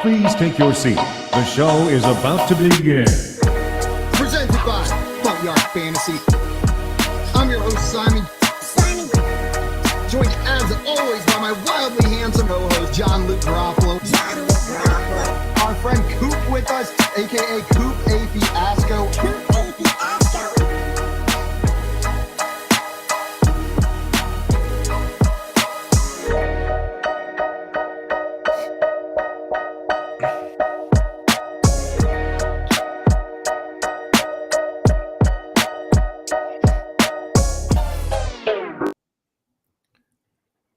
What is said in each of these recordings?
Please take your seat. The show is about to begin. Presented by Front Yard Fantasy. I'm your host, Simon. Joined as always by my wildly handsome co-host, John Luke Garofalo. Our friend Coop with us, aka Coop A. Fiasco.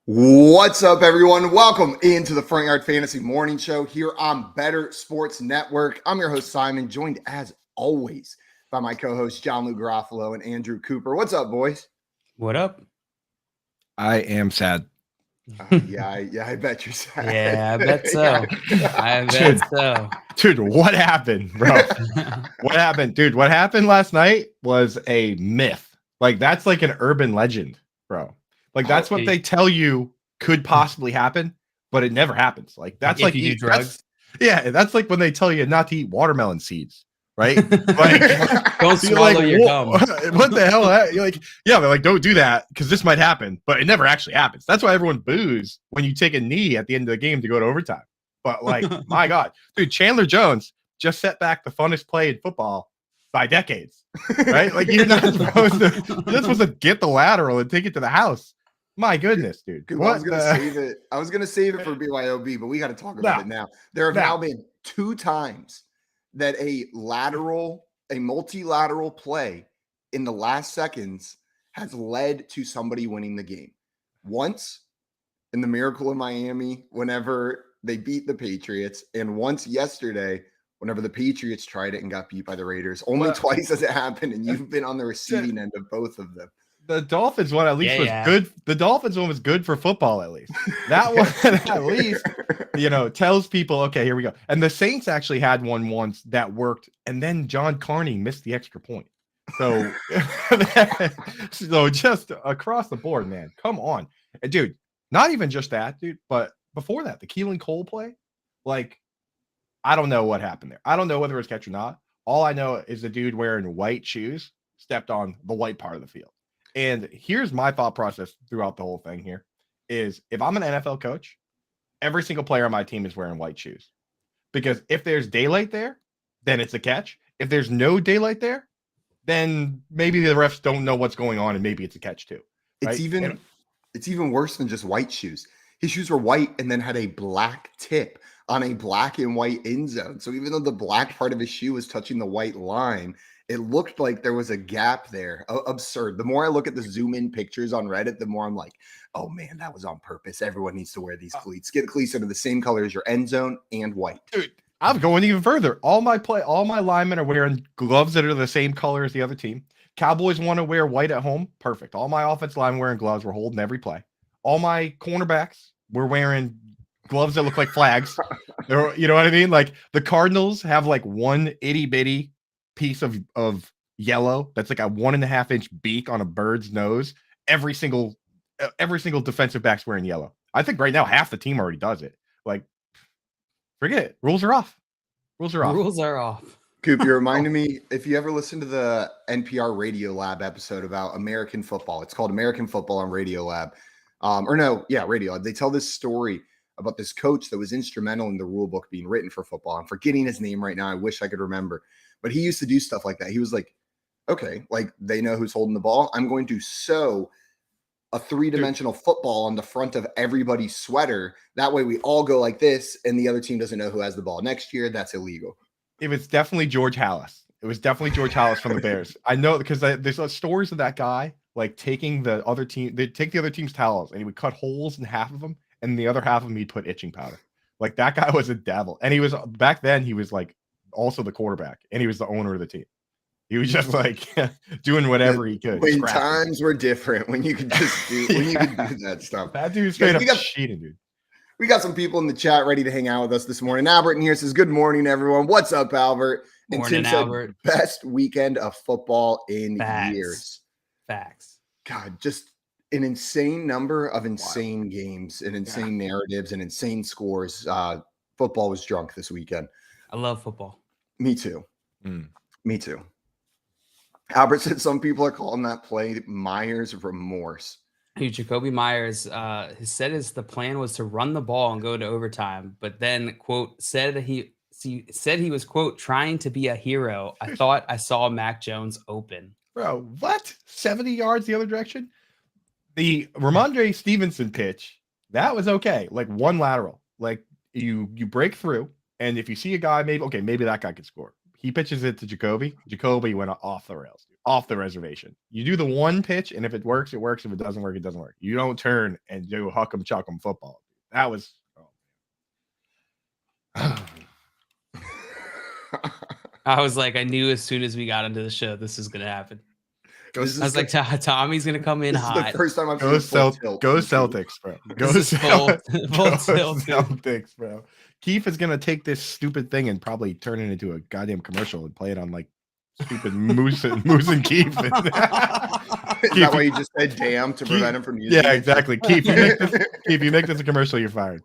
What's up, everyone? Welcome into the Front Yard Fantasy Morning Show here on Better Sports Network. I'm your host, Simon, joined as always by my co-hosts, John Luke Garofalo and Andrew Cooper. What's up, boys? What up? I am sad. Yeah, I bet you're sad. Yeah, I bet so. I bet so. Dude, what happened, bro? What happened? Dude, what happened last night was a myth. Like, that's like an urban legend, bro. Like, that's what they tell you could possibly happen, but it never happens. Like, that's like you do drugs. That's like when they tell you not to eat watermelon seeds, right? Like, don't swallow your gum. What the hell? You're like, yeah, they're like, don't do that because this might happen, but it never actually happens. That's why everyone boos when you take a knee at the end of the game to go to overtime. But like, my God, dude, Chandler Jones just set back the funnest play in football by decades, right? Like, you're not supposed to get the lateral and take it to the house. My goodness, dude. I was gonna save it for BYOB, but we got to talk about it now. There have now been 2 times that a multilateral play in the last seconds has led to somebody winning the game. Once in the Miracle in Miami, whenever they beat the Patriots, and once yesterday, whenever the Patriots tried it and got beat by the Raiders. Only twice has it happened, and you've been on the receiving end of both of them. The Dolphins one at least was good. The Dolphins one was good for football, at least. That one at least, tells people, okay, here we go. And the Saints actually had one once that worked, and then John Carney missed the extra point. So, so just across the board, man, come on. And dude, not even just that, dude, but before that, the Keelan Cole play, like, I don't know what happened there. I don't know whether it was catch or not. All I know is the dude wearing white shoes stepped on the white part of the field. And here's my thought process throughout the whole thing here is if I'm an NFL coach, every single player on my team is wearing white shoes. Because if there's daylight there, then it's a catch. If there's no daylight there, then maybe the refs don't know what's going on and maybe it's a catch too. Right? It's even worse than just white shoes. His shoes were white and then had a black tip on a black and white end zone. So even though the black part of his shoe was touching the white line, it looked like there was a gap there. Absurd. The more I look at the zoom in pictures on Reddit, the more I'm like, oh man, that was on purpose. Everyone needs to wear these cleats. Get cleats that are the same color as your end zone and white. Dude, I'm going even further. All my linemen are wearing gloves that are the same color as the other team. Cowboys want to wear white at home. Perfect. All my offensive linemen wearing gloves. We're holding every play. All my cornerbacks were wearing gloves that look like flags. You know what I mean? Like the Cardinals have like one itty bitty piece of yellow that's like a 1.5 inch beak on a bird's nose. Every single defensive back's wearing yellow. I think right now half the team already does it. Like, forget it. Rules are off. Rules are off. Coop, you reminded me, if you ever listen to the NPR Radio Lab episode about American football, it's called American Football on Radio Lab. Radio Lab. They tell this story about this coach that was instrumental in the rule book being written for football. I'm forgetting his name right now. I wish I could remember. But he used to do stuff like that. He was like, okay, like they know who's holding the ball. I'm going to sew a 3-dimensional football on the front of everybody's sweater. That way we all go like this and the other team doesn't know who has the ball. Next year, that's illegal. It was definitely George Hallis. It was definitely George Hallis from the Bears. I know because there's stories of that guy like taking the other team. They'd take the other team's towels and he would cut holes in half of them. And the other half of them, he'd put itching powder. Like that guy was a devil. And he was back then, he was like also the quarterback and he was the owner of the team. He was just like doing whatever he could. When times were different, when you could just do that stuff. That dude's straight up cheating, dude. We got some people in the chat ready to hang out with us this morning. Albert in here says, good morning, everyone. What's up, Albert? And morning, Tim Albert. Said, best weekend of football in years. Facts. God, just an insane number of insane games and insane narratives and insane scores. football was drunk this weekend. I love football. Me too. Me too. Albert said some people are calling that play Myers remorse. Jacoby Myers said the plan was to run the ball and go to overtime, but then, quote, said he was, quote, trying to be a hero. I thought I saw Mac Jones open. Bro, what? 70 yards the other direction? The Ramondre Stevenson pitch, that was okay. Like one lateral. Like you break through, and if you see a guy, maybe that guy could score. He pitches it to Jacoby. Jacoby went off the rails, off the reservation. You do the one pitch, and if it works, it works. If it doesn't work, it doesn't work. You don't turn and do huck 'em, chuck 'em football. That was. I was like, I knew as soon as we got into the show, this is going to happen. I was like, Tommy's going to come in hot. The first time I've Go seen Celtics, bro. Go Celtics, bro. Keith is gonna take this stupid thing and probably turn it into a goddamn commercial and play it on like stupid Moose and Keith. Is that why you just said damn to prevent him from using Yeah, it? exactly. Keith, you make this a commercial, you're fired.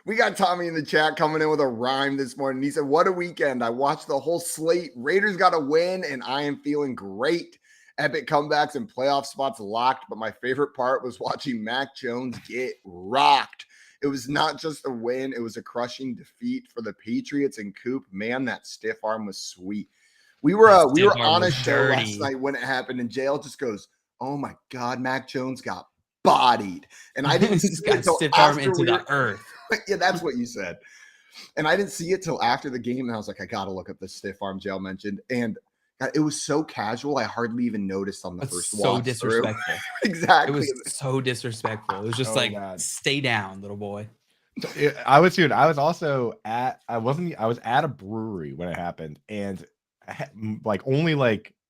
We got Tommy in the chat coming in with a rhyme this morning. He said, what a weekend. I watched the whole slate. Raiders got a win, and I am feeling great. Epic comebacks and playoff spots locked, but my favorite part was watching Mac Jones get rocked. It was not just a win. It was a crushing defeat for the Patriots and Coop. Man, that stiff arm was sweet. We were on a show last night when it happened, and JL just goes, oh my God, Mac Jones got bodied. And I didn't see it till stiff arm into the earth. Yeah, that's what you said. And I didn't see it till after the game. And I was like, I got to look up the stiff arm JL mentioned. And it was so casual. I hardly even noticed on the first walk. So disrespectful. Exactly. It was so disrespectful. It was just stay down, little boy. I was also at I was at a brewery when it happened, and only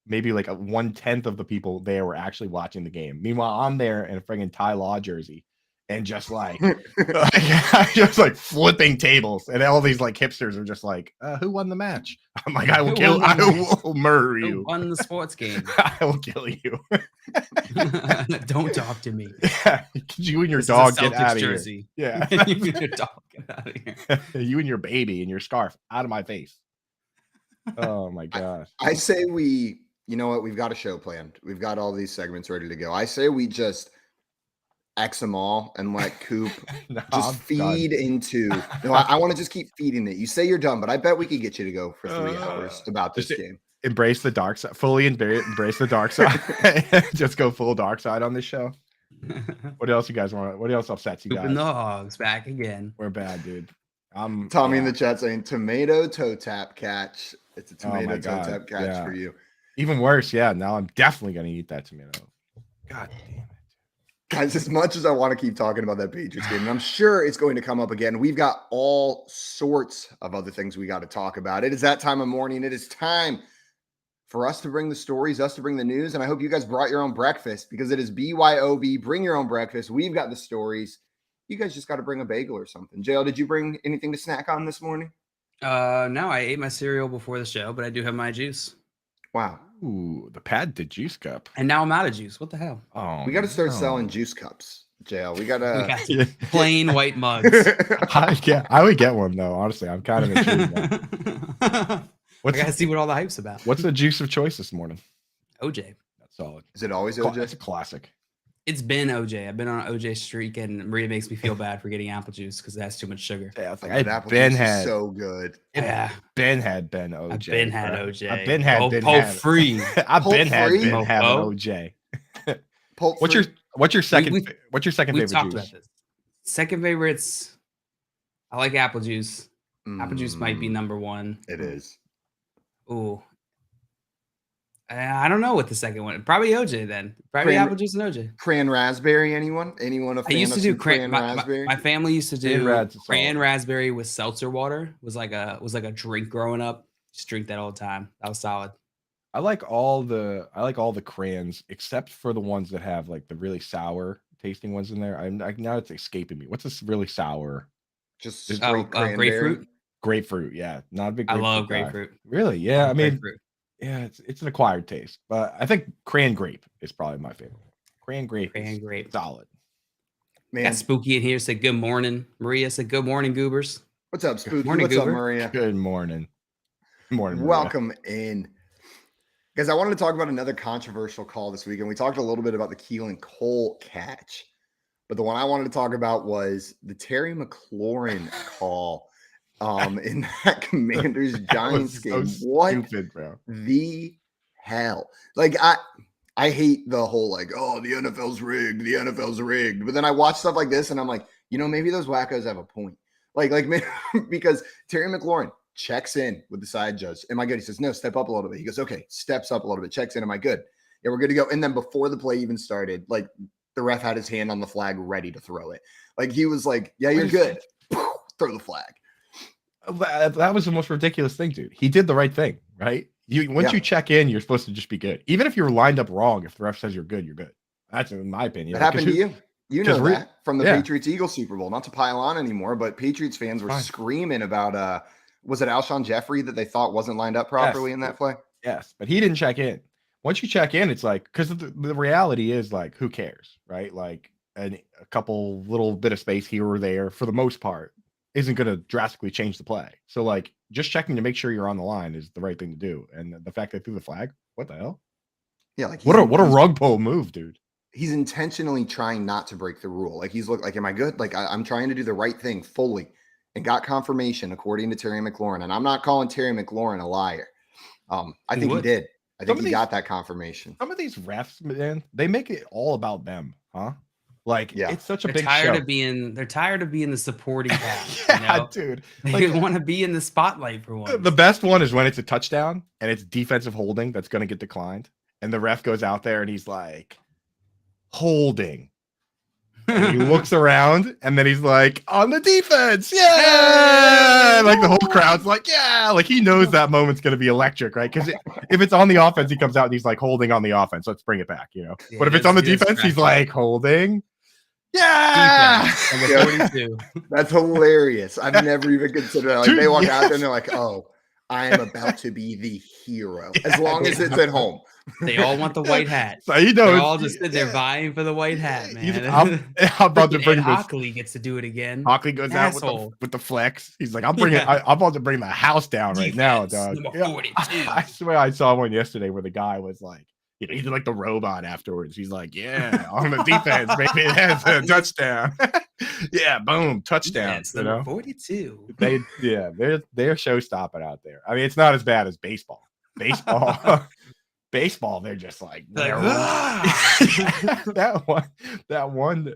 maybe 1/10 of the people there were actually watching the game. Meanwhile, I'm there in a friggin' Ty Law jersey, and just just flipping tables, and all these hipsters are just who won the match? I'm like, I will murder you. Who won the sports game? I will kill you. Don't talk to me. Yeah, you and your dog get out of jersey. Here. Yeah, you and your dog get out of here. You and your baby and your scarf out of my face. Oh my gosh. I say you know what? We've got a show planned. We've got all these segments ready to go. I say we just X them all and let Coop feed into. No, I want to just keep feeding it. You say you're done, but I bet we could get you to go for 3 hours about this game. Embrace the dark side. Fully embrace the dark side. Just go full dark side on this show. What else you guys want? What else upsets you guys? Coop and the Hogs back again. We're bad, dude. Tommy in the chat saying tomato toe tap catch. It's a tomato toe tap catch for you. Even worse, yeah. Now I'm definitely gonna eat that tomato. God damn it. Guys, as much as I want to keep talking about that Patriots game, and I'm sure it's going to come up again, we've got all sorts of other things we got to talk about. It is that time of morning. It is time for us to bring the stories, us to bring the news, and I hope you guys brought your own breakfast because it is BYOB. Bring your own breakfast. We've got the stories. You guys just got to bring a bagel or something. JL, did you bring anything to snack on this morning? No, I ate my cereal before the show, but I do have my juice. Wow. Ooh, the Pad to Juice Cup. And now I'm out of juice. What the hell? Oh, we got to start selling juice cups, JL. We got to plain white mugs. I would get one though. Honestly, I'm kind of intrigued. I gotta see what all the hype's about. What's the juice of choice this morning? OJ. That's solid. Is it always OJ? It's a classic. It's been OJ. I've been on an OJ streak, and Maria makes me feel bad for getting apple juice because it has too much sugar. Yeah, apple juice is so good. Yeah, Ben had OJ. I've been had OJ. I've been had free. I've been having OJ. What's your second favorite talked juice? About this. Second favorites. I like apple juice. Apple juice might be number one. It is. Ooh. I don't know what the second one. Probably OJ then. Probably apple juice and OJ. Cran raspberry. Anyone a fan I used to do cran raspberry? My family used to do cran raspberry with seltzer water. Was like a drink growing up. Just drink that all the time. That was solid. I like all the crayons except for the ones that have the really sour tasting ones in there. Now it's escaping me. What's this really sour? Just grapefruit. Grapefruit, yeah. Not a big. I love grapefruit. Really? Yeah. I mean, grapefruit. Yeah, it's an acquired taste, but I think cran grape is probably my favorite. Cran grape, solid. Man, Got Spooky in here. Said good morning. Maria said good morning, Goobers. what's up, Spooky? Morning, What's up, Goober. Maria? Good morning. Good morning, Maria. Welcome in. Guys, I wanted to talk about another controversial call this week, and we talked a little bit about the Keelan Cole catch. But the one I wanted to talk about was the Terry McLaurin call in that Commanders Giants game. So What stupid, bro. the hell? Like, I hate the whole like, oh, the NFL's rigged, the NFL's rigged. But then I watch stuff like this and I'm like, maybe those wackos have a point. Like because Terry McLaurin checks in with the side judge. Am I good? He says, no, step up a little bit. He goes, okay, steps up a little bit, checks in. Am I good? Yeah, we're good to go. And then before the play even started, like the ref had his hand on the flag ready to throw it. Like he was like, yeah, you're good. Throw the flag. That was the most ridiculous thing, dude. He did the right thing, right? Once you check in, you're supposed to just be good. Even if you're lined up wrong, if the ref says you're good, you're good. That's in my opinion. It happened to you. You know that from the yeah. Patriots-Eagles Super Bowl. Not to pile on anymore, but Patriots fans were screaming about was it Alshon Jeffrey that they thought wasn't lined up properly in that play? Yes, but he didn't check in. Once you check in, it's like, because the reality is like, who cares, right? Like a couple little bit of space here or there, for the most part, isn't going to drastically change the play. So like, just checking to make sure you're on the line is the right thing to do. And the fact they threw the flag, what the hell? Yeah, like what a rug pull move, dude. He's intentionally trying not to break the rule. Like he's like, am I good? Like I'm trying to do the right thing fully, and got confirmation according to Terry McLaurin. And I'm not calling Terry McLaurin a liar. I think he did. I think he got that confirmation. Some of these refs, man, they make it all about them, huh? Like, it's such a big show. They're tired of being the supporting cast. Yeah, dude. They want to be in the spotlight for once. The best one is when it's a touchdown and it's defensive holding that's going to get declined. And the ref goes out there and he's like, holding. And he looks around and then he's like, on the defense. Yeah. Like the whole crowd's like, yeah. Like he knows that moment's going to be electric, right? Because if it's on the offense, he comes out and he's like, holding on the offense. Let's bring it back, Yeah, but if it's on the defense, he's like, holding. Yeah. That's hilarious. I've never even considered that. Like they walk out there and they're like, oh, I am about to be the hero. As long as it's at home. They all want the white hat. So you they're all just sitting there vying for the white hat, man. I'm about to bring this. Hockley gets to do it again. Hockley goes out with the flex. He's like, I'm about to bring the house down right now, dog. I swear I saw one yesterday where the guy was like, he did like the robot afterwards. He's like, yeah, on the defense, maybe that's a touchdown. Yeah, boom, touchdown. That's number 42. They're show stopping out there. I mean, it's not as bad as baseball. Baseball, they're just like that one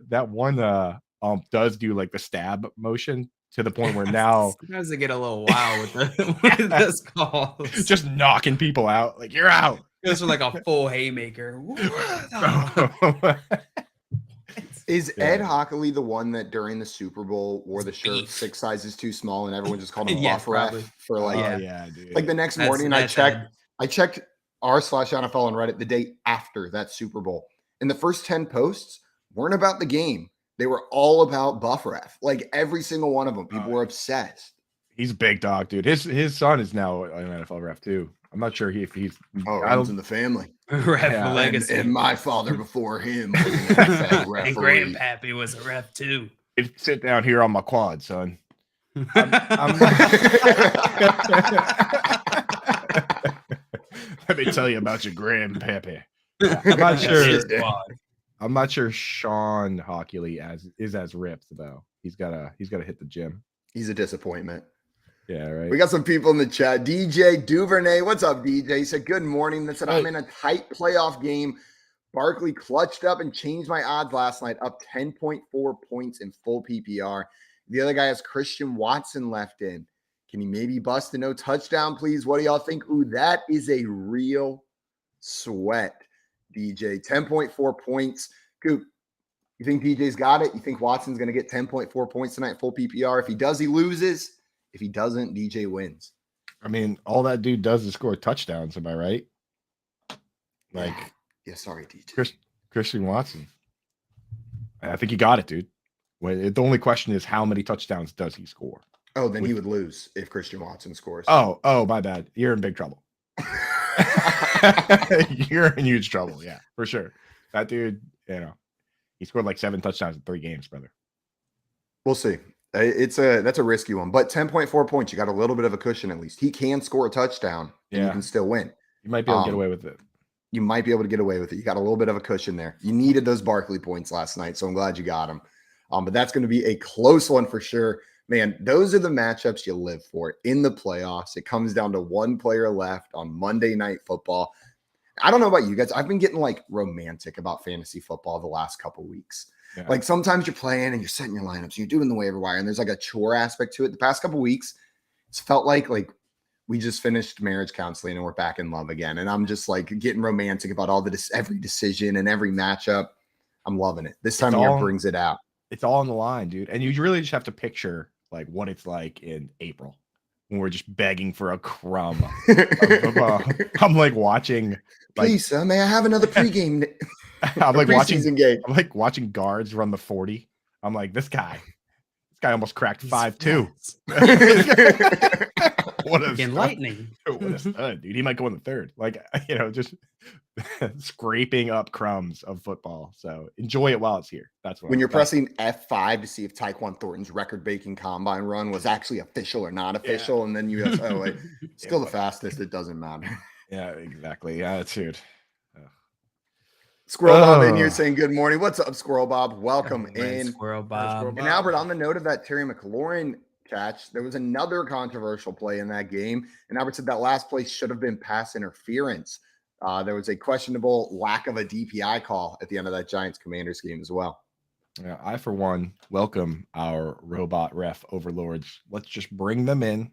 does do like the stab motion to the point where now sometimes they get a little wild with this call. Just knocking people out, like you're out. This was like a full haymaker. Is Ed Hockley the one that during the Super Bowl wore the shirt 6 sizes too small and everyone just called him buff ref for like dude. Like the next morning I checked r/NFL on Reddit the day after that Super Bowl, and the first 10 posts weren't about the game. They were all about buff ref. Like every single one of them, people were obsessed. He's a big dog, dude. His son is now an NFL ref too. I'm not sure if he's runs in the family. Ref legacy. And my father before him was an NFL referee. And Grandpappy was a ref too. Sit down here on my quad, son. Let me tell you about your grandpappy. I'm not sure Sean Hockley is as ripped though. He's gotta hit the gym. He's a disappointment. Yeah, right. We got some people in the chat. DJ Duvernay, what's up, DJ? He said, good morning. That said, I'm in a tight playoff game. Barkley clutched up and changed my odds last night, up 10.4 points in full PPR. The other guy has Christian Watson left in. Can he maybe bust a no touchdown, please? What do y'all think? Ooh, that is a real sweat, DJ. 10.4 points. Coop, you think DJ's got it? You think Watson's going to get 10.4 points tonight, full PPR? If he does, he loses. If he doesn't, DJ wins. I mean, all that dude does is score touchdowns. Am I right? Like, yeah, sorry, DJ. Christian Watson. I think he got it, dude. The only question is how many touchdowns does he score? Oh, then he would lose if Christian Watson scores. Oh, my bad. You're in big trouble. You're in huge trouble. Yeah, for sure. That dude, He scored like 7 touchdowns in 3 games, brother. We'll see. That's a risky one, but 10.4 points. You got a little bit of a cushion at least. He can score a touchdown and you can still win. You might be able to get away with it. You might be able to get away with it. You got a little bit of a cushion there. You needed those Barkley points last night, so I'm glad you got them. But that's going to be a close one for sure. Man, those are the matchups you live for in the playoffs. It comes down to one player left on Monday Night Football. I don't know about you guys. I've been getting like romantic about fantasy football the last couple weeks. Yeah. Like sometimes you're playing and you're setting your lineups and you're doing the waiver wire and there's like a chore aspect to it. The past couple weeks, it's felt like we just finished marriage counseling and we're back in love again. And I'm just like getting romantic about all every decision and every matchup. I'm loving it. This time of year brings it out. It's all on the line, dude. And you really just have to picture like what it's like in April when we're just begging for a crumb. I'm like watching. Please, sir, may I have another pregame? I'm like watching game. I'm like watching guards run the 40. I'm like, this guy almost cracked 5-2. What a enlightening. What a stud, dude. He might go in the third. Like, just scraping up crumbs of football. So enjoy it while it's here. That's what when you're pressing F5 to see if Tyquan Thornton's record-breaking combine run was actually official or not official, and then you guys, oh wait, still the fastest. It doesn't matter. Yeah, exactly. Yeah, dude. Squirrel Bob in here saying good morning. What's up, Squirrel Bob? Welcome in. Squirrel Bob. And Albert, on the note of that Terry McLaurin catch, there was another controversial play in that game. And Albert said that last play should have been pass interference. There was a questionable lack of a DPI call at the end of that Giants-Commanders game as well. Yeah, I, for one, welcome our robot ref overlords. Let's just bring them in.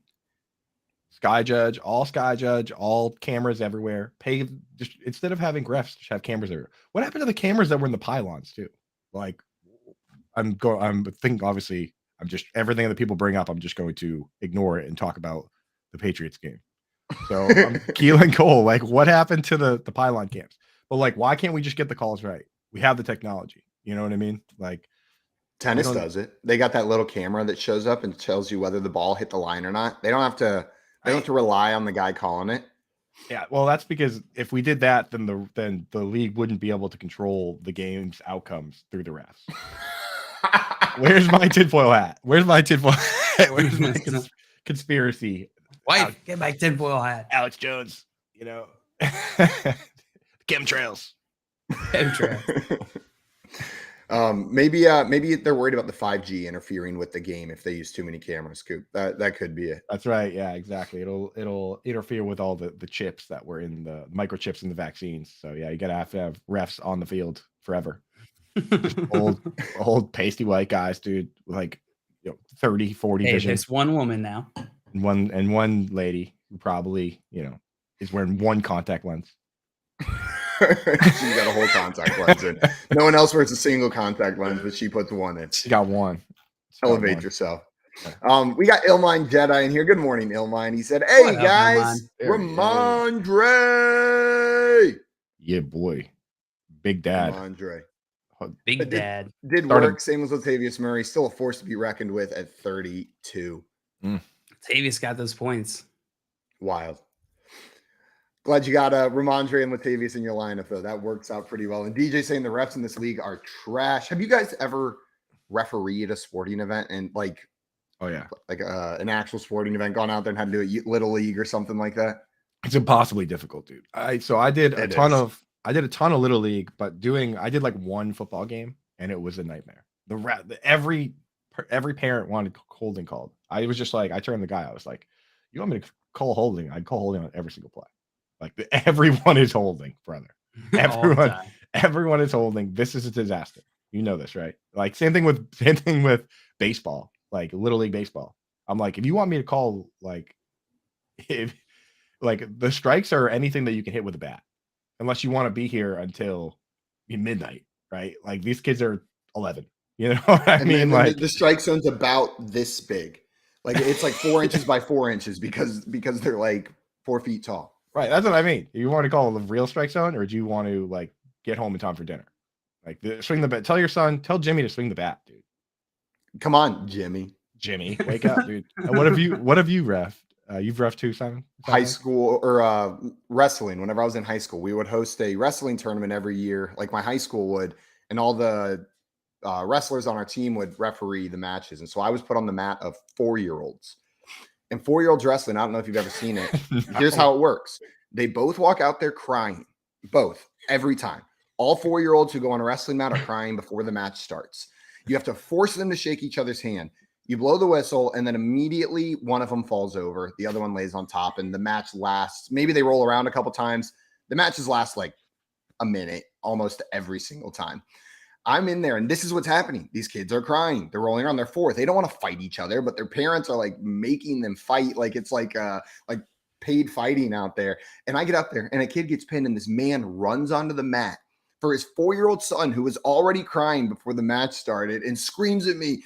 Sky Judge, all cameras everywhere. Pay just instead of having refs, just have cameras everywhere. What happened to the cameras that were in the pylons too? Like, I'm thinking obviously I'm just everything that people bring up, I'm just going to ignore it and talk about the Patriots game. So Keelan Cole, like what happened to the pylon cams? But like, why can't we just get the calls right? We have the technology. You know what I mean? Like tennis does it. They got that little camera that shows up and tells you whether the ball hit the line or not. They don't have to rely on the guy calling it. Yeah, well, that's because if we did that, then the league wouldn't be able to control the game's outcomes through the refs. Where's my tinfoil hat? Where's my conspiracy? Wife, get my tinfoil hat. Alex Jones, chemtrails. Maybe they're worried about the 5G interfering with the game if they use too many cameras, Coop. That could be it. That's right. Yeah, exactly. It'll interfere with all the chips that were in the microchips in the vaccines. So yeah, you gotta have to have refs on the field forever. old pasty white guys, dude, like 30, 40 vision. There's one woman now. And one lady who probably, is wearing one contact lens. She's got a whole contact lens in. No one else wears a single contact lens, but she puts one in. She got one. Elevate yourself. We got Ilmine Jedi in here. Good morning, Ilmine. He said, "Hey guys, Ramondre." Yeah, boy, Big Dad. Ramondre. Big Dad did work. Same as Latavius Murray. Still a force to be reckoned with at 32. Latavius got those points. Wild. Glad you got Ramondre and Latavius in your lineup, though. That works out pretty well. And DJ saying the refs in this league are trash. Have you guys ever refereed a sporting event and an actual sporting event, gone out there and had to do a little league or something like that? It's impossibly difficult, dude. I did a ton of little league, but I did like one football game and it was a nightmare. Every parent wanted holding called. I was just like, I turned the guy. I was like, you want me to call holding? I'd call holding on every single play. Like everyone is holding, brother. Everyone is holding. This is a disaster. You know this, right? Like same thing with baseball, like little league baseball. I'm like, if you want me to call, if the strikes are anything that you can hit with a bat, unless you want to be here until midnight, right? Like these kids are 11. You know what I mean? Like the strike zone's about this big. Like it's like 4 inches by 4 inches because they're like 4 feet tall. Right, that's what I mean. You want to call the real strike zone, or do you want to get home in time for dinner? Swing the bat. Tell Jimmy to swing the bat, dude. Come on, Jimmy, wake up, dude. What have you refed? You've refed too, Simon? High school or wrestling. Whenever I was in high school, we would host a wrestling tournament every year, like my high school would, and all the wrestlers on our team would referee the matches. And so I was put on the mat of 4-year-olds. And 4-year-olds wrestling, I don't know if you've ever seen it. No. Here's how it works. They both walk out there crying. Both. Every time. All 4-year-olds who go on a wrestling mat are crying before the match starts. You have to force them to shake each other's hand. You blow the whistle, and then immediately one of them falls over. The other one lays on top, and the match lasts. Maybe they roll around a couple times. The matches last like a minute almost every single time. I'm in there, and this is what's happening. These kids are crying. They're rolling around their fourth. They don't want to fight each other, but their parents are like making them fight. Like it's like paid fighting out there. And I get up there, and a kid gets pinned, and this man runs onto the mat for his 4-year-old son, who was already crying before the match started, and screams at me,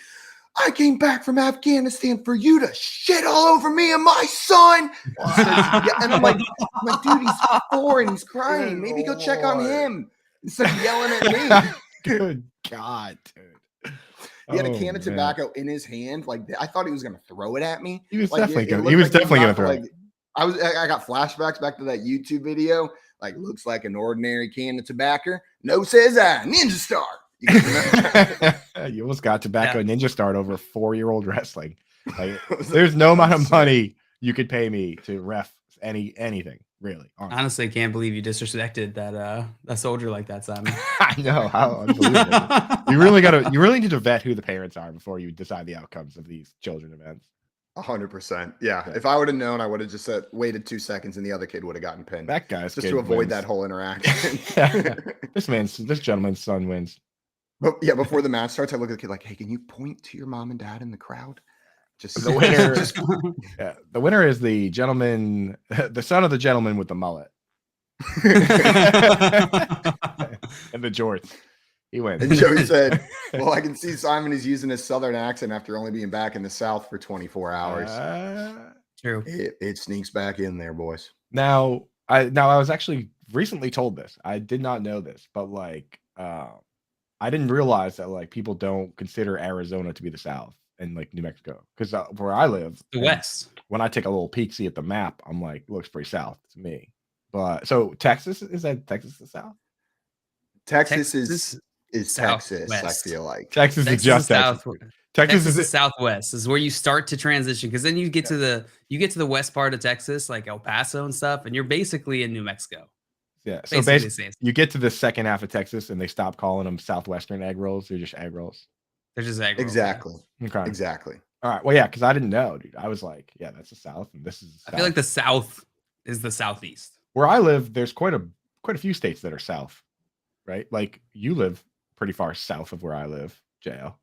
"I came back from Afghanistan for you to shit all over me and my son." And I'm like, dude, he's 4 and he's crying. Maybe go check on him instead of yelling at me. Good God, dude. He had a can of tobacco in his hand. Like I thought he was going to throw it at me. He was like, definitely going to throw it. I got flashbacks back to that YouTube video. Like, looks like an ordinary can of tobacco. No, says I. Ninja Star. You almost got tobacco ninja start over 4-year-old wrestling. Like, there's no amount of money you could pay me to ref anything, really. Honestly, I can't believe you disrespected that soldier like that, Simon. I know, how unbelievable. You really need to vet who the parents are before you decide the outcomes of these children events. 100%. Yeah. If I would have known, I would have just waited 2 seconds and the other kid would have gotten pinned. That guy's just to avoid that whole interaction. This gentleman's son wins. But yeah, before the match starts, I look at the kid like, "Hey, can you point to your mom and dad in the crowd?" Just the winner. The winner is the gentleman, the son of the gentleman with the mullet and the jorts. He wins. And Joey said, "Well, I can see Simon is using his southern accent after only being back in the South for 24 hours." True. It sneaks back in there, boys. Now I was actually recently told this. I did not know this, but like, I didn't realize that like people don't consider Arizona to be the South and like New Mexico, because where I live, the West. When I take a little peek, see at the map, I'm like, it looks pretty South to me. But so Texas, is that Texas the South? Texas is Texas. I feel like Texas is just Texas. Texas is the Southwest. This is where you start to transition, because then you get to the west part of Texas, like El Paso and stuff, and you're basically in New Mexico. Yeah, so basically you get to the second half of Texas and they stop calling them Southwestern egg rolls. They're just egg rolls. They're just egg rolls. Exactly. Okay. Exactly. All right. Well, yeah, because I didn't know, dude. I was like, yeah, that's the South, and this is the South. I feel like the South is the Southeast. Where I live, there's quite a few states that are South, right? Like you live pretty far south of where I live, JL.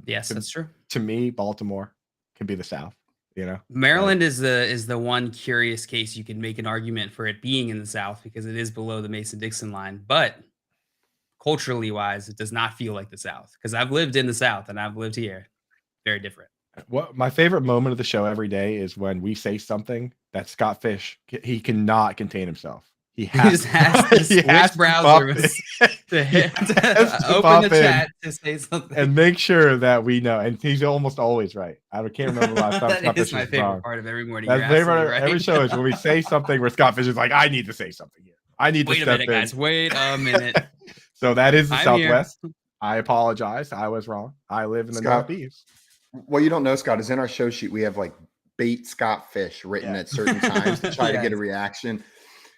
Yes, that's true. To me, Baltimore can be the South. You know, Maryland is the one curious case you can make an argument for it being in the South, because it is below the Mason-Dixon line, but culturally wise, it does not feel like the South, because I've lived in the South and I've lived here. Very different. What my favorite moment of the show every day is when we say something that Scott Fish, he cannot contain himself. He just has to switch browsers to open the chat to say something and make sure that we know. And he's almost always right. I can't remember the last time. That is my favorite part of every morning. That's favorite right. Every show is when we say something where Scott Fish is like, "I need to say something here. I need to step in." Wait a minute, guys. Wait a minute. So that is the Southwest. Here. I apologize. I was wrong. I live in the Northeast. What you don't know, Scott, is in our show sheet we have like bait Scott Fish written at certain times to try to get a reaction.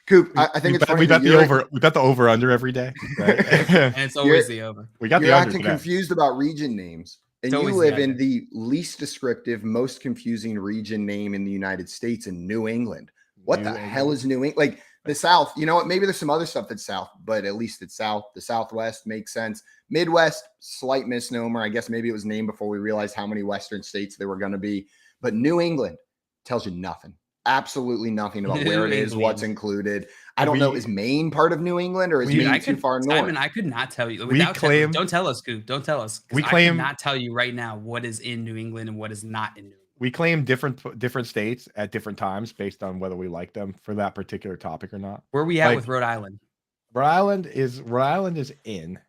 Coop, I think it's funny. We bet the over under every day, right? And it's always the over. You're acting confused about region names, and you live in the least descriptive, most confusing region name in the United States, in New England. What the hell is New England? Like the South, you know what? Maybe there's some other stuff that's South, but at least it's South. The Southwest makes sense. Midwest, slight misnomer. I guess maybe it was named before we realized how many Western states there were going to be. But New England tells you nothing. Absolutely nothing about where it is, what's included. I don't know. Is Maine part of New England, or is Maine too far north? Simon, I could not tell you. Don't tell us, Coop. Don't tell us. I cannot tell you right now what is in New England and what is not in New England. We claim different states at different times based on whether we like them for that particular topic or not. Where are we at with Rhode Island? Rhode Island is in.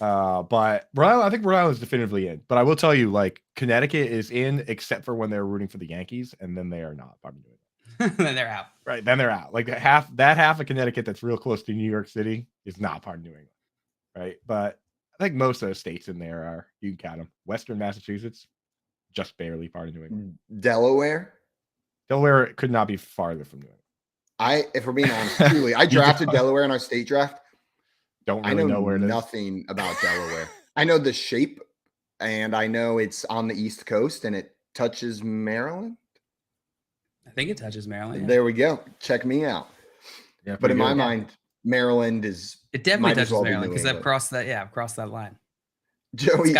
But I think Rhode Island is definitively in. But I will tell you, like, Connecticut is in, except for when they're rooting for the Yankees, and then they are not. Then they're out. Right, then they're out. Like that half of Connecticut that's real close to New York City is not part of New England. Right, but I think most of the states in there are, you can count them. Western Massachusetts, just barely part of New England. Delaware Could not be farther from New England. If we're being honest, truly, I drafted Delaware in our state draft. Don't really know where it is. Nothing about Delaware. I know the shape, and I know it's on the East Coast, and it touches Maryland. I think it touches Maryland. Yeah. There we go. Check me out. Yeah, but in my mind, Maryland is. It definitely touches Maryland because I've crossed that. Yeah, I've crossed that line. Joey,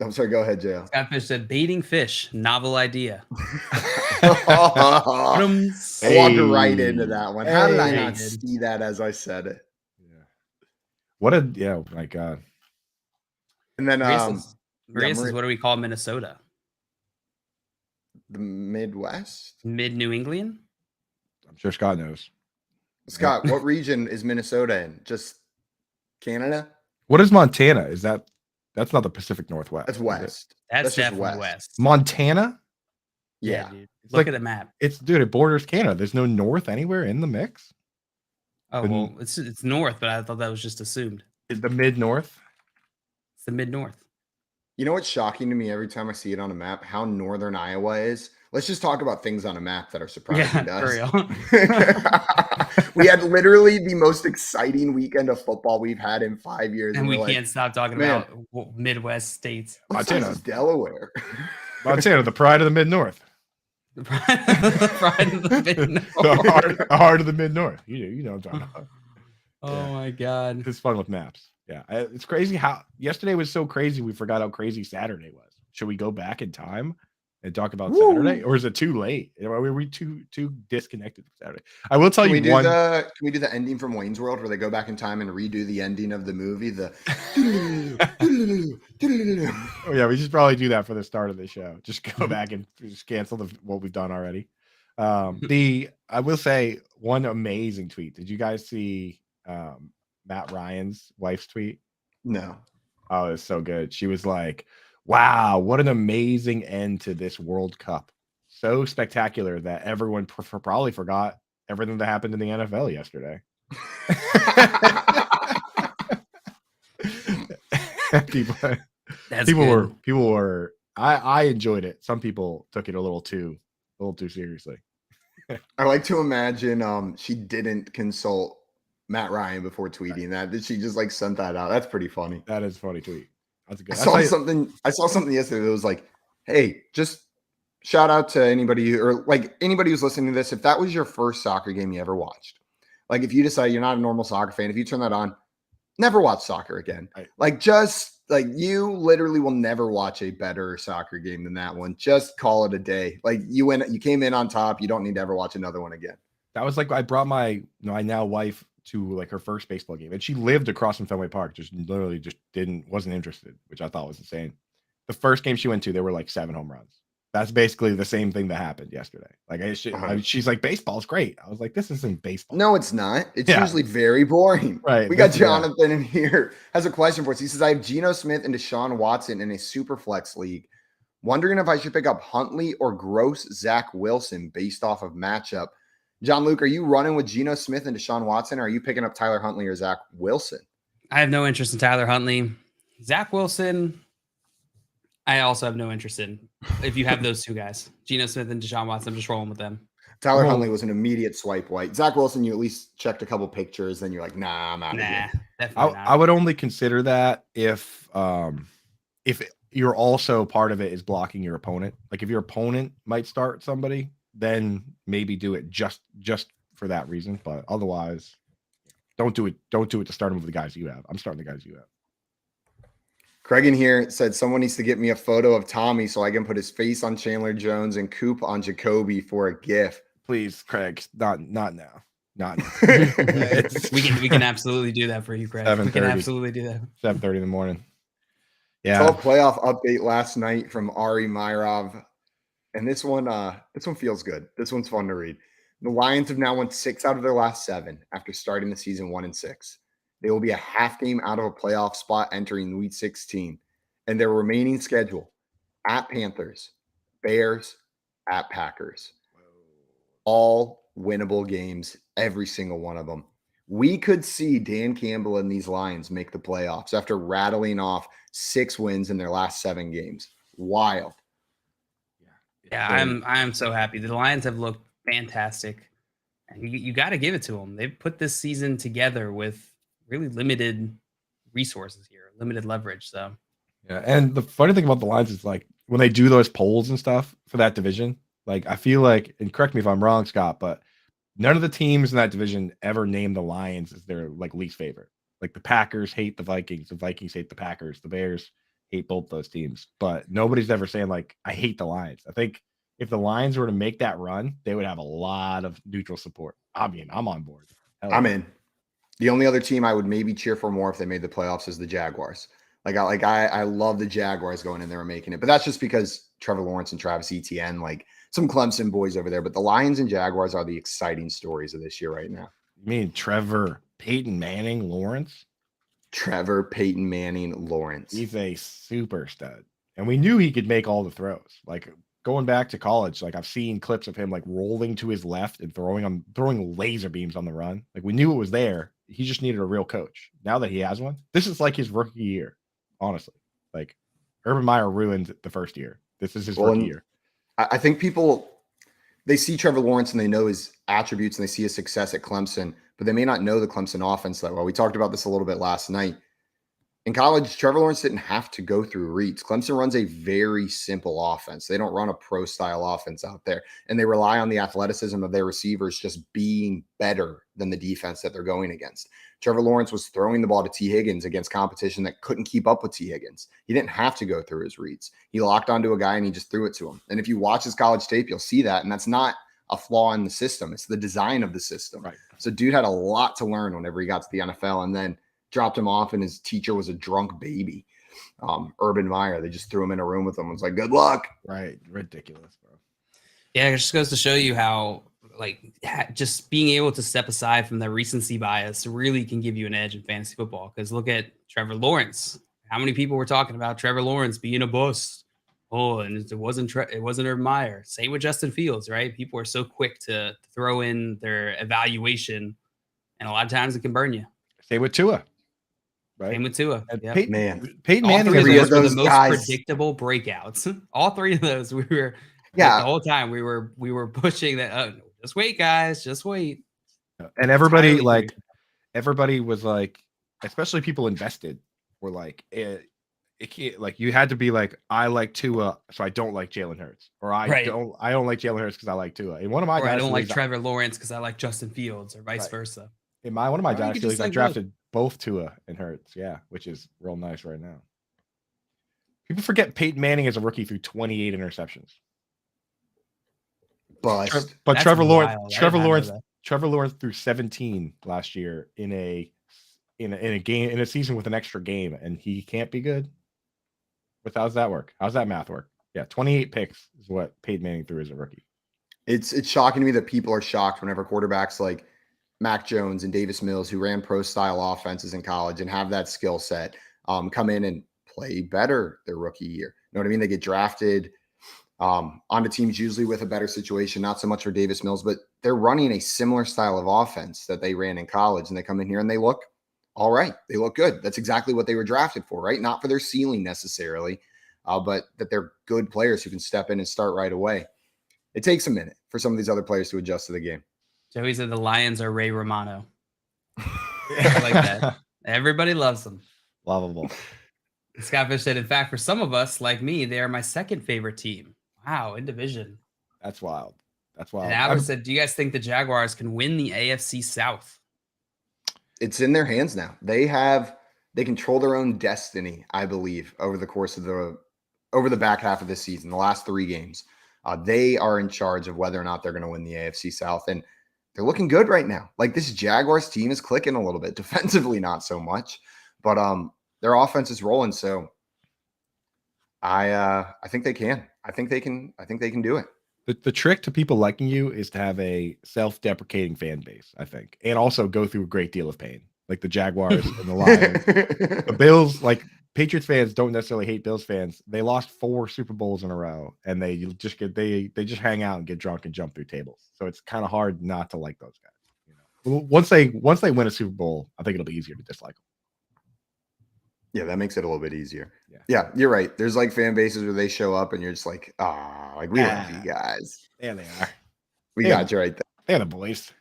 I'm sorry. Go ahead, Joe. Scott Fish said, "Baiting fish, novel idea." I walked right into that one. How did I not see that as I said it? Yeah. My God. And then Maria says, what do we call Minnesota? The Midwest? Mid New England? I'm sure Scott knows. Scott, what region is Minnesota in? Just Canada? What is Montana? That's not the Pacific Northwest. That's west. That's definitely west. Montana? Yeah. Dude. Look at the map. It borders Canada. There's no north anywhere in the mix. Oh, well, it's north, but I thought that was just assumed. Is the mid-north? It's the mid-north. You know what's shocking to me every time I see it on a map? How northern Iowa is. Let's just talk about things on a map that are surprising to us. For real. We had literally the most exciting weekend of football we've had in 5 years. And we can't stop talking about Midwest states. Montana, Delaware. Montana, the pride of the mid-north. The pride of the mid-north. the heart of the mid-north. You know what I'm talking about. Oh my God. It's fun with maps. Yeah. It's crazy how yesterday was so crazy. We forgot how crazy Saturday was. Should we go back in time and talk about Saturday, or is it too late? Are we too disconnected from Saturday? I will tell you one. Can we do the ending from Wayne's World where they go back in time and redo the ending of the movie? Oh yeah, we should probably do that for the start of the show. Just go back and just cancel what we've done already. I will say one amazing tweet. Did you guys see Matt Ryan's wife's tweet? No. Oh, it's so good. She was like, wow, what an amazing end to this World Cup. So spectacular that everyone probably forgot everything that happened in the NFL yesterday. people were I enjoyed it. Some people took it a little too seriously. I like to imagine she didn't consult Matt Ryan before tweeting that. Did she just like sent that out? That's pretty funny. That is a funny tweet. That's good. I saw something yesterday that was like, hey, just shout out to anybody who's listening to this. If that was your first soccer game you ever watched, like if you decide you're not a normal soccer fan, if you turn that on, never watch soccer again. Right. Like just like you literally will never watch a better soccer game than that one. Just call it a day. Like you came in on top. You don't need to ever watch another one again. That was like I brought my now wife to like her first baseball game, and she lived across from Fenway Park. Just literally wasn't interested, which I thought was insane. The first game she went to, there were like 7 home runs. That's basically the same thing that happened yesterday. Like she's like, baseball's great. I was like, this isn't baseball. No, it's not. It's usually very boring. Right. We got Jonathan in here. Has a question for us. He says, I have Geno Smith and Deshaun Watson in a super flex league. Wondering if I should pick up Huntley or gross Zach Wilson based off of matchup. John Luke, are you running with Geno Smith and Deshaun Watson, or are you picking up Tyler Huntley or Zach Wilson? I have no interest in Tyler Huntley. Zach Wilson, I also have no interest in. If you have those two guys, Geno Smith and Deshaun Watson, I'm just rolling with them. Tyler Huntley was an immediate swipe white. Zach Wilson, you at least checked a couple pictures, then you're like, nah, I'm out of here. Definitely not. I would only consider that if you're also part of it is blocking your opponent. Like if your opponent might start somebody, then maybe do it just for that reason. But otherwise, don't do it. Don't do it to start them with the guys you have. I'm starting the guys you have. Craig in here said someone needs to get me a photo of Tommy so I can put his face on Chandler Jones and Coop on Jacoby for a GIF. Please, Craig, not now. Not now. we can absolutely do that for you, Craig. We can absolutely do that. 7:30 in the morning. Yeah. Saw a playoff update last night from Ari Myrov. And this one feels good. This one's fun to read. The Lions have now won 6 out of their last 7 after starting the season 1-6. They will be a half game out of a playoff spot entering Week 16. And their remaining schedule, at Panthers, Bears, at Packers. All winnable games, every single one of them. We could see Dan Campbell and these Lions make the playoffs after rattling off 6 wins in their last 7 games. Wild. Yeah, I'm so happy. The Lions have looked fantastic, and you got to give it to them. They've put this season together with really limited resources here, limited leverage. So yeah, and the funny thing about the Lions is like when they do those polls and stuff for that division, like I feel like, and correct me if I'm wrong, Scott, but none of the teams in that division ever named the Lions as their like least favorite. Like the Packers hate the Vikings hate the Packers, the Bears hate both those teams, but nobody's ever saying like I hate the Lions. I think if the Lions were to make that run, they would have a lot of neutral support. I mean, I'm on board. I'm in. The only other team I would maybe cheer for more if they made the playoffs is the Jaguars. I love the Jaguars going in there and making it, but that's just because Trevor Lawrence and Travis Etienne, like some Clemson boys over there. But the Lions and Jaguars are the exciting stories of this year right now. You mean Trevor, Peyton Manning, Lawrence? Trevor, Peyton Manning, Lawrence. He's a super stud, and we knew he could make all the throws. Like going back to college, like I've seen clips of him like rolling to his left and throwing laser beams on the run. Like we knew it was there. He just needed a real coach. Now that he has one, this is like his rookie year. Honestly, like Urban Meyer ruined the first year. This is his rookie year. I think people, they see Trevor Lawrence and they know his attributes and they see his success at Clemson, but they may not know the Clemson offense that well. We talked about this a little bit last night. In college, Trevor Lawrence didn't have to go through reads. Clemson runs a very simple offense. They don't run a pro-style offense out there, and they rely on the athleticism of their receivers just being better than the defense that they're going against. Trevor Lawrence was throwing the ball to T. Higgins against competition that couldn't keep up with T. Higgins. He didn't have to go through his reads. He locked onto a guy and he just threw it to him. And if you watch his college tape, you'll see that, and that's not a flaw in the system. It's the design of the system. Right. So dude had a lot to learn whenever he got to the NFL, and then dropped him off and his teacher was a drunk baby. Urban Meyer, they just threw him in a room with him. It was like, good luck. Right. Ridiculous, bro. yeah, it just goes to show you how like just being able to step aside from the recency bias really can give you an edge in fantasy football. Because look at Trevor Lawrence. How many people were talking about Trevor Lawrence being a bust? Oh, and it wasn't Urban Meyer. Same with Justin Fields, right? People are so quick to throw in their evaluation, and a lot of times it can burn you. Same with Tua. Right. Same with Tua. Yep. Peyton Manning is those the most guys. Predictable breakouts. All three of those, we were the whole time we were pushing that. Just wait, guys, just wait. And everybody was like, especially people invested, were like, it can't, like you had to be like, I like Tua, so I don't like Jalen Hurts, or I don't like Jalen Hurts because I like Tua. And one of my guys, I don't like Trevor Lawrence because I like Justin Fields, or vice versa. In one of my dynasty leagues, I drafted both Tua and Hurts, which is real nice right now. People forget Peyton Manning as a rookie threw 28 interceptions. But Trevor Lawrence threw 17 last year in a season with an extra game, and he can't be good. But how's that work? How's that math work? Yeah, 28 picks is what Peyton Manning threw as a rookie. It's shocking to me that people are shocked whenever quarterbacks like Mac Jones and Davis Mills, who ran pro-style offenses in college and have that skill set, come in and play better their rookie year. You know what I mean? They get drafted onto teams usually with a better situation, not so much for Davis Mills, but they're running a similar style of offense that they ran in college, and they come in here and they look all right. They look good. That's exactly what they were drafted for, right? Not for their ceiling necessarily, but that they're good players who can step in and start right away. It takes a minute for some of these other players to adjust to the game. Joey said the Lions are Ray Romano. I like that. Everybody loves them. Lovable. Scott Fish said, in fact, for some of us like me, they are my second favorite team. Wow, in division. That's wild. And Albert said, do you guys think the Jaguars can win the AFC South? It's in their hands now. They control their own destiny, I believe, over the course of the back half of this season, the last 3 games. They are in charge of whether or not they're going to win the AFC South, and they're looking good right now. Like, this Jaguars team is clicking a little bit, defensively not so much, but their offense is rolling. So I think they can. I think they can do it. The trick to people liking you is to have a self-deprecating fan base, I think, and also go through a great deal of pain, like the Jaguars and the Lions. The Bills, like Patriots fans don't necessarily hate Bills fans. They lost 4 Super Bowls in a row, and they just hang out and get drunk and jump through tables. So it's kind of hard not to like those guys. You know? once they win a Super Bowl, I think it'll be easier to dislike them. Yeah, that makes it a little bit easier. Yeah. Yeah, you're right. There's like fan bases where they show up and you're just like, like we love you guys. There they are. We got you right there. They're the boys.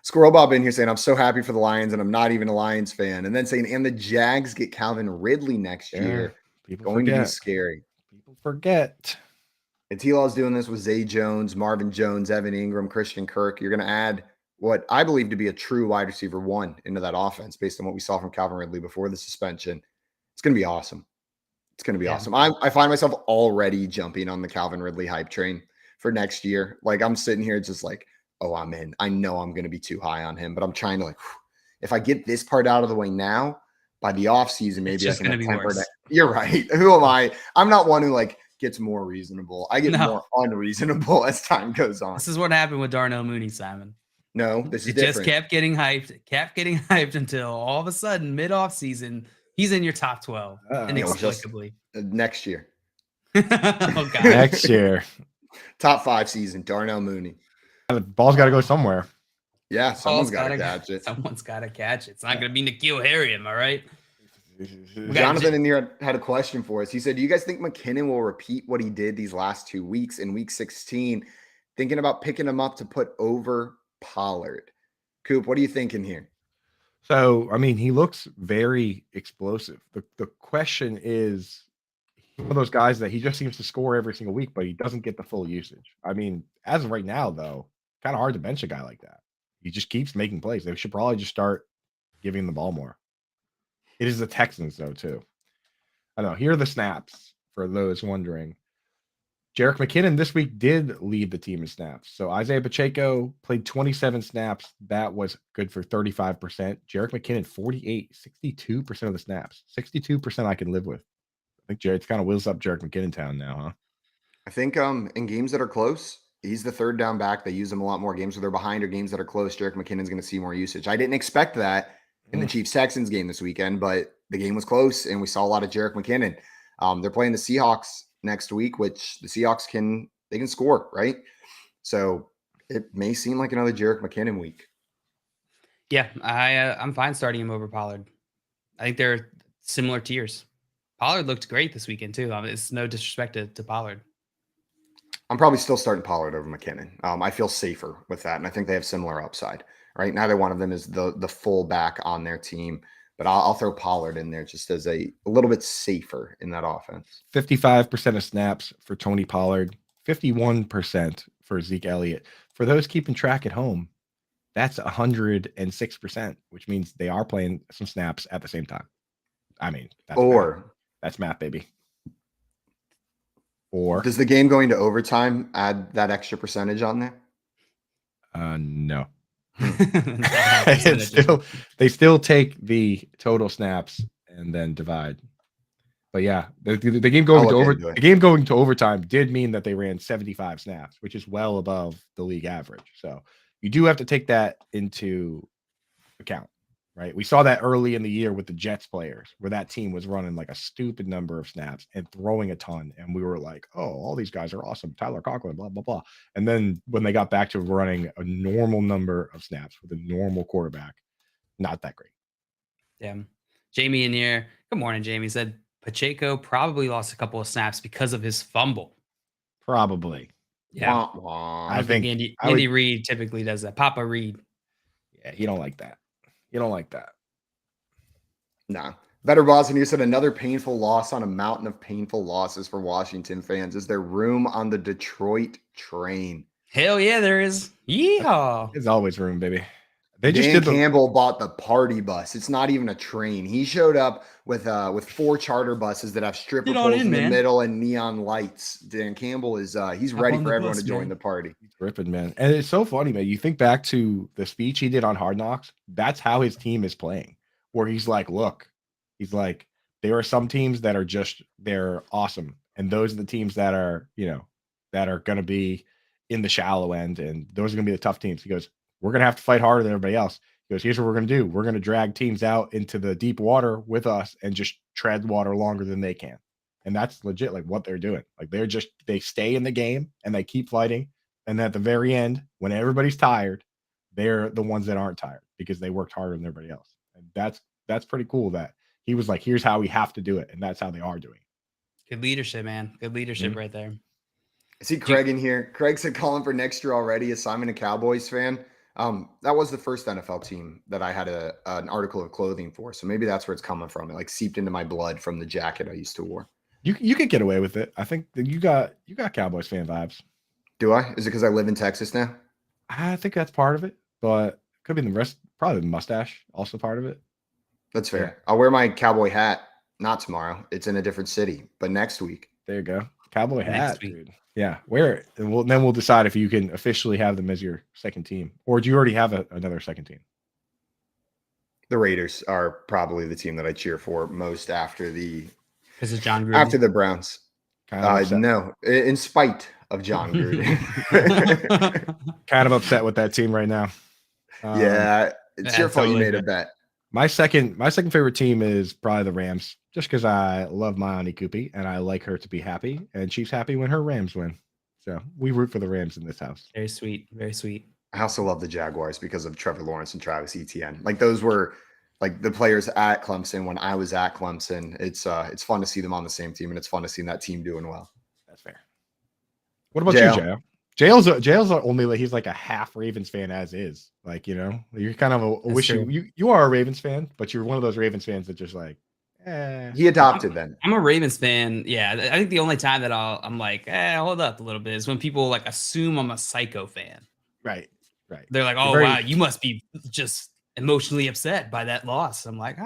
Squirrel Bob in here saying, I'm so happy for the Lions and I'm not even a Lions fan. And then saying, and the Jags get Calvin Ridley next year. People Going to be forget. scary. People forget. And T-Law's doing this with Zay Jones, Marvin Jones, Evan Ingram, Christian Kirk. You're going to add what I believe to be a true wide receiver 1 into that offense based on what we saw from Calvin Ridley before the suspension. It's going to be awesome. It's going to be awesome. I find myself already jumping on the Calvin Ridley hype train for next year. Like I'm sitting here just like, oh, I'm in. I know I'm going to be too high on him, but I'm trying to like, if I get this part out of the way now, by the offseason, maybe I can temper that. You're right. Who am I? I'm not one who like gets more reasonable. I get more unreasonable as time goes on. This is what happened with Darnell Mooney, Simon. No, this is different. Just kept getting hyped until all of a sudden, mid-off season, he's in your top 12 inexplicably. Next year. Oh, God. Next year. Top 5 season, Darnell Mooney. The ball's got to go somewhere. Yeah, someone's got to catch it. Someone's got to catch it. It's not going to be N'Keal Harry, am I right? Jonathan in here had a question for us. He said, do you guys think McKinnon will repeat what he did these last 2 weeks in week 16? Thinking about picking him up to put over Pollard. Coop, what are you thinking here? So, I mean, he looks very explosive. The question is, one of those guys that he just seems to score every single week, but he doesn't get the full usage. I mean, as of right now, though, kind of hard to bench a guy like that. He just keeps making plays. They should probably just start giving him the ball more. It is the Texans, though, too. I don't know. Here are the snaps for those wondering. Jerick McKinnon this week did lead the team in snaps. So Isaiah Pacheco played 27 snaps. That was good for 35%. Jerick McKinnon, 48, 62% of the snaps. 62% I can live with. I think Jared's kind of wheels up Jerick McKinnon town now, huh? I think in games that are close, he's the third down back. They use him a lot more. Games where they're behind or games that are close, Jerick McKinnon's going to see more usage. I didn't expect that in the Chiefs-Texans game this weekend, but the game was close, and we saw a lot of Jerick McKinnon. They're playing the Seahawks next week, which the Seahawks can score, right? So it may seem like another Jerick McKinnon week. Yeah, I'm fine starting him over Pollard. I think they're similar tiers. Pollard looked great this weekend too. It's no disrespect to Pollard. I'm probably still starting Pollard over McKinnon. I feel safer with that, and I think they have similar upside. Right, neither one of them is the full back on their team, but I'll throw Pollard in there just as a little bit safer in that offense. 55% of snaps for Tony Pollard, 51% for Zeke Elliott. For those keeping track at home, that's 106%, which means they are playing some snaps at the same time. I mean, that's math, baby. Or does the game going to overtime add that extra percentage on there? No. They still take the total snaps and then divide. But yeah, the game going to overtime did mean that they ran 75 snaps, which is well above the league average. So you do have to take that into account, right? We saw that early in the year with the Jets players, where that team was running like a stupid number of snaps and throwing a ton. And we were like, oh, all these guys are awesome. Tyler Conklin, blah, blah, blah. And then when they got back to running a normal number of snaps with a normal quarterback, not that great. Yeah. Jamie in here. Good morning, Jamie. Said Pacheco probably lost a couple of snaps because of his fumble. Probably. Yeah. Wah, wah. I think Andy Reid typically does that. Papa Reid. Yeah, you don't like that. You don't like that. Nah. Better Boston, you said another painful loss on a mountain of painful losses for Washington fans. Is there room on the Detroit train? Hell yeah, there is. Yeehaw. There's always room, baby. Dan Campbell bought the party bus. It's not even a train. He showed up with 4 charter buses that have stripper poles in the middle and neon lights. Dan Campbell is he's ready for everyone to join the party. He's ripping, man. And it's so funny, man. You think back to the speech he did on Hard Knocks. That's how his team is playing. Where he's like, look, he's like, there are some teams that are they're awesome. And those are the teams that are, that are going to be in the shallow end. And those are going to be the tough teams. He goes, we're going to have to fight harder than everybody else. He goes, here's what we're going to do. We're going to drag teams out into the deep water with us and just tread water longer than they can. And that's legit like what they're doing. Like they stay in the game and they keep fighting. And at the very end, when everybody's tired, they're the ones that aren't tired because they worked harder than everybody else. And that's pretty cool that he was like, here's how we have to do it, and that's how they are doing it. Good leadership, man. Good leadership right there. I see Craig in here. Craig said calling for next year already. Is Simon a Cowboys fan? That was the first NFL team that I had an article of clothing for. So maybe that's where it's coming from. It like seeped into my blood from the jacket I used to wear. You could get away with it. I think that you got Cowboys fan vibes. Do I? Is it because I live in Texas now? I think that's part of it, but could be the rest. Probably the mustache also part of it. That's fair. Yeah. I'll wear my cowboy hat. Not tomorrow. It's in a different city, but next week. There you go. Cowboy hat, dude. Yeah, wear it, and then we'll decide if you can officially have them as your second team, or do you already have another second team? The Raiders are probably the team that I cheer for most after the. Is it John Gruden? After the Browns? No, in spite of John Gruden. Kind of upset with that team right now. Yeah, it's your fault you made a bet. My second favorite team is probably the Rams, just because I love my Auntie Coopy and I like her to be happy, and she's happy when her Rams win. So we root for the Rams in this house. Very sweet, very sweet. I also love the Jaguars because of Trevor Lawrence and Travis Etienne. Like those were like the players at Clemson when I was at Clemson. It's fun to see them on the same team, and it's fun to see that team doing well. That's fair. What about you, Jail? Jail's only like he's like a half Ravens fan as is. Like, you know, you're kind of a wish you are a Ravens fan, but you're one of those Ravens fans that just like, He adopted them. I'm a Ravens fan. Yeah, I think the only time that I'm like, hold up a little bit is when people like assume I'm a Psycho fan. Right. They're like, oh wow, you must be just emotionally upset by that loss. I'm like,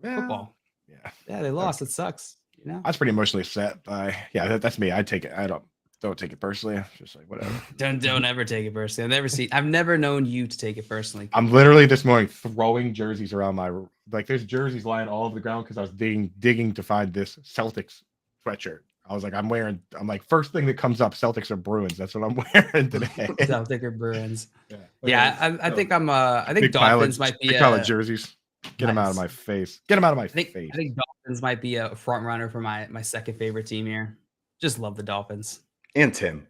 football. Yeah, they lost. It sucks. You know, I was pretty emotionally upset by. Yeah, that's me. I take it. I don't take it personally. Just like whatever. Don't ever take it personally. I've never known you to take it personally. I'm literally this morning throwing jerseys around my there's jerseys lying all over the ground because I was digging to find this Celtics sweatshirt. I was like, I'm like, first thing that comes up, Celtics or Bruins. That's what I'm wearing today. Celtics or Bruins. I think Dolphins might be a jerseys. Get them out of my face. Get them out of my face. I think Dolphins might be a front runner for my second favorite team here. Just love the Dolphins. And Tim.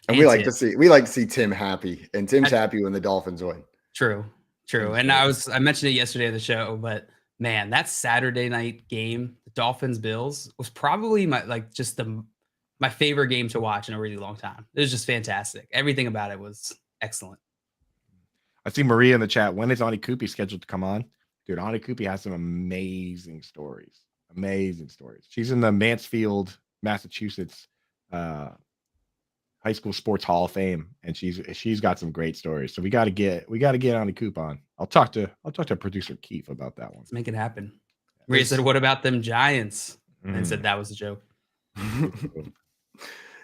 And we like to see Tim happy. And Tim's happy when the Dolphins win. True. And I mentioned it yesterday on the show, but man, that Saturday night game, the Dolphins Bills, was probably my favorite game to watch in a really long time. It was just fantastic. Everything about it was excellent. I see Maria in the chat. When is Auntie Coopy scheduled to come on? Dude, Auntie Coopy has some amazing stories. She's in the Mansfield, Massachusetts High School Sports Hall of Fame, and she's got some great stories. So we got to get Auntie Coop on. I'll talk to producer Keith about that one. Let's make it happen. Maria said, "What about them Giants?" And said that was a joke.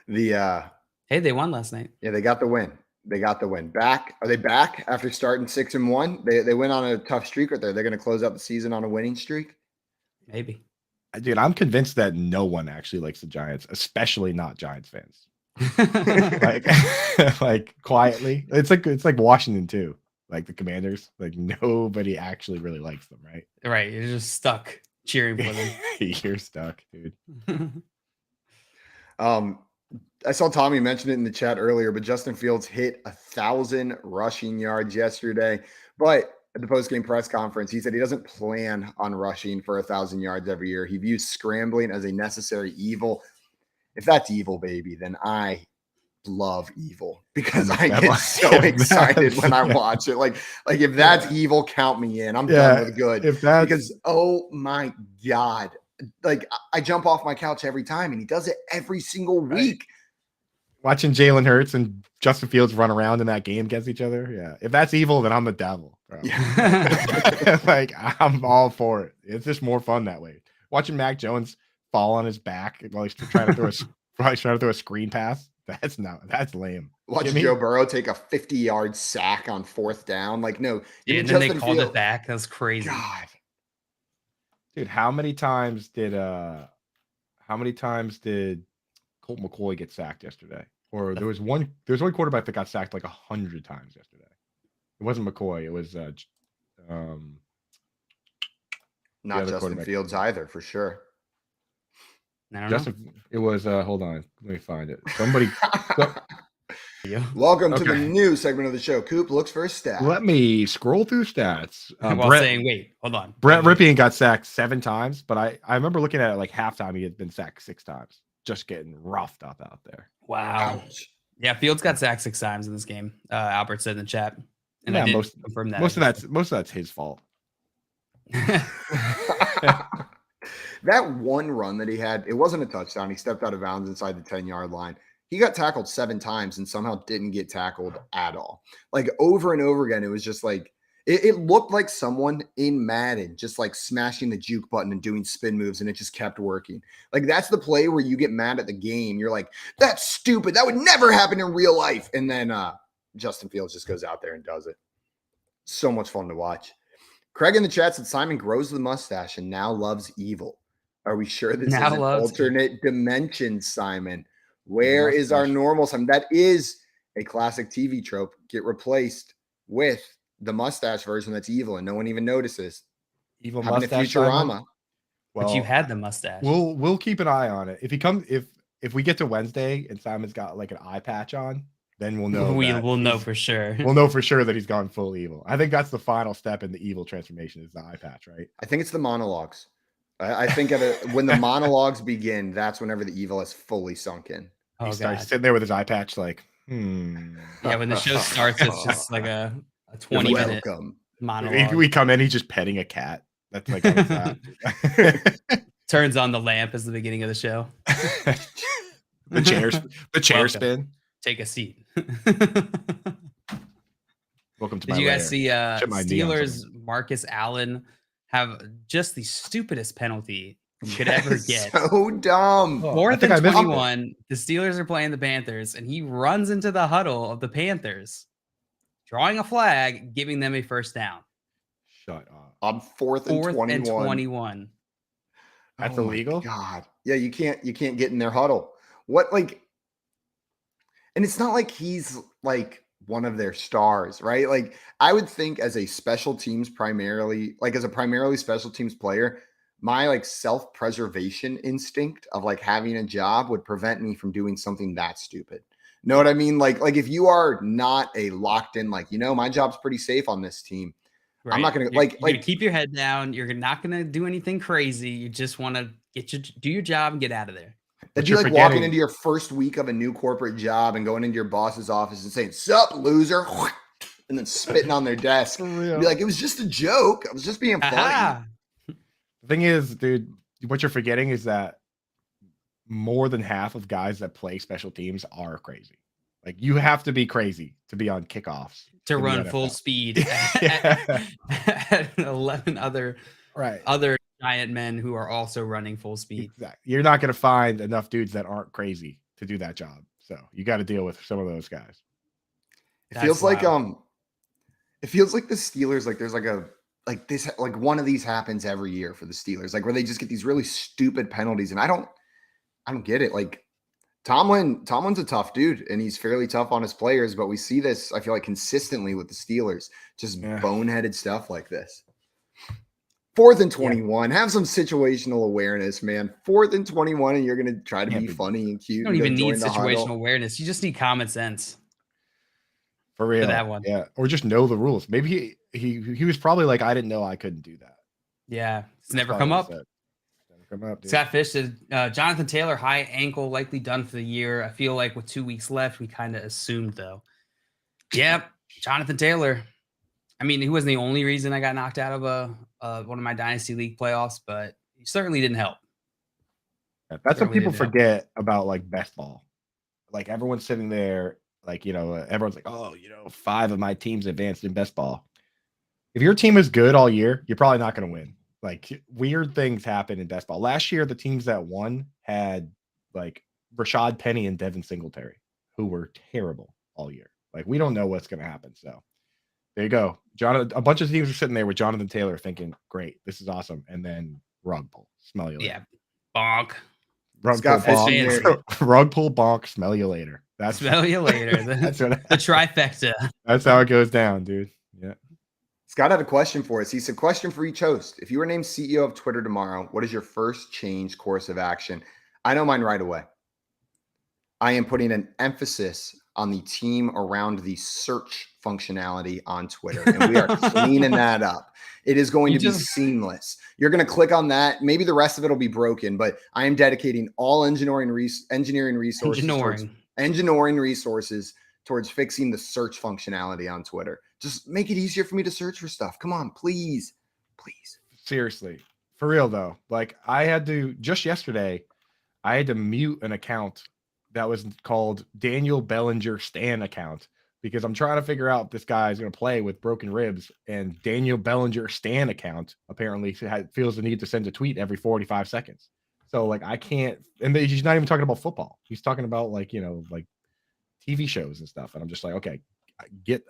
Hey, they won last night. Yeah, they got the win. Back? Are they back after starting 6-1? They went on a tough streak right there. They're going to close out the season on a winning streak. Maybe. Dude, I'm convinced that no one actually likes the Giants, especially not Giants fans. like quietly. It's like Washington too. Like the Commanders. Like nobody actually really likes them, right? Right. You're just stuck cheering for them. You're stuck, dude. I saw Tommy mention it in the chat earlier, but Justin Fields hit 1,000 rushing yards yesterday. But at the post-game press conference, he said he doesn't plan on rushing for 1,000 yards every year. He views scrambling as a necessary evil. If that's evil, baby, then I love evil because I get so excited when I watch it. Like if that's evil, count me in. I'm done with good. Because oh my God. Like I jump off my couch every time and he does it every single week. Watching Jalen Hurts and Justin Fields run around in that game against each other. Yeah. If that's evil, then I'm the devil. Bro. Yeah. Like I'm all for it. It's just more fun that way. Watching Mac Jones fall on his back while he's trying to throw a screen pass. That's lame. Watch Joe Burrow take a 50-yard sack on 4th down. Like, no. Yeah, and then they called it back. That's crazy. God. Dude, how many times did Colt McCoy get sacked yesterday? Or there was one quarterback that got sacked like 100 times yesterday. It wasn't McCoy. It was not Justin Fields either, for sure. It was hold on, let me find it. Welcome to the Okay. new segment of the show. Coop looks for a stat. Let me scroll through stats. While saying, wait, hold on. Brett Ripien got sacked 7 times, but I remember looking at it like halftime. He had been sacked 6 times. Just getting roughed up out there. Wow. Ouch. Yeah, Fields got sacked 6 times in this game. Albert said in the chat, and I did confirm that. Most of that's his fault. That one run that he had, it wasn't a touchdown. He stepped out of bounds inside the 10-yard line. He got tackled 7 times and somehow didn't get tackled at all. Like over and over again, it was just like it looked like someone in Madden just like smashing the juke button and doing spin moves, and it just kept working. Like that's the play where you get mad at the game. You're like, that's stupid. That would never happen in real life. And then Justin Fields just goes out there and does it. So much fun to watch. Craig in the chat said Simon grows the mustache and now loves evil. Are we sure this is an alternate dimension, Simon? Where is our normal Simon? That is a classic TV trope. Get replaced with the mustache version that's evil and no one even notices. Evil Having mustache. a Futurama. Well, but you had the mustache. We'll keep an eye on it. If we get to Wednesday and Simon's got like an eye patch on, then we'll know. We'll know for sure. We'll know for sure that he's gone full evil. I think that's the final step in the evil transformation is the eye patch, right? I think it's the monologues. I think when the monologues begin, that's whenever the evil is fully sunk in. He starts sitting there with his eye patch like, Yeah, when the show starts, it's just like a 20-minute monologue. We come in, he's just petting a cat. That's like turns on the lamp as the beginning of the show. the chair spin. Take a seat. Welcome to Did my you guys see Steelers Marcus Allen have just the stupidest penalty you could ever get? So dumb. 4th and 21. The Steelers are playing the Panthers, and he runs into the huddle of the Panthers, drawing a flag, giving them a first down. Shut up. On 4th and 21. That's illegal. God. Yeah, you can't get in their huddle. What like and it's not like he's like one of their stars, right? Like I would think as a special teams primarily special teams player, my like self-preservation instinct of like having a job would prevent me from doing something that stupid. Know what I mean? Like if you are not a locked in, like, my job's pretty safe on this team. Right. I'm not going to you're gonna keep your head down. You're not going to do anything crazy. You just want to do your job and get out of there. That'd be like walking into your first week of a new corporate job and going into your boss's office and saying, "Sup, loser," and then spitting on their desk. Be like, it was just a joke. I was just being funny. The thing is, dude, what you're forgetting is that more than half of guys that play special teams are crazy. Like you have to be crazy to be on kickoffs. To run full speed at 11 other giant men who are also running full speed. Exactly. You're not going to find enough dudes that aren't crazy to do that job. So you got to deal with some of those guys. It feels like the Steelers, like there's like one of these happens every year for the Steelers, like where they just get these really stupid penalties. And I don't get it. Like Tomlin's a tough dude and he's fairly tough on his players, but we see this, I feel like, consistently with the Steelers, just boneheaded stuff like this. 4th and 21. Have some situational awareness, man. 4th and 21, and you're going to try to be funny and cute. You don't even need situational awareness. You just need common sense. For real. For that one. Yeah. Or just know the rules. Maybe he was probably like, I didn't know I couldn't do that. Yeah. It's never come up. Scott Fish said, Jonathan Taylor, high ankle, likely done for the year. I feel like with 2 weeks left, we kind of assumed, though. Yep. Jonathan Taylor. I mean, he wasn't the only reason I got knocked out of one of my Dynasty League playoffs, but he certainly didn't help. That's what people forget about like best ball. Like everyone's sitting there, like, everyone's like, oh, 5 of my teams advanced in best ball. If your team is good all year, you're probably not going to win. Like weird things happen in best ball. Last year, the teams that won had like Rashad Penny and Devin Singletary, who were terrible all year. Like we don't know what's going to happen. So there you go. A bunch of teams are sitting there with Jonathan Taylor thinking, great, this is awesome. And then rug pull, smell you later. Yeah. Bonk. Rug pull, bonk, smell you later. Smell you later. The trifecta. That's how it goes down, dude. Yeah. Scott had a question for us. He said, question for each host. If you were named CEO of Twitter tomorrow, what is your first change course of action? I know mine right away. I am putting an emphasis on the team around the search functionality on Twitter, and we are cleaning that up. It is going to be seamless. You're going to click on that. Maybe the rest of it will be broken, but I am dedicating all engineering resources towards fixing the search functionality on Twitter. Just make it easier for me to search for stuff. Come on, please. Seriously, for real though. Like I had to just yesterday, I had to mute an account that was called Daniel Bellinger Stan account because I'm trying to figure out if this guy is going to play with broken ribs. And Daniel Bellinger Stan account apparently feels the need to send a tweet every 45 seconds. So like I can't, and he's not even talking about football. He's talking about like, you know, like TV shows and stuff. And I'm just like, okay, can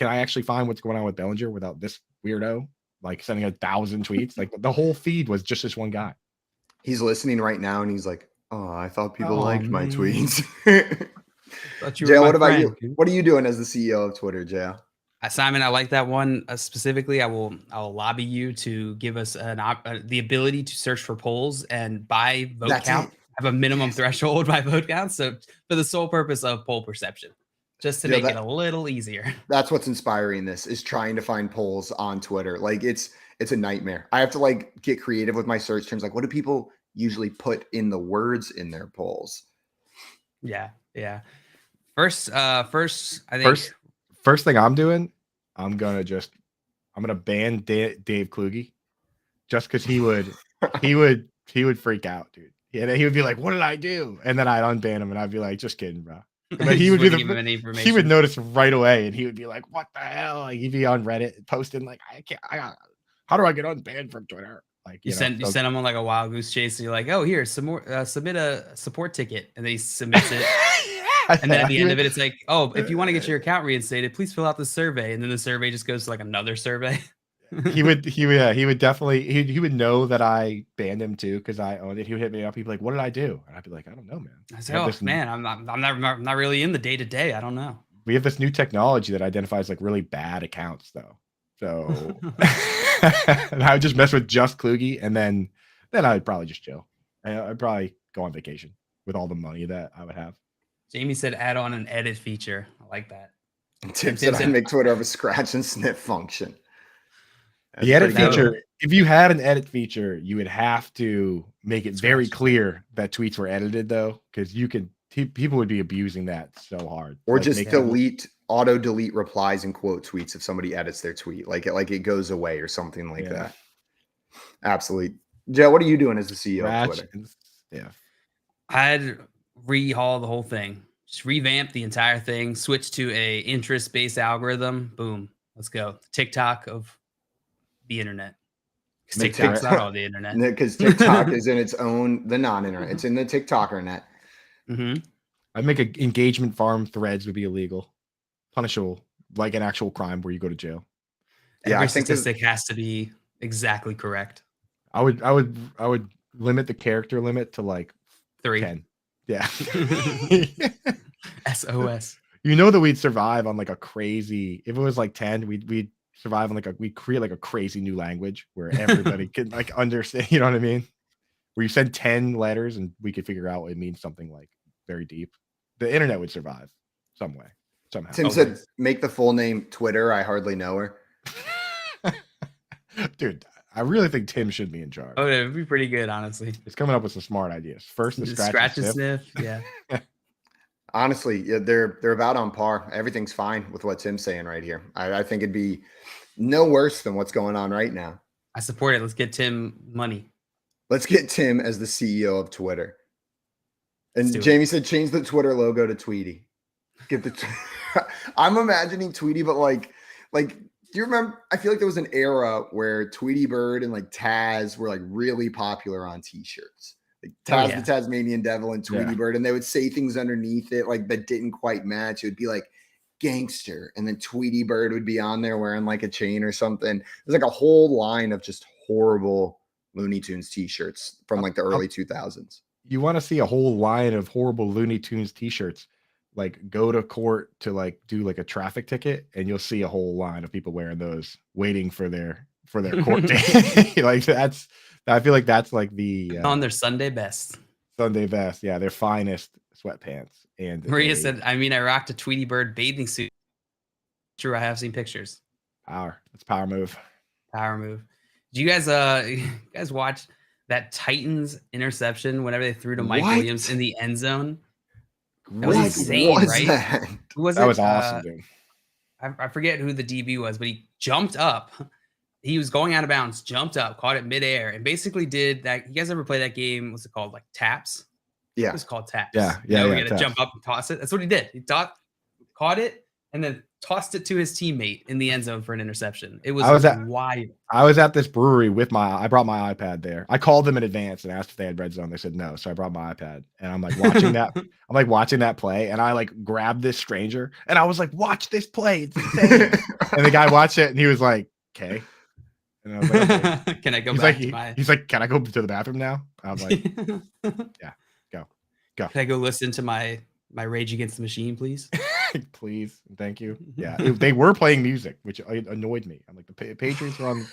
I actually find what's going on with Bellinger without this weirdo like sending 1,000 tweets? Like the whole feed was just this one guy. He's listening right now and he's like, oh, I thought people liked my tweets. Jail, what about you? What are you doing as the CEO of Twitter, Jail? Simon, I like that one specifically. I'll lobby you to give us the ability to search for polls and by vote count. Have a minimum threshold by vote count. So for the sole purpose of poll perception, just to make it a little easier. That's what's inspiring this is trying to find polls on Twitter. Like it's a nightmare. I have to like get creative with my search terms. Like what do people usually put in the words in their polls? Yeah. First I think first thing I'm doing, I'm gonna ban Dave Kluge just because he would freak out, dude. Yeah, he would be like, "What did I do?" And then I'd unban him, and I'd be like, "Just kidding, bro." But he would he would notice right away, and he would be like, "What the hell?" Like he'd be on Reddit posting like, how do I get unbanned from Twitter?" Like you send him on like a wild goose chase, and you're like, "Oh, here, some more, submit a support ticket," and then he submits it. And then at the end of it, it's like, "Oh, if you want to get your account reinstated, please fill out the survey." And then the survey just goes to like another survey. he would definitely he would know that I banned him too because I owned it. He would hit me up. He'd be like, "What did I do?" And I'd be like, "I don't know, man." I said, "Oh man, I'm not really in the day to day. I don't know." We have this new technology that identifies like really bad accounts though. So and I would just mess with just Kluge, and then I'd probably just chill. I'd probably go on vacation with all the money that I would have. Jamie said, "Add on an edit feature." I like that. Tim said, "I make Twitter have a scratch and sniff function." The edit feature, if you had an edit feature, you would have to make it very clear that tweets were edited, though, because people would be abusing that so hard. Or like just auto delete replies and quote tweets if somebody edits their tweet, like it goes away or something like that. Absolutely, Joe. What are you doing as the CEO of Twitter? I'd rehaul the whole thing, just revamp the entire thing, switch to a interest-based algorithm. Boom, let's go. TikTok of the internet. TikTok's not all the internet. Because TikTok is in its own, the non-internet. It's in the TikToker net. Mm-hmm. I'd make an engagement farm threads would be illegal, punishable, like an actual crime where you go to jail. Every statistic has to be exactly correct. I would limit the character limit to like 3. 10. Yeah. SOS. You know that we'd survive on like a crazy. If it was like 10, we'd survive on we'd create like a crazy new language where everybody could like understand, you know what I mean? Where you send 10 letters and we could figure out it means something like very deep. The internet would survive some way, somehow. Tim said, make the full name Twitter. I hardly know her. Dude, I really think Tim should be in charge. Oh, it would be pretty good, honestly. He's coming up with some smart ideas. First, the scratch and sniff. Yeah. Honestly, they're about on par. Everything's fine with what Tim's saying right here. I think it'd be no worse than what's going on right now. I support it. Let's get Tim money. Let's get Tim as the CEO of Twitter. And Jamie said, change the Twitter logo to Tweety. Get the. I'm imagining Tweety, but like, do you remember? I feel like there was an era where Tweety Bird and like Taz were like really popular on T-shirts. Like Taz the Tasmanian Devil and Tweety Bird, and they would say things underneath it like that didn't quite match. It would be like gangster, and then Tweety Bird would be on there wearing like a chain or something. There's like a whole line of just horrible Looney Tunes T-shirts from like the early 2000s. You want to see a whole line of horrible Looney Tunes T-shirts? Like go to court to like do like a traffic ticket, and you'll see a whole line of people wearing those, waiting for their court date. Like I feel like that's like the on their Sunday best. Sunday best, yeah, their finest sweatpants. And Maria said, I mean, I rocked a Tweety Bird bathing suit. True, I have seen pictures. Power. It's a power move. Power move. Do you guys watch that Titans interception whenever they threw to Mike Williams in the end zone? That was insane, right? That was awesome, dude. I forget who the DB was, but he jumped up. He was going out of bounds, jumped up, caught it midair, and basically did that. You guys ever play that game? What's it called? Like taps? Yeah. It was called taps. Yeah. We got to jump up and toss it. That's what he did. He caught it and then tossed it to his teammate in the end zone for an interception. It was wild. I was at this brewery I brought my iPad there. I called them in advance and asked if they had red zone. They said no. So I brought my iPad and I'm like watching that. I'm like watching that play and I like grabbed this stranger and I was like, watch this play. It's insane. And the guy watched it and he was like, okay. And I was like, okay. Can I go he's back like, to my... He's like, can I go to the bathroom now? I was like, yeah, go. Can I go listen to my Rage Against the Machine, please? Please. Thank you. Yeah. They were playing music, which annoyed me. I'm like, the Patriots were on.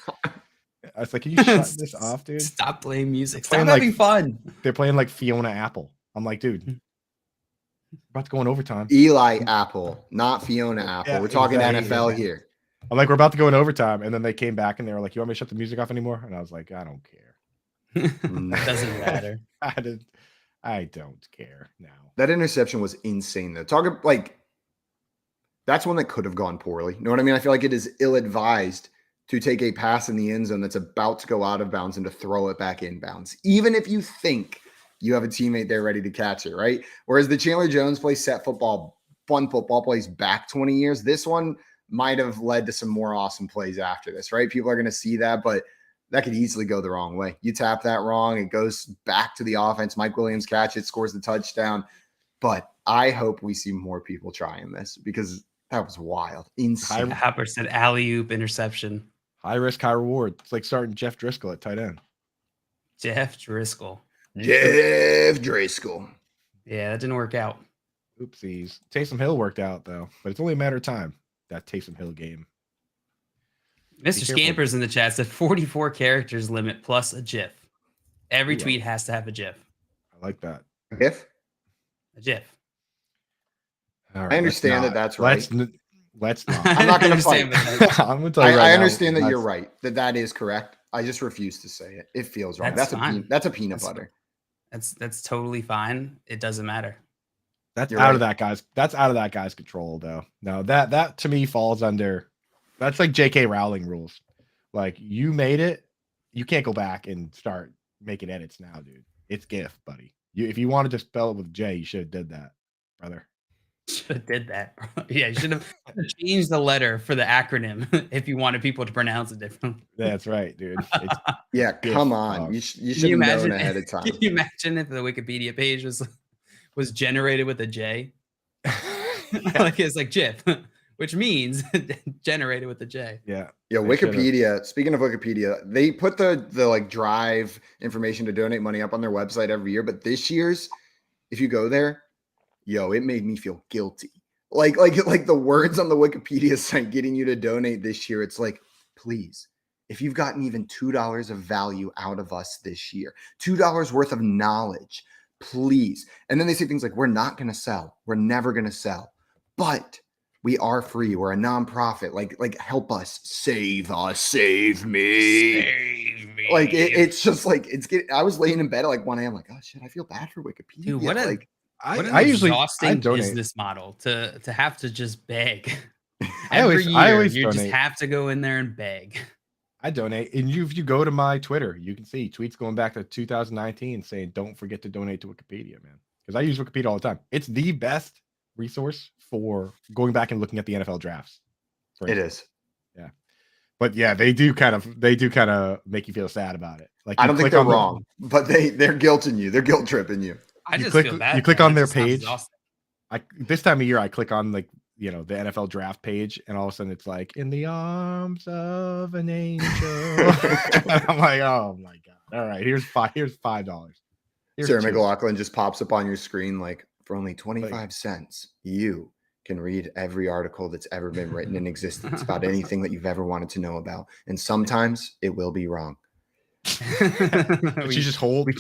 I was like, can you shut this off, dude? Stop playing music. Stop having fun. They're playing like Fiona Apple. I'm like, dude, we're about to go in overtime. Eli Apple, not Fiona Apple. Yeah, we're talking NFL here. I'm like, we're about to go in overtime. And then they came back and they were like, you want me to shut the music off anymore? And I was like, I don't care. It doesn't matter. I don't care now. That interception was insane, though. That's one that could have gone poorly. You know what I mean? I feel like it is ill-advised to take a pass in the end zone that's about to go out of bounds and to throw it back in bounds, even if you think you have a teammate there ready to catch it, right? Whereas the Chandler Jones play, set football, fun football plays back 20 years, this one might have led to some more awesome plays after this, right? People are going to see that, but that could easily go the wrong way. You tap that wrong, it goes back to the offense. Mike Williams catch it, scores the touchdown. But I hope we see more people trying this because that was wild. Insane. Hopper said alley-oop interception. High risk, high reward. It's like starting Jeff Driscoll at tight end. Jeff Driscoll. Yeah, that didn't work out. Oopsies. Taysom Hill worked out, though. But it's only a matter of time, that Taysom Hill game. Mr. Scampers in the chat said 44 characters limit plus a GIF. Every tweet has to have a GIF. I like that. GIF? A GIF. All right, I understand that's right. Let's not. I'm not going to fight. I'm going to tell you I understand that you're right. That is correct. I just refuse to say it. It feels wrong. That's a peanut butter. That's totally fine. It doesn't matter. That's out of that guy's control, though. No, that to me falls under. That's like J.K. Rowling rules. Like, you made it, you can't go back and start making edits now, dude. It's GIF, buddy. If you wanted to spell it with J, you should have did that, brother. Should have did that. Yeah, you should have changed the letter for the acronym if you wanted people to pronounce it differently. That's right, dude. Come on. You should have known ahead of time. Can you imagine if the Wikipedia page was generated with a J? Like it's like GIF. Which means generated with the J. Yeah. Yeah. Wikipedia. Speaking of Wikipedia, they put the like drive information to donate money up on their website every year. But this year's, if you go there, it made me feel guilty. Like the words on the Wikipedia site getting you to donate this year. It's like, please, if you've gotten even $2 of value out of us this year, $2 worth of knowledge, please. And then they say things like, we're not going to sell. We're never going to sell. But we are free. We're a nonprofit. Like help us. Save us. Save me. Save me. Like it's just like I was laying in bed at like 1 a.m. like, oh shit, I feel bad for Wikipedia. Dude, what an exhausting business model to have to just beg. Every year you just have to go in there and beg. I donate. And if you go to my Twitter, you can see tweets going back to 2019 saying, don't forget to donate to Wikipedia, man. Because I use Wikipedia all the time. It's the best resource for going back and looking at the NFL drafts. It is. Yeah. But yeah, they do kind of make you feel sad about it. Like, I don't think they're wrong, but they're guilting you. They're guilt tripping you. I feel bad. You click on their page. This time of year, I click on the NFL draft page, and all of a sudden it's like, in the arms of an angel. And I'm like, oh my God. All right, here's $5. Sarah McLaughlin just pops up on your screen like, for only 25 cents, you can read every article that's ever been written in existence about anything that you've ever wanted to know about. And sometimes it will be wrong. She's just holding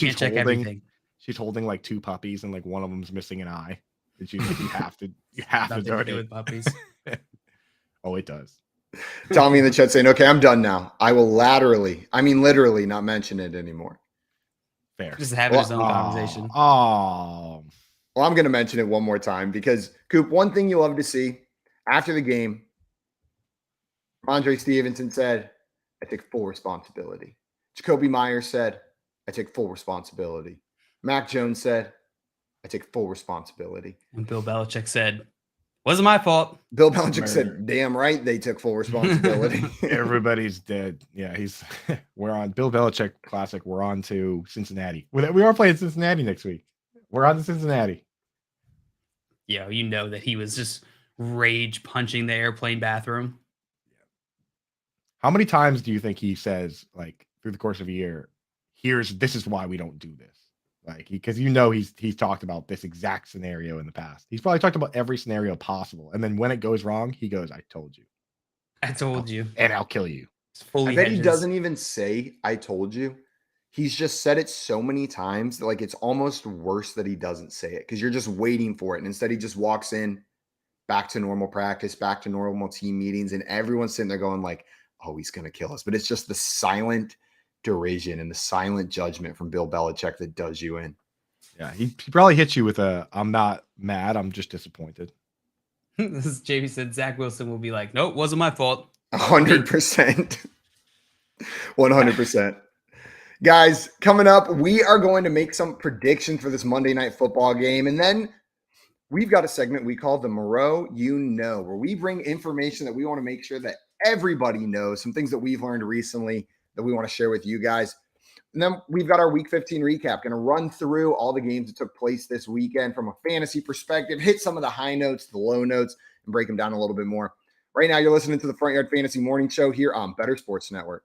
she's holding like 2 puppies and like one of them's missing an eye. And she's like, you have to Nothing to donate. do with puppies. Oh, it does. Tommy in the chat saying, okay, I'm done now. I will literally not mention it anymore. Fair. Just having his own conversation. Oh. Well, I'm going to mention it one more time because, Coop, one thing you love to see after the game, Andre Stevenson said, I take full responsibility. Jacoby Myers said, I take full responsibility. Mac Jones said, I take full responsibility. And Bill Belichick said, wasn't my fault. Bill Belichick said, damn right they took full responsibility. Everybody's dead. Yeah, we're on Bill Belichick classic. We're on to Cincinnati. We are playing Cincinnati next week. We're on to Cincinnati. Yeah, you know that he was just rage punching the airplane bathroom. How many times do you think he says, like, through the course of a year, this is why we don't do this? Like, because he's talked about this exact scenario in the past. He's probably talked about every scenario possible. And then when it goes wrong, he goes, I told you. I told you. And I'll kill you. I bet he doesn't even say, I told you. He's just said it so many times that, like, it's almost worse that he doesn't say it because you're just waiting for it. And instead he just walks in back to normal practice, back to normal team meetings. And everyone's sitting there going like, oh, he's going to kill us. But it's just the silent derision and the silent judgment from Bill Belichick that does you in. Yeah, he probably hits you with I'm not mad, I'm just disappointed. This is JB said Zach Wilson will be like, nope, wasn't my fault. 100%. 100%. Guys, coming up, we are going to make some predictions for this Monday Night Football game. And then we've got a segment we call the Moreau You Know, where we bring information that we want to make sure that everybody knows, some things that we've learned recently that we want to share with you guys. And then we've got our Week 15 recap, going to run through all the games that took place this weekend from a fantasy perspective, hit some of the high notes, the low notes, and break them down a little bit more. Right now, you're listening to the Front Yard Fantasy Morning Show here on Better Sports Network.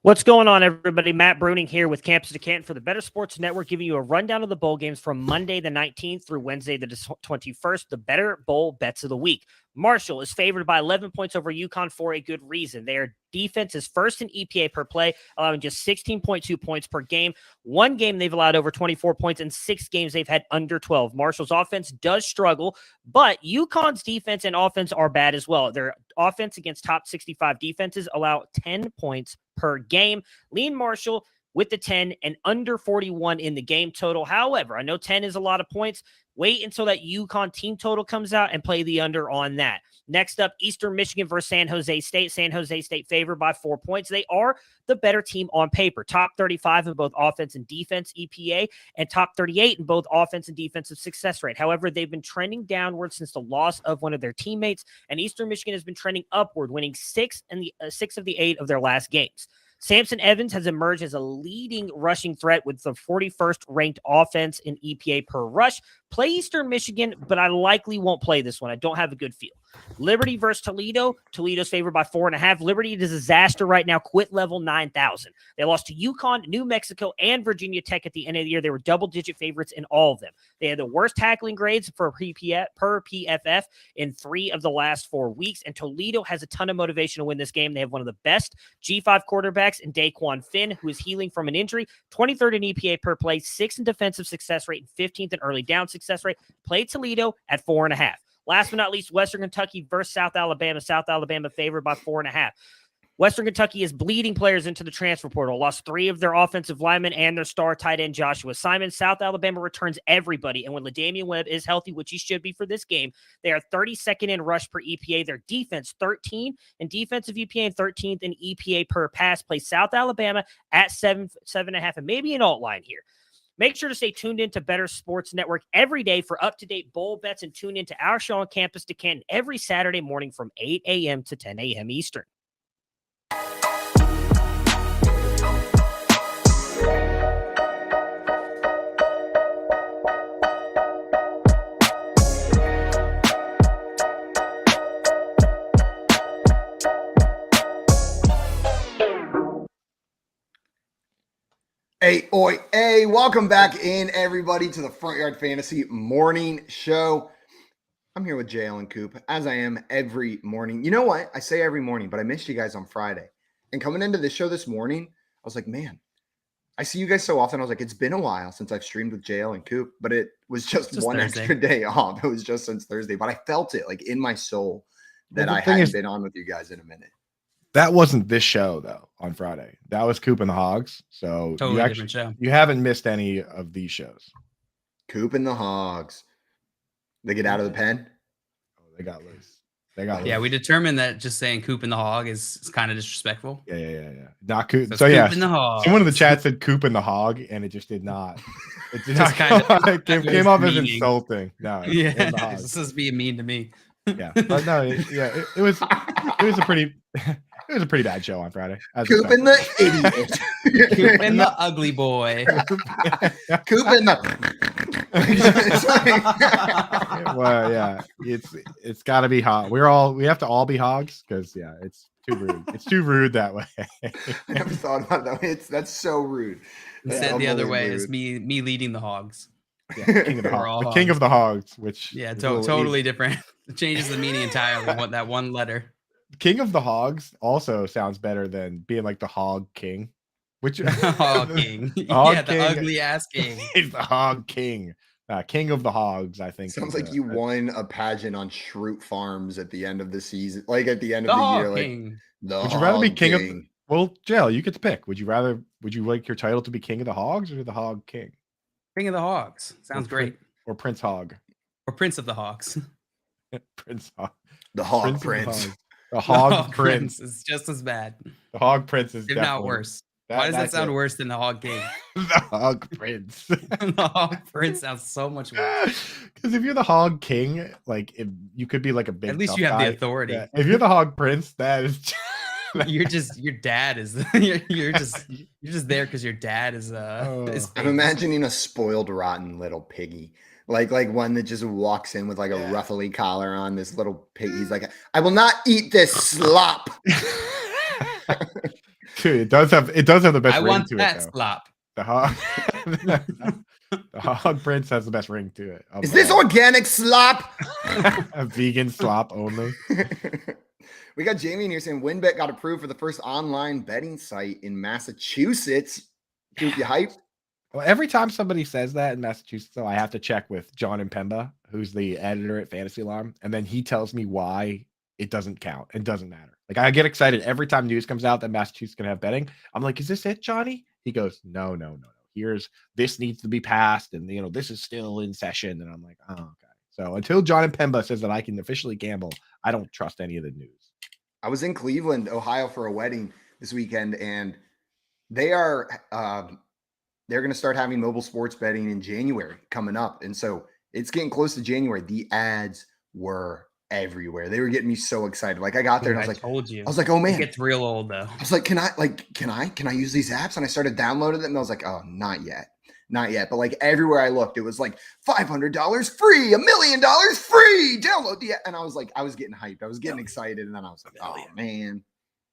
What's going on, everybody? Matt Bruning here with Campus to Canton for the Better Sports Network, giving you a rundown of the bowl games from Monday the 19th through Wednesday the 21st, the Better Bowl Bets of the Week. Marshall is favored by 11 points over UConn for a good reason. Their defense is first in EPA per play, allowing just 16.2 points per game. One game they've allowed over 24 points, and 6 games they've had under 12. Marshall's offense does struggle, but UConn's defense and offense are bad as well. Their offense against top 65 defenses allow 10 points per game. Lean Marshall with the 10 and under 41 in the game total. However, I know 10 is a lot of points. Wait until that UConn team total comes out and play the under on that. Next up, Eastern Michigan versus San Jose State. San Jose State favored by 4 points. They are the better team on paper. Top 35 in both offense and defense EPA, and top 38 in both offense and defensive success rate. However, they've been trending downward since the loss of one of their teammates, and Eastern Michigan has been trending upward, winning 6 of the 8 of their last games. Samson Evans has emerged as a leading rushing threat with the 41st ranked offense in EPA per rush. Play Eastern Michigan, but I likely won't play this one. I don't have a good feel. Liberty versus Toledo. Toledo's favored by 4.5. Liberty is a disaster right now. Quit level 9,000. They lost to UConn, New Mexico, and Virginia Tech at the end of the year. They were double-digit favorites in all of them. They had the worst tackling grades per PFF in 3 of the last 4 weeks, and Toledo has a ton of motivation to win this game. They have one of the best G5 quarterbacks in Daquan Finn, who is healing from an injury. 23rd in EPA per play, 6th in defensive success rate, and 15th in early down success rate. Play Toledo at 4.5. Last but not least, Western Kentucky versus South Alabama. South Alabama favored by 4.5. Western Kentucky is bleeding players into the transfer portal. Lost 3 of their offensive linemen and their star tight end Joshua Simon. South Alabama returns everybody, and when LaDamian Webb is healthy, which he should be for this game, they are 32nd in rush per EPA. Their defense 13 in defensive EPA and 13th in EPA per pass. Play South Alabama at 7.5, and maybe an alt line here. Make sure to stay tuned in to Better Sports Network every day for up-to-date bowl bets, and tune in to our show on Campus to Canton every Saturday morning from 8 a.m. to 10 a.m. Eastern. Hey, welcome back in, everybody, to the Front Yard Fantasy Morning Show. I'm here with JL and Coop, as I am every morning. You know what? I say every morning, but I missed you guys on Friday. And coming into this show this morning, was like, man, I see you guys so often. I was like, it's been a while since I've streamed with JL and Coop, but it was just one Thursday. extra day off. It was just since Thursday, but I felt it like in my soul that Well, I hadn't been on with you guys in a minute. That wasn't this show though on Friday. That was Coop and the Hogs. So Totally you different show. You haven't missed any of these shows. Coop and the Hogs. They get out of the pen. Oh, they got loose. Loose. Yeah, we determined that just saying Coop and the Hog is kind of disrespectful. Yeah. Not Coop. So, So Coop yeah, and the Hog. someone in the chat said Coop and the Hog, and it just did not. It did not Just it came off as insulting. No, Yeah, the Hog. this is being mean to me. Yeah, but no, it was a pretty bad show on Friday. Coop and the idiot. Coop and the ugly boy. Coop and the. Well, yeah, it's got to be hog. We have to all be hogs because it's too rude. It's too rude that way. I never thought about it that way. That's so rude. Instead, the other way is me leading the Hogs. Yeah, king of the We're all hogs. The king of the hogs, which totally different. It changes the meaning entirely. What that one letter. King of the Hogs also sounds better than being like the Hog King. Which Hog King. Hog yeah, King. the ugly ass king. He's the Hog King. King of the Hogs, I think. Sounds like you won a pageant on Shroot Farms at the end of the season, like at the end of the year. King. Like, would you rather be king of? Well, Jill, you get to pick. Would you like your title to be King of the Hogs or the Hog King? King of the Hogs. Sounds great. Or Prince Hog. Or Prince of the Hogs. Prince Hog. The Hog Prince. The Hog Prince is just as bad. The Hog Prince is if not worse. Why does that sound worse than the Hog King? The Hog Prince. The Hog Prince sounds so much worse. Because if you're the Hog King, like if you could be like a big. At least you have the authority. Yeah. If you're the Hog Prince, that is. You're just your dad is. You're just there because your dad is. I'm imagining a spoiled, rotten little piggy. Like one that just walks in with like a ruffly collar on. This little pig. He's like, I will not eat this slop. Dude, it does have the best. I ring want to that it, though. slop. The Hog, the Hog Prince has the best ring to it. Is this organic slop? A vegan slop only. We got Jamie in here saying WinBet got approved for the first online betting site in Massachusetts. Coop, you hyped? Well, every time somebody says that in Massachusetts, though, I have to check with John and Pemba, who's the editor at Fantasy Alarm, and then he tells me why it doesn't count. It doesn't matter. Like I get excited every time news comes out that Massachusetts can have betting. I'm like, is this it, Johnny? He goes, no. This needs to be passed, and this is still in session. And I'm like, oh, okay. So until John and Pemba says that I can officially gamble, I don't trust any of the news. I was in Cleveland, Ohio for a wedding this weekend, and they're going to start having mobile sports betting in January coming up. And so it's getting close to January. The ads were everywhere. They were getting me so excited. Like I got there and I was like, oh man, it gets real old though. I was like, can I use these apps? And I started downloading them and I was like, oh, not yet. But like everywhere I looked, it was like $500 free, $1 million free. Download the app. And I was like, I was getting hyped. I was getting excited. And then I was like, oh man.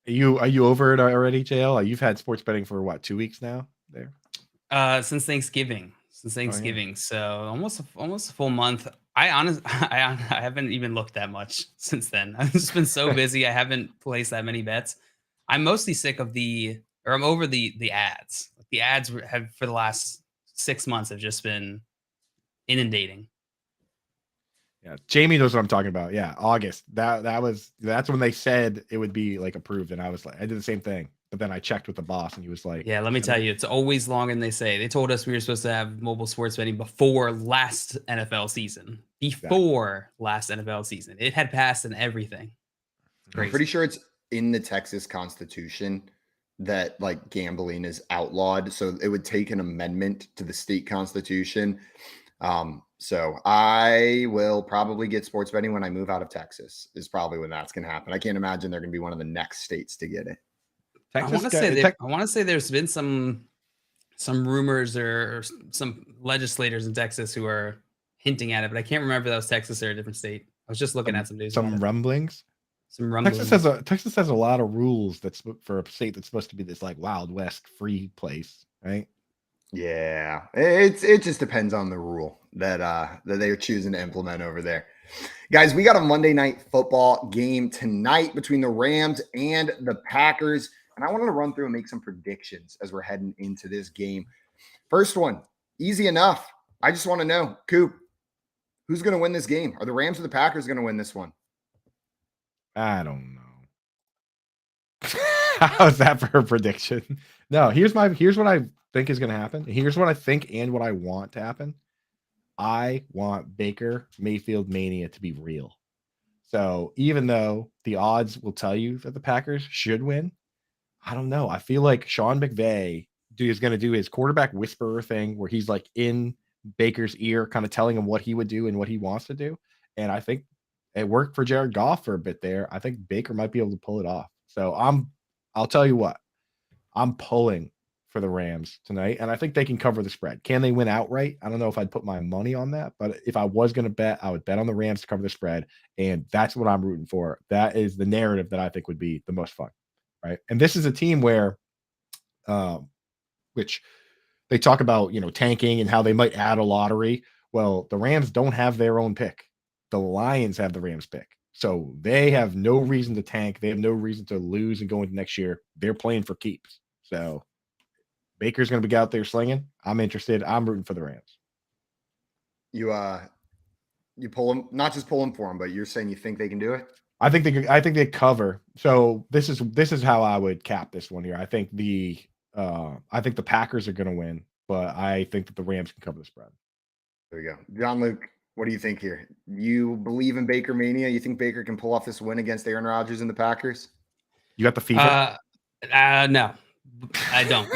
Are you over it already, JL? You've had sports betting for what, 2 weeks now there? Since Thanksgiving. So almost a full month. I haven't even looked that much since then. I've just been so busy. I haven't placed that many bets. I'm mostly sick of I'm over the ads. The ads have for the last 6 months have just been inundating. Yeah, Jamie knows what I'm talking about. Yeah, August. That's when they said it would be like approved, and I was like, I did the same thing. But then I checked with the boss, and he was like, "Yeah, let me tell you, it's always longer than they say." They told us we were supposed to have mobile sports betting before last NFL season. Last NFL season, it had passed and everything. I'm pretty sure it's in the Texas Constitution that like gambling is outlawed. So it would take an amendment to the state constitution. So I will probably get sports betting when I move out of Texas is probably when that's going to happen. I can't imagine they're going to be one of the next states to get it. I want to say there's been some rumors or some legislators in Texas who are hinting at it, but I can't remember if that was Texas or a different state. I was just looking at some news. Some rumblings. Texas has a lot of rules that's for a state that's supposed to be this like Wild West free place, right? Yeah, it just depends on the rule that they're choosing to implement over there. Guys, we got a Monday Night Football game tonight between the Rams and the Packers. And And I wanted to run through and make some predictions as we're heading into this game. First one, easy enough. I just want to know, Coop, who's going to win this game? Are the Rams or the Packers going to win this one? I don't know. How's that for a prediction? No, here's what I think is going to happen. Here's what I think and what I want to happen. I want Baker Mayfield mania to be real. So even though the odds will tell you that the Packers should win, I don't know. I feel like Sean McVay is going to do his quarterback whisperer thing where he's like in Baker's ear, kind of telling him what he would do and what he wants to do. And I think it worked for Jared Goff for a bit there. I think Baker might be able to pull it off. So I'll tell you what, I'm pulling for the Rams tonight, and I think they can cover the spread. Can they win outright? I don't know if I'd put my money on that, but if I was going to bet, I would bet on the Rams to cover the spread, and that's what I'm rooting for. That is the narrative that I think would be the most fun, right? And this is a team where, which they talk about, tanking and how they might add a lottery. Well, the Rams don't have their own pick. The Lions have the Rams pick. So they have no reason to tank. They have no reason to lose and go into next year. They're playing for keeps. So Baker's going to be out there slinging. I'm interested. I'm rooting for the Rams. You pull them, not just pull them for them, but you're saying you think they can do it? I think they cover. So this is how I would cap this one here. I think the Packers are going to win, but I think that the Rams can cover the spread. There we go. John Luke, what do you think here? You believe in Baker mania? You think Baker can pull off this win against Aaron Rodgers and the Packers? You got the fever? No, I don't.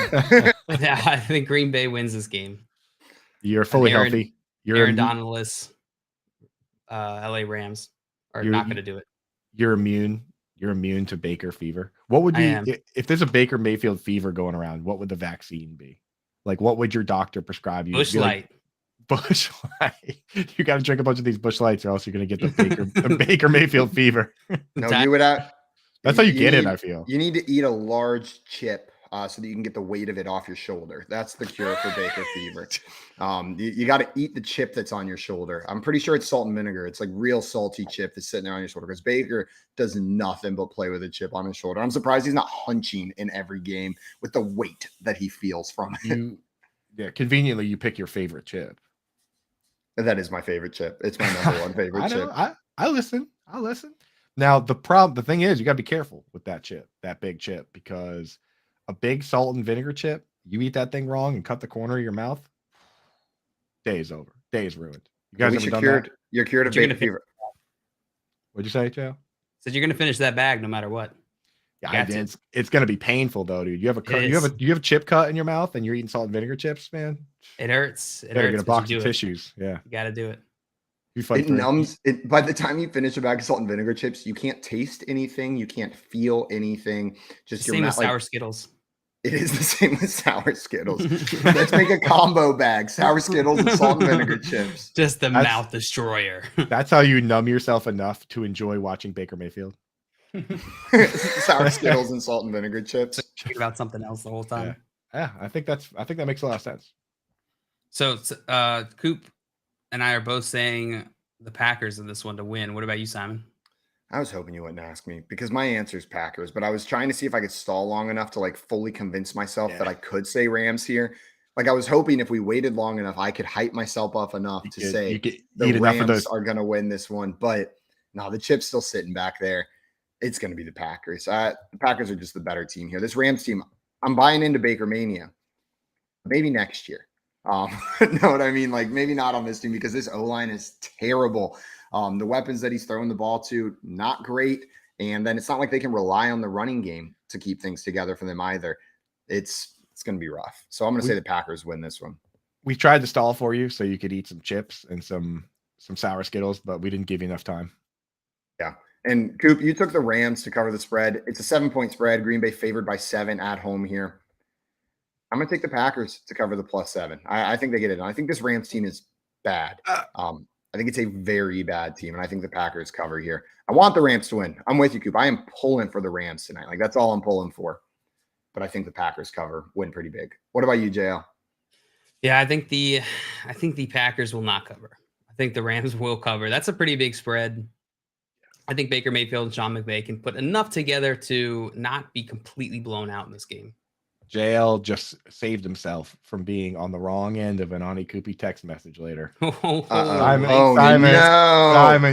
I think Green Bay wins this game. You're fully healthy. You're Aaron Donald's LA Rams are not going to do it. You're immune. You're immune to Baker fever. What would be if there's a Baker Mayfield fever going around? What would the vaccine be? Like, what would your doctor prescribe you? Bush Light. Bush Light. You got to drink a bunch of these Bush Lights, or else you're going to get the Baker Mayfield fever. No, you would have. That's how you get it. I feel you need to eat a large chip so that you can get the weight of it off your shoulder. That's the cure for Baker fever. You got to eat the chip that's on your shoulder. I'm pretty sure it's salt and vinegar. It's like real salty chip that's sitting there on your shoulder, because Baker does nothing but play with a chip on his shoulder. I'm surprised he's not hunching in every game with the weight that he feels from it. Conveniently, you pick your favorite chip. That is my favorite chip. It's my number one favorite chip. I listen. Now, the thing is, you got to be careful with that chip, that big chip, because a big salt and vinegar chip, you eat that thing wrong and cut the corner of your mouth, day is over. Day is ruined. You guys ever done that? You're cured of Baker fever. What'd you say, Joe? Said you're going to finish that bag no matter what. Yeah, it's going to be painful though, dude. You have a chip cut in your mouth and you're eating salt and vinegar chips, man. It hurts. It hurts. Get a box of tissues. Yeah, you got to do it. It numbs it. By the time you finish a bag of salt and vinegar chips, you can't taste anything. You can't feel anything. Just same with sour Skittles. It is the same with sour Skittles. Let's make a combo bag: sour Skittles and salt and vinegar chips. Just the mouth destroyer. That's how you numb yourself enough to enjoy watching Baker Mayfield. Sour Skittles and salt and vinegar chips. Think about something else the whole time. Yeah, I think that makes a lot of sense. So, Coop and I are both saying the Packers in this one to win. What about you, Simon? I was hoping you wouldn't ask me, because my answer is Packers, but I was trying to see if I could stall long enough to like fully convince myself that I could say Rams here. Like, I was hoping if we waited long enough, I could hype myself up enough to say the Rams are going to win this one. But no, the chip's still sitting back there. It's going to be the Packers. The Packers are just the better team here. This Rams team, I'm buying into Baker mania. Maybe next year. Know what I mean? Like, maybe not on this team, because this O-line is terrible. The weapons that he's throwing the ball to, not great. And then it's not like they can rely on the running game to keep things together for them either. It's going to be rough. So I'm going to say the Packers win this one. We tried to stall for you so you could eat some chips and some sour Skittles, but we didn't give you enough time. Yeah. And Coop, you took the Rams to cover the spread. It's a 7-point spread. Green Bay favored by 7 at home here. I'm going to take the Packers to cover the +7. I think they get it done. I think this Rams team is bad. I think it's a very bad team, and I think the Packers cover here. I want the Rams to win. I'm with you, Coop. I am pulling for the Rams tonight. Like, that's all I'm pulling for. But I think the Packers cover, win pretty big. What about you, JL? Yeah, I think the Packers will not cover. I think the Rams will cover. That's a pretty big spread. I think Baker Mayfield and Sean McVay can put enough together to not be completely blown out in this game. JL just saved himself from being on the wrong end of an Ani Koopy text message later. Simon,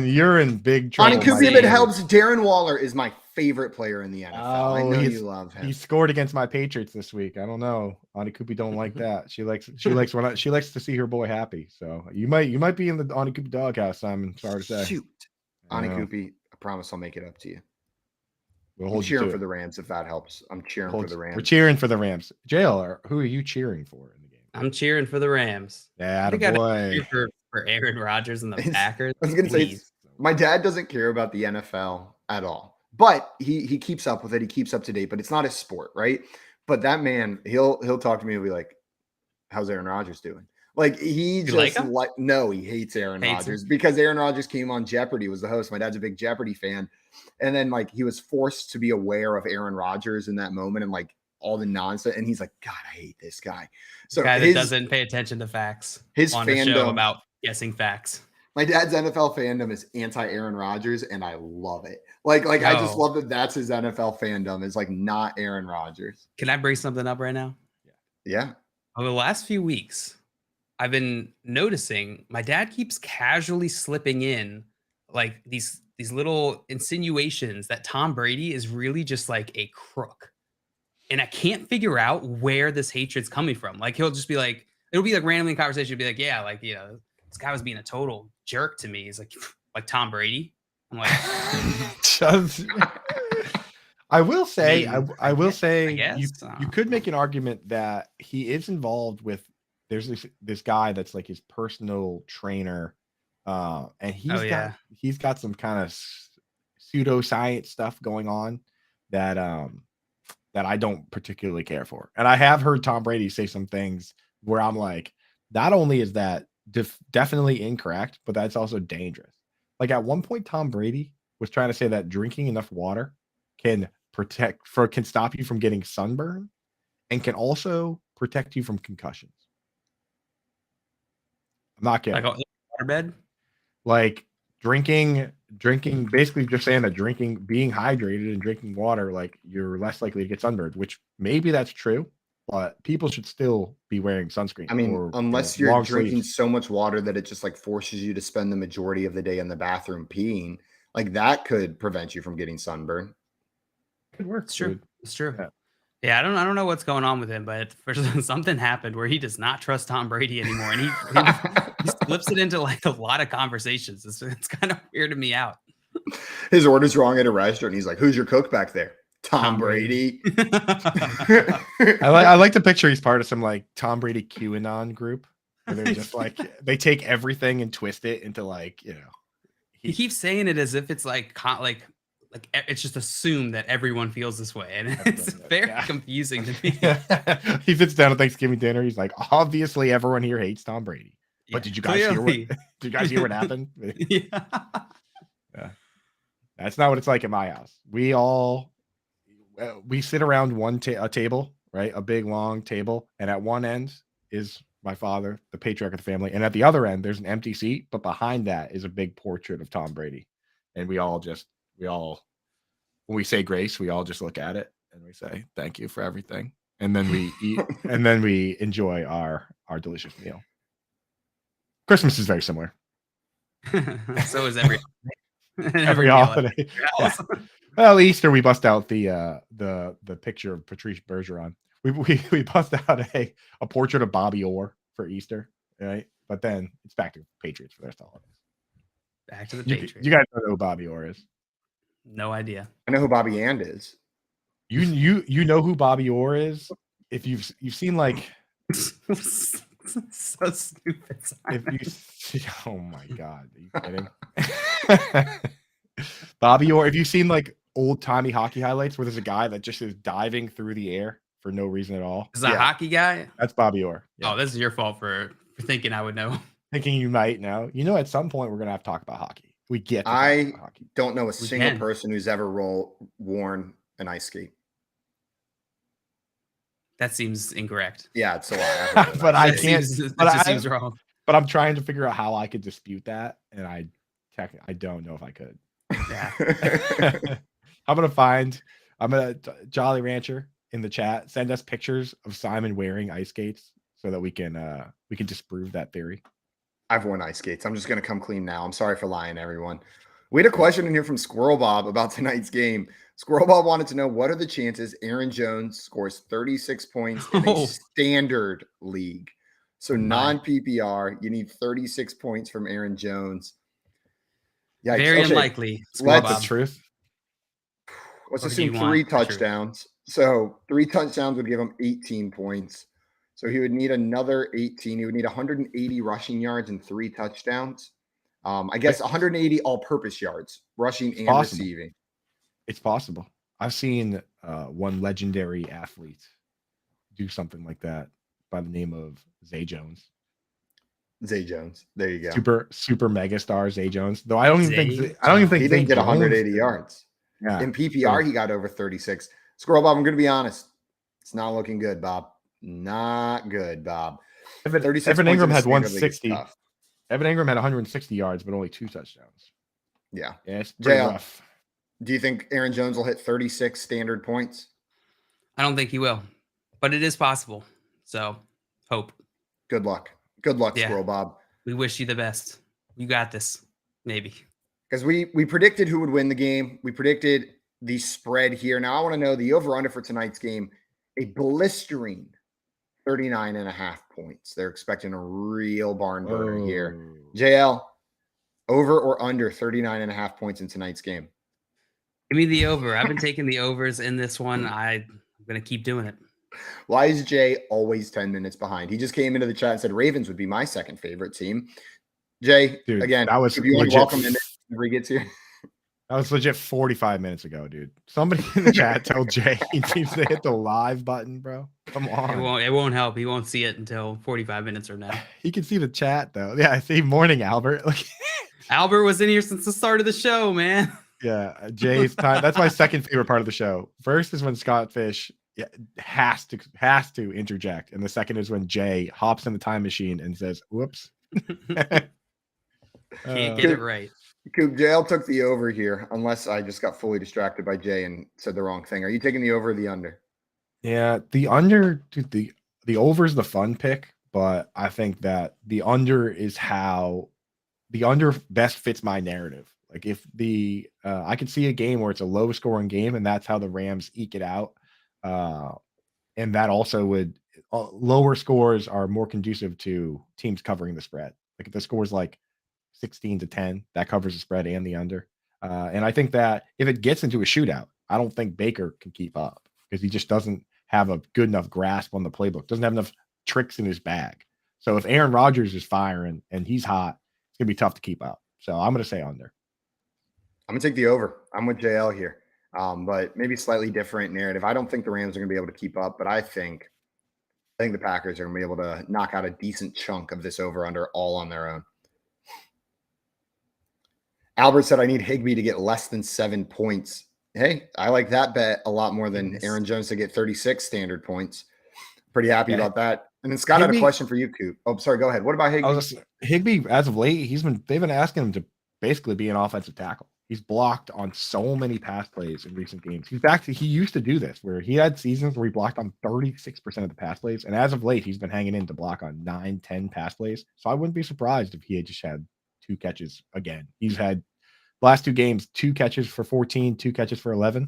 you're in big trouble. Ani Koopy, if it helps, Darren Waller is my favorite player in the NFL. I know you love him. He scored against my Patriots this week. I don't know. Ani Koopy don't like that. She likes to see her boy happy. So you might be in the Ani Koopy doghouse, Simon. Sorry to say. Shoot, Ani Koopy, I promise I'll make it up to you. We'll I'm cheering for the Rams if that helps. I'm cheering for the Rams. We're cheering for the Rams. JL, who are you cheering for in the game? I'm cheering for the Rams. Yeah, boy. For Aaron Rodgers and the Packers. I was going to say, my dad doesn't care about the NFL at all, but he keeps up with it. He keeps up to date, but it's not his sport, right? But that man, he'll talk to me and be like, "How's Aaron Rodgers doing?" Like he just no, he hates Aaron Rodgers because Aaron Rodgers came on Jeopardy, was the host. My dad's a big Jeopardy fan. And then like he was forced to be aware of Aaron Rodgers in that moment and like all the nonsense. And he's like, God, I hate this guy. So guy that doesn't pay attention to facts. His on fandom the show about guessing facts. My dad's NFL fandom is anti-Aaron Rodgers, and I love it. Like I just love that that's his NFL fandom is like not Aaron Rodgers. Can I bring something up right now? Yeah. Over the last few weeks, I've been noticing my dad keeps casually slipping in like these little insinuations that Tom Brady is really just like a crook. And I can't figure out where this hatred's coming from. Like he'll just be like, it'll be like randomly in conversation, he'll be like, yeah, like, you know, this guy was being a total jerk to me. He's like Tom Brady. I'm like, I will say, you could make an argument that he is involved with. There's this guy that's like his personal trainer, and he's got some kind of pseudoscience stuff going on that I don't particularly care for. And I have heard Tom Brady say some things where I'm like, not only is that definitely incorrect, but that's also dangerous. Like at one point, Tom Brady was trying to say that drinking enough water can stop you from getting sunburn and can also protect you from concussions. I'm not kidding. Like waterbed? Like drinking, basically just saying that being hydrated and drinking water, like you're less likely to get sunburned, which maybe that's true, but people should still be wearing sunscreen. I mean, unless you're drinking so much water that it just like forces you to spend the majority of the day in the bathroom peeing, like that could prevent you from getting sunburn. It works. It's true. It's true. Yeah, I don't know what's going on with him, but something happened where he does not trust Tom Brady anymore, and he slips it into like a lot of conversations. It's kind of weirding me out. His order's wrong at a restaurant. He's like, "Who's your cook back there?" Tom Brady. I like the picture. He's part of some like Tom Brady QAnon group where they're just like they take everything and twist it into like, you know. He keeps saying it as if it's like it's just assumed that everyone feels this way, and it's very confusing to me. He sits down at Thanksgiving dinner. He's like, obviously, everyone here hates Tom Brady. But did you guys hear what happened? Yeah. That's not what it's like at my house. We sit around a table, right? A big long table, and at one end is my father, the patriarch of the family, and at the other end there's an empty seat, but behind that is a big portrait of Tom Brady, and we all when we say grace, we all just look at it and we say thank you for everything, and then we eat and then we enjoy our delicious meal. Christmas is very similar. So is every holiday. Yeah. Well, Easter we bust out the picture of Patrice Bergeron. We bust out a portrait of Bobby Orr for Easter, right? But then it's back to Patriots for the rest of the holidays. Back to the Patriots. You guys don't know who Bobby Orr is. No idea. I know who Bobby And is. You know who Bobby Orr is? If you've seen like so stupid. If you see, oh my god, are you kidding? Bobby Orr, if you've seen like old timey hockey highlights where there's a guy that just is diving through the air for no reason at all. Is that a hockey guy? That's Bobby Orr. Yeah. Oh, this is your fault for thinking I would know. Thinking you might know. You know, at some point we're gonna have to talk about hockey. We get. I don't know a single person who's ever worn an ice skate. That seems incorrect. Yeah, it's a lot. But I can't. That seems wrong. But I'm trying to figure out how I could dispute that, and I don't know if I could. Yeah. I'm gonna Jolly Rancher in the chat. Send us pictures of Simon wearing ice skates so that we can disprove that theory. I've worn ice skates. I'm just gonna come clean now. I'm sorry for lying, everyone. We had a question in here from Squirrel Bob about tonight's game. Squirrel Bob wanted to know, what are the chances Aaron Jones scores 36 points in a standard league? So non-PPR, you need 36 points from Aaron Jones. Yikes. Very unlikely. That's the truth. Let's assume 3 touchdowns. So 3 touchdowns would give him 18 points. So he would need another 18. He would need 180 rushing yards and 3 touchdowns. I guess 180 all-purpose yards, rushing and receiving. It's possible. I've seen one legendary athlete do something like that by the name of Zay Jones. Zay Jones. There you go. Super mega star Zay Jones. Though I don't even think he didn't get 180 yards. Yeah. In PPR, he got over 36. Squirrel Bob, I'm going to be honest. It's not looking good, Bob. Not good, Bob. Evan Ingram had 160. Evan Ingram had 160 yards, but only 2 touchdowns. Yeah. It's pretty rough. Do you think Aaron Jones will hit 36 standard points? I don't think he will, but it is possible. So hope. Good luck. Good luck, Squirrel Bob. We wish you the best. You got this. Maybe. Because we predicted who would win the game. We predicted the spread here. Now I want to know the over-under for tonight's game. A blistering 39.5 points. They're expecting a real barn burner here. JL, over or under 39.5 points in tonight's game? Give me the over. I've been taking the overs in this one. I'm going to keep doing it. Why is Jay always 10 minutes behind? He just came into the chat and said Ravens would be my second favorite team. Jay, dude, again, that was if you want to welcome him whenever he gets here. That was legit 45 minutes ago, dude. Somebody in the chat tell Jay he needs to hit the live button, bro. Come on. It won't help. He won't see it until 45 minutes from now. He can see the chat, though. Yeah, I see. Morning, Albert. Albert was in here since the start of the show, man. Yeah, Jay's time. That's my second favorite part of the show. First is when Scott Fish has to interject, and the second is when Jay hops in the time machine and says, "Whoops." Can't get it right. Coop, JL took the over here, unless I just got fully distracted by Jay and said the wrong thing. Are you taking the over or the under? Yeah, the under, dude, the over is the fun pick, but I think that the under is how the under best fits my narrative. Like if I could see a game where it's a low scoring game and that's how the Rams eke it out. And that also would lower scores are more conducive to teams covering the spread. Like if the score is like 16-10, that covers the spread and the under. And I think that if it gets into a shootout, I don't think Baker can keep up because he just doesn't have a good enough grasp on the playbook, doesn't have enough tricks in his bag. So if Aaron Rodgers is firing and he's hot, it's going to be tough to keep up. So I'm going to say under. I'm going to take the over. I'm with JL here, but maybe slightly different narrative. I don't think the Rams are going to be able to keep up, but I think the Packers are going to be able to knock out a decent chunk of this over-under all on their own. Albert said, I need Higbee to get less than 7 points. Hey, I like that bet a lot more than Aaron Jones to get 36 standard points. Pretty happy about that. And then Scott had a question for you, Coop. Oh, sorry. Go ahead. What about Higbee? Higbee, as of late, they've been asking him to basically be an offensive tackle. He's blocked on so many pass plays in recent games. He used to do this where he had seasons where he blocked on 36% of the pass plays. And as of late, he's been hanging in to block on 9-10 pass plays. So I wouldn't be surprised if he had just had 2 catches again. He's had last 2 games, 2 catches for 14, 2 catches for 11.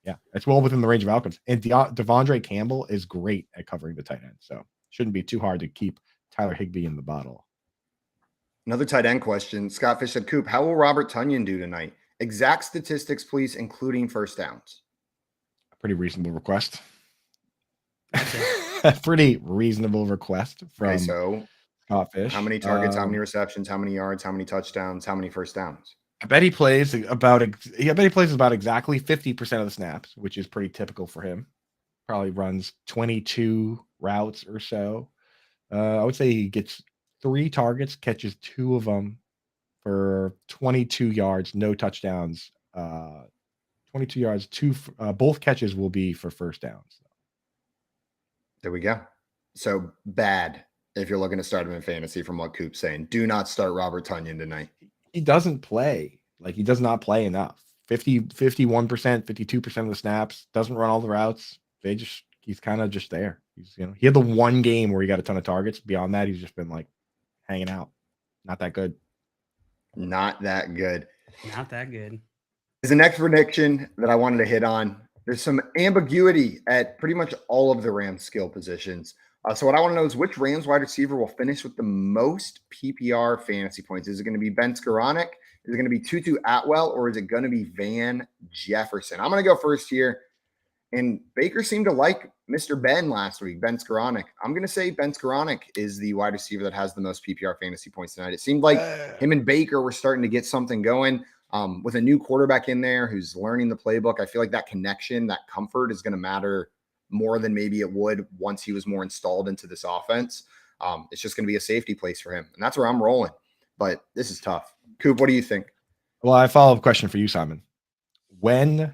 Yeah, it's well within the range of outcomes. And Devondre Campbell is great at covering the tight end. So shouldn't be too hard to keep Tyler Higbee in the bottle. Another tight end question. Scott Fish said, Coop, how will Robert Tonyan do tonight? Exact statistics, please, including first downs. A pretty reasonable request. A pretty reasonable request from Scott Fish. How many targets, how many receptions, how many yards, how many touchdowns, how many first downs? I bet he plays about exactly 50% of the snaps, which is pretty typical for him. Probably runs 22 routes or so. I would say he gets 3 targets, catches 2 of them for 22 yards, no touchdowns. 22 yards, both catches will be for first downs. There we go. So bad if you're looking to start him in fantasy from what Coop's saying. Do not start Robert Tonyan tonight. He doesn't play. Like, he does not play enough. 51%, 52% of the snaps, doesn't run all the routes. He's kind of just there. He had the one game where he got a ton of targets. Beyond that, he's just been like hanging out. Not that good. Not that good. Not that good. Is the next prediction that I wanted to hit on. There's some ambiguity at pretty much all of the Rams skill positions. So what I want to know is which Rams wide receiver will finish with the most PPR fantasy points. Is it going to be Ben Skoranek? Is it going to be Tutu Atwell? Or is it going to be Van Jefferson? I'm going to go first here. And Baker seemed to like Mr. Ben last week, Ben Skoranek. I'm going to say Ben Skoranek is the wide receiver that has the most PPR fantasy points tonight. It seemed like him and Baker were starting to get something going. With a new quarterback in there who's learning the playbook, I feel like that connection, that comfort is going to matter more than maybe it would once he was more installed into this offense. It's just going to be a safety place for him. And that's where I'm rolling. But this is tough. Coop, what do you think? Well, I have a follow-up question for you, Simon. When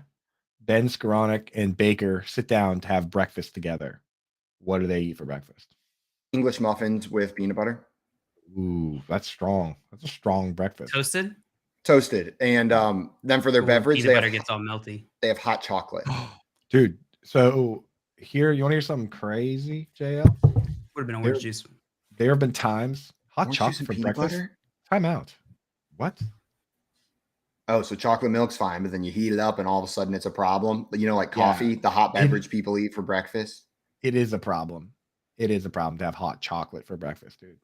Ben Skoranek and Baker sit down to have breakfast together, what do they eat for breakfast? English muffins with peanut butter. Ooh, that's strong. That's a strong breakfast. Toasted. And then for their beverage, peanut butter gets all melty. They have hot chocolate. Dude, so here, you want to hear something crazy, JL? Would have been orange juice. There have been times hot Orange chocolate for breakfast. Butter? Time out. What? Oh, so chocolate milk's fine, but then you heat it up and all of a sudden it's a problem. Like coffee, the hot beverage people eat for breakfast. It is a problem. It is a problem to have hot chocolate for breakfast, dude.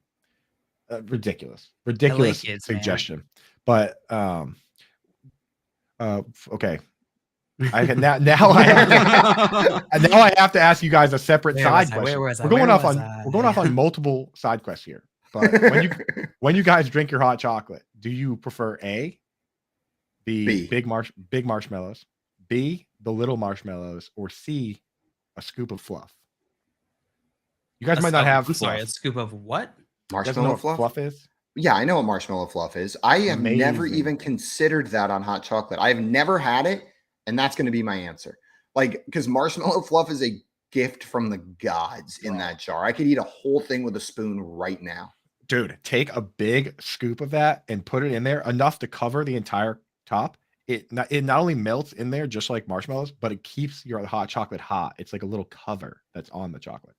Ridiculous suggestion. Man. But okay. I have to ask you guys a separate side question. We're going off on multiple side quests here. But when you guys drink your hot chocolate, do you prefer A, the big marshmallows, B, the little marshmallows, or C, a scoop of fluff? You guys might not have. I'm sorry, a scoop of what? Marshmallow fluff is? Yeah, I know what marshmallow fluff is. I have never even considered that on hot chocolate. I've never had it, and that's going to be my answer. Because marshmallow fluff is a gift from the gods in that jar. I could eat a whole thing with a spoon right now. Dude, take a big scoop of that and put it in there, enough to cover the entire top. It not only melts in there just like marshmallows, but it keeps your hot chocolate hot. It's like a little cover that's on the chocolate.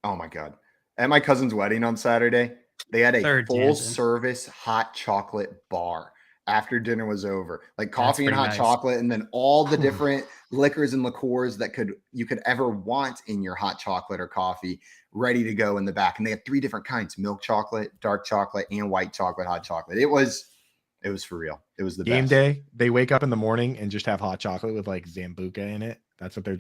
Oh my God. At my cousin's wedding on Saturday, they had a full service hot chocolate bar after dinner was over. Like coffee and hot chocolate, and then all the different liquors and liqueurs that you could ever want in your hot chocolate or coffee ready to go in the back. And they had 3 different kinds: milk chocolate, dark chocolate, and white chocolate hot chocolate. It was for real. It was the game best. Day. They wake up in the morning and just have hot chocolate with like Zambuca in it. That's what they're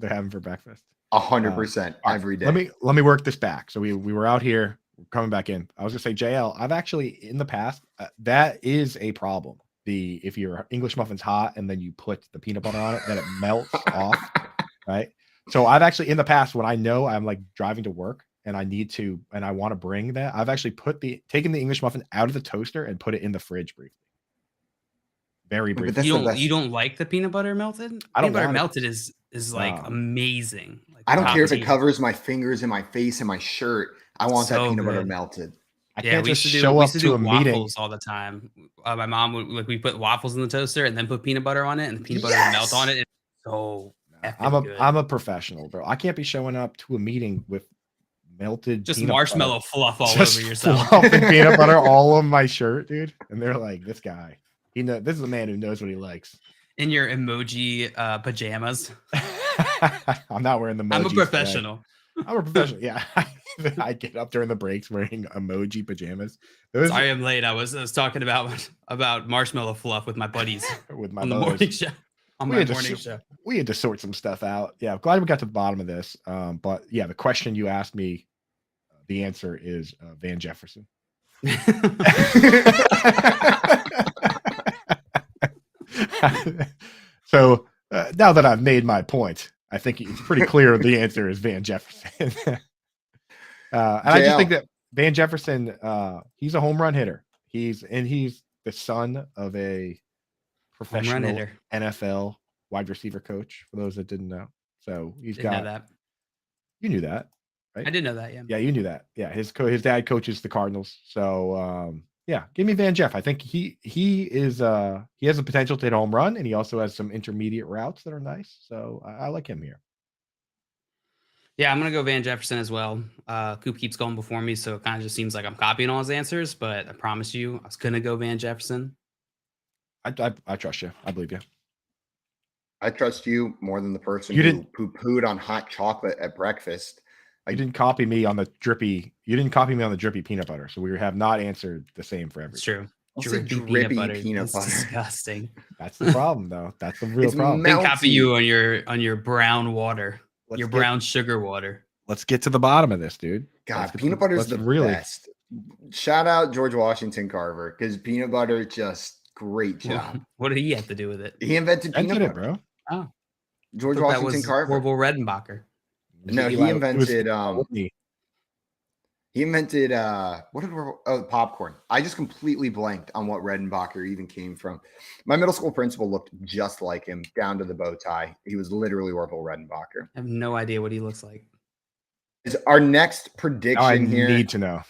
having for breakfast. 100% every day. Let me work this back. So we were out here, we're coming back in. I was gonna say, JL, I've actually in the past, that is a problem. If your English muffin's hot and then you put the peanut butter on it, then it melts off, right? So I've actually in the past, when I know I'm like driving to work and I want to bring that, I've actually taken the English muffin out of the toaster and put it in the fridge briefly. Very briefly. You don't like the peanut butter melted? Peanut butter melted is like amazing. Like, I don't care if it covers my fingers and my face and my shirt. I want that peanut butter melted. I can't just show up to a meeting all the time. My mom would we put waffles in the toaster and then put peanut butter on it, and the peanut butter would melt on it. It's so I'm a professional, bro. I can't be showing up to a meeting with melted just marshmallow butter. Fluff all over yourself. Fluff and peanut butter all on my shirt, dude. And they're like, this guy. This is a man who knows what he likes. In your emoji pajamas. I'm not wearing the emojis. I'm a professional. I'm a professional. Yeah. I get up during the breaks wearing emoji pajamas. Sorry, I'm late. I was talking about marshmallow fluff with my buddies with my on the morning show. We had to sort some stuff out. Yeah, glad we got to the bottom of this. But yeah, the question you asked me, the answer is Van Jefferson. So now that I've made my point, I think it's pretty clear the answer is Van Jefferson. And I just think that Van Jefferson, he's a home run hitter. He's the son of a professional NFL wide receiver coach, for those that didn't know. So he's got that. You knew that, right? I did know that, yeah. Yeah, you knew that. Yeah, his dad coaches the Cardinals. So Yeah, give me Van Jeff. I think he has the potential to hit a home run, and he also has some intermediate routes that are nice. So I like him here. Yeah, I'm gonna go Van Jefferson as well. Coop keeps going before me, so it kind of just seems like I'm copying all his answers. But I promise you, I was gonna go Van Jefferson. I trust you. I believe you. I trust you more than the person You who didn't- poo-pooed on hot chocolate at breakfast. You didn't copy me on the drippy. You didn't copy me on the drippy peanut butter. So we have not answered the same for It's everything. true. I'll say Drippy drippy peanut is butter. disgusting. That's the problem, though. That's the real It's problem. Then copy Melty. you on your brown water, Let's your get- brown sugar water. Let's get to the bottom of this, dude. God, peanut butter is the best. Shout out George Washington Carver because peanut butter just great job. What did he have to do with it? He invented peanut Invented butter, it, bro. Oh, George I thought that Washington was Carver. Orville Redenbacher. No, he Eli- invented Whitney. he invented popcorn. I just completely blanked on what Redenbacher even came from. My middle school principal looked just like him down to the bow tie. He was literally Orville Redenbacher. I have no idea what he looks like. Is our next Now I prediction here. need to know.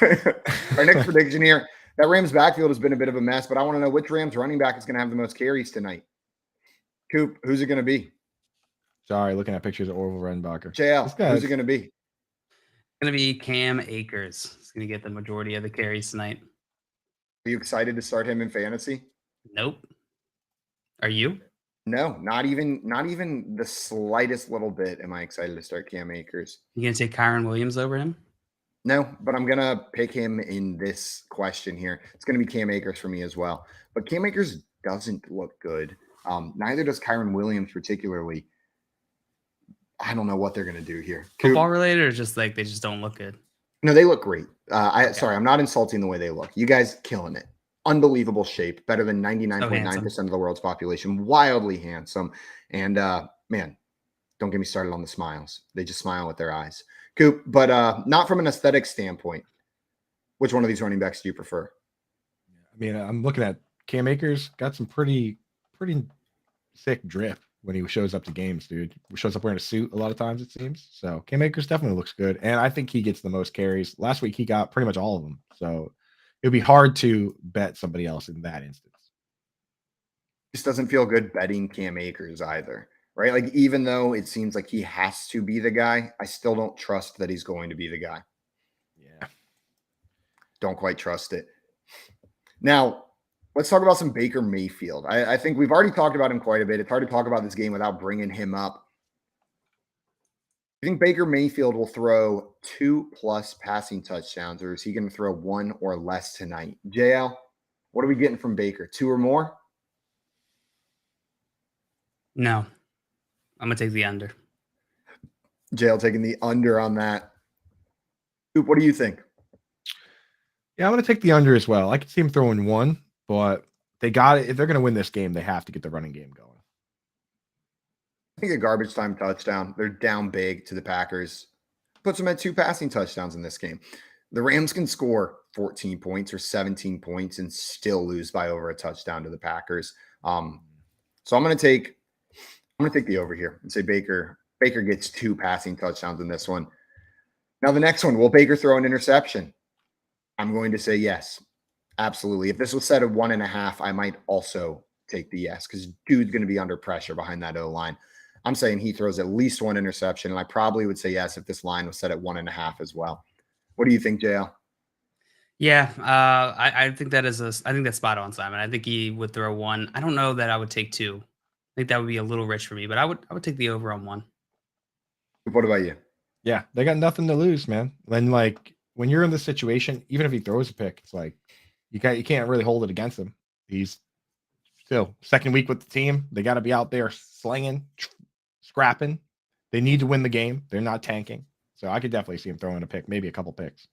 Our next prediction here. That Rams backfield has been a bit of a mess, but I want to know which Rams running back is going to have the most carries tonight. Coop, who's it going to be? Sorry, looking at pictures of Orville Redenbacher. JL, This guy's- who's it going to be? It's gonna be Cam Akers. He's gonna get the majority of the carries tonight. Are you excited to start him in fantasy? Nope. Are you? No, not even the slightest little bit am I excited to start Cam Akers. You gonna take Kyron Williams over him? No, but I'm going to pick him in this question here. It's going to be Cam Akers for me as well. But Cam Akers doesn't look good. Neither does Kyron Williams particularly. I don't know what they're going to do here. Football related, or just like they just don't look good? No, they look great. Sorry, I'm not insulting the way they look. You guys killing it. Unbelievable shape, better than 99.9% of the world's population. Wildly handsome. And man, don't get me started on the smiles. They just smile with their eyes. Coop, but not from an aesthetic standpoint. Which one of these running backs do you prefer? I mean, I'm looking at Cam Akers. Got some pretty sick drip when he shows up to games, dude. He shows up wearing a suit a lot of times, it seems. So Cam Akers definitely looks good. And I think he gets the most carries. Last week, he got pretty much all of them. So it would be hard to bet somebody else in that instance. Just doesn't feel good betting Cam Akers either, right? Like, even though it seems like he has to be the guy, I still don't trust that he's going to be the guy. Yeah. Don't quite trust it. Now, let's talk about some Baker Mayfield. I think we've already talked about him quite a bit. It's hard to talk about this game without bringing him up. I think Baker Mayfield will throw 2+ passing touchdowns, or is he going to throw 1 or less tonight? JL, what are we getting from Baker? 2 or more? No. I'm gonna take the under. JL taking the under on that. Coop, what do you think? Yeah, I'm going to take the under as well. I could see him throwing 1, but they got it. If they're going to win this game, they have to get the running game going. I think a garbage time touchdown. They're down big to the Packers. Puts them at 2 passing touchdowns in this game. The Rams can score 14 points or 17 points and still lose by over a touchdown to the Packers. So I'm going to take the over here and say Baker gets 2 passing touchdowns in this one. Now the next one, will Baker throw an interception? I'm going to say yes. Absolutely. If this was set at 1.5, I might also take the yes, because dude's going to be under pressure behind that O-line. I'm saying he throws at least 1 interception, and I probably would say yes if this line was set at 1.5 as well. What do you think, JL? Yeah, I think that is I think that's spot on, Simon. I think he would throw 1. I don't know that I would take 2. I think that would be a little rich for me, but I would take the over on 1. What about you? Yeah, they got nothing to lose, man. When you're in this situation, even if he throws a pick, it's like you can't really hold it against him. He's still second week with the team. They got to be out there slinging, scrapping. They need to win the game. They're not tanking. So I could definitely see him throwing a pick, maybe a couple picks.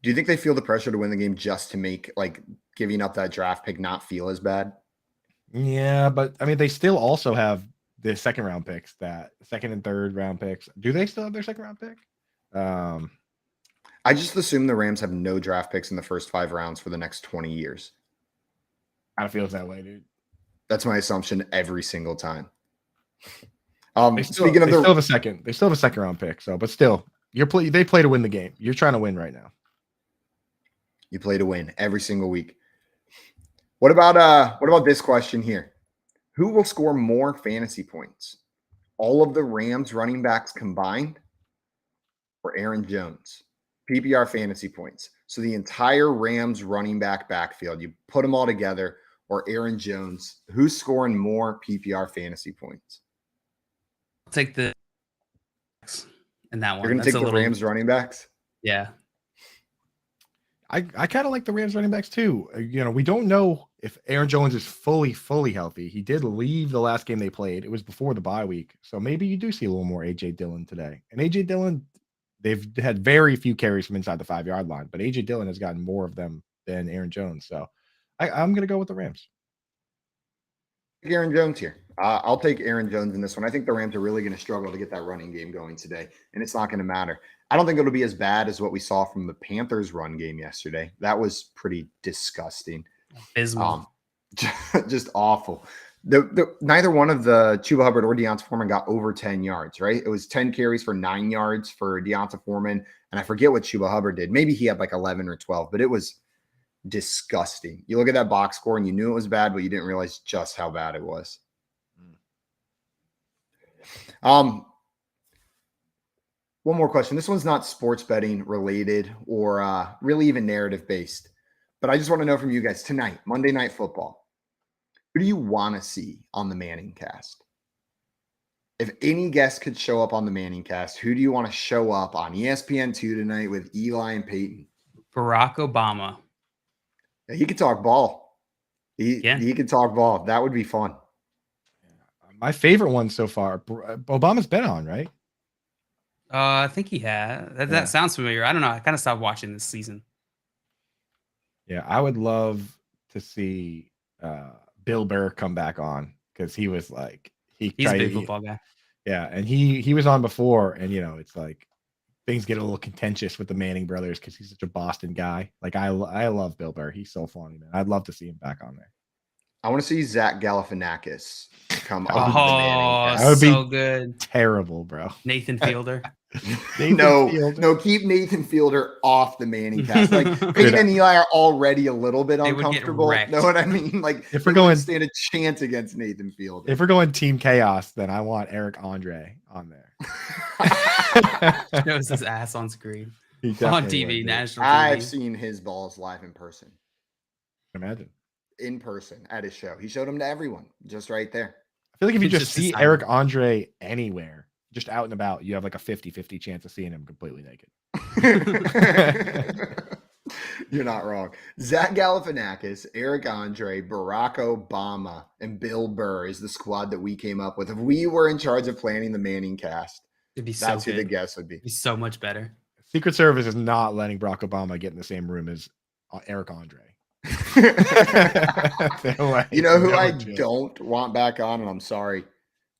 Do you think they feel the pressure to win the game just to make, like, giving up that draft pick not feel as bad? Yeah, but I mean, they still also have the second round picks, that second and third round picks. Do they still have their second round pick? I just assume the Rams have no draft picks in the first 5 rounds for the next 20 years. Kind of feels that way, dude. That's my assumption every single time. They still have a second round pick. So, but still, they play to win the game. You're trying to win right now. You play to win every single week. What about this question here? Who will score more fantasy points? All of the Rams running backs combined or Aaron Jones? PPR fantasy points. So the entire Rams running back backfield, you put them all together, or Aaron Jones. Who's scoring more PPR fantasy points? I'll take the in that one. You're going to take the Rams running backs? Yeah. I kind of like the Rams running backs too. We don't know if Aaron Jones is fully healthy. He did leave the last game they played. It was before the bye week. So maybe you do see a little more A.J. Dillon today. And A.J. Dillon, they've had very few carries from inside the 5-yard line, but A.J. Dillon has gotten more of them than Aaron Jones. So I'm going to go with the Rams. Aaron Jones here. I'll take Aaron Jones in this one. I think the Rams are really going to struggle to get that running game going today, and it's not going to matter. I don't think it'll be as bad as what we saw from the Panthers run game yesterday. That was pretty disgusting. Abysmal. Just awful. Neither one of the Chuba Hubbard or Deonta Foreman got over 10 yards, right? It was 10 carries for 9 yards for Deonta Foreman, and I forget what Chuba Hubbard did. Maybe he had like 11 or 12, but it was disgusting. You look at that box score and you knew it was bad, but you didn't realize just how bad it was. One more question. This one's not sports betting related or really even narrative based, but I just want to know from you guys tonight, Monday Night Football. Who do you want to see on the Manningcast? If any guest could show up on the Manningcast, who do you want to show up on ESPN2 tonight with Eli and Peyton? Barack Obama. He could talk ball. He could talk ball. That would be fun. My favorite one so far, Obama's been on, right? I think he had. That sounds familiar. I don't know. I kind of stopped watching this season. Yeah, I would love to see Bill Burr come back on because he was like he's a big football guy. Yeah, and he was on before, and it's like things get a little contentious with the Manning brothers because he's such a Boston guy. Like I love Bill Burr. He's so funny, man. I'd love to see him back on there. I want to see Zach Galifianakis come on the Manningcast. That would so be good. Terrible, bro. Nathan Fielder. No, keep Nathan Fielder off the Manningcast. Like Peyton and Eli are already a little bit uncomfortable. Know what I mean? Like if we're going stand a chance against Nathan Fielder. If we're going Team Chaos, then I want Eric Andre on there. Shows his ass on screen. On TV, national TV. I've seen his balls live in person. Imagine. In person at his show. He showed them to everyone just right there. I feel like if you just see Eric Andre anywhere, just out and about, you have like a 50-50 chance of seeing him completely naked. You're not wrong. Zach Galifianakis, Eric Andre, Barack Obama, and Bill Burr is the squad that we came up with. If we were in charge of planning the Manningcast, that's who the guest would be. It'd be so much better. Secret Service is not letting Barack Obama get in the same room as Eric Andre. You know who I don't want back on, and I'm sorry,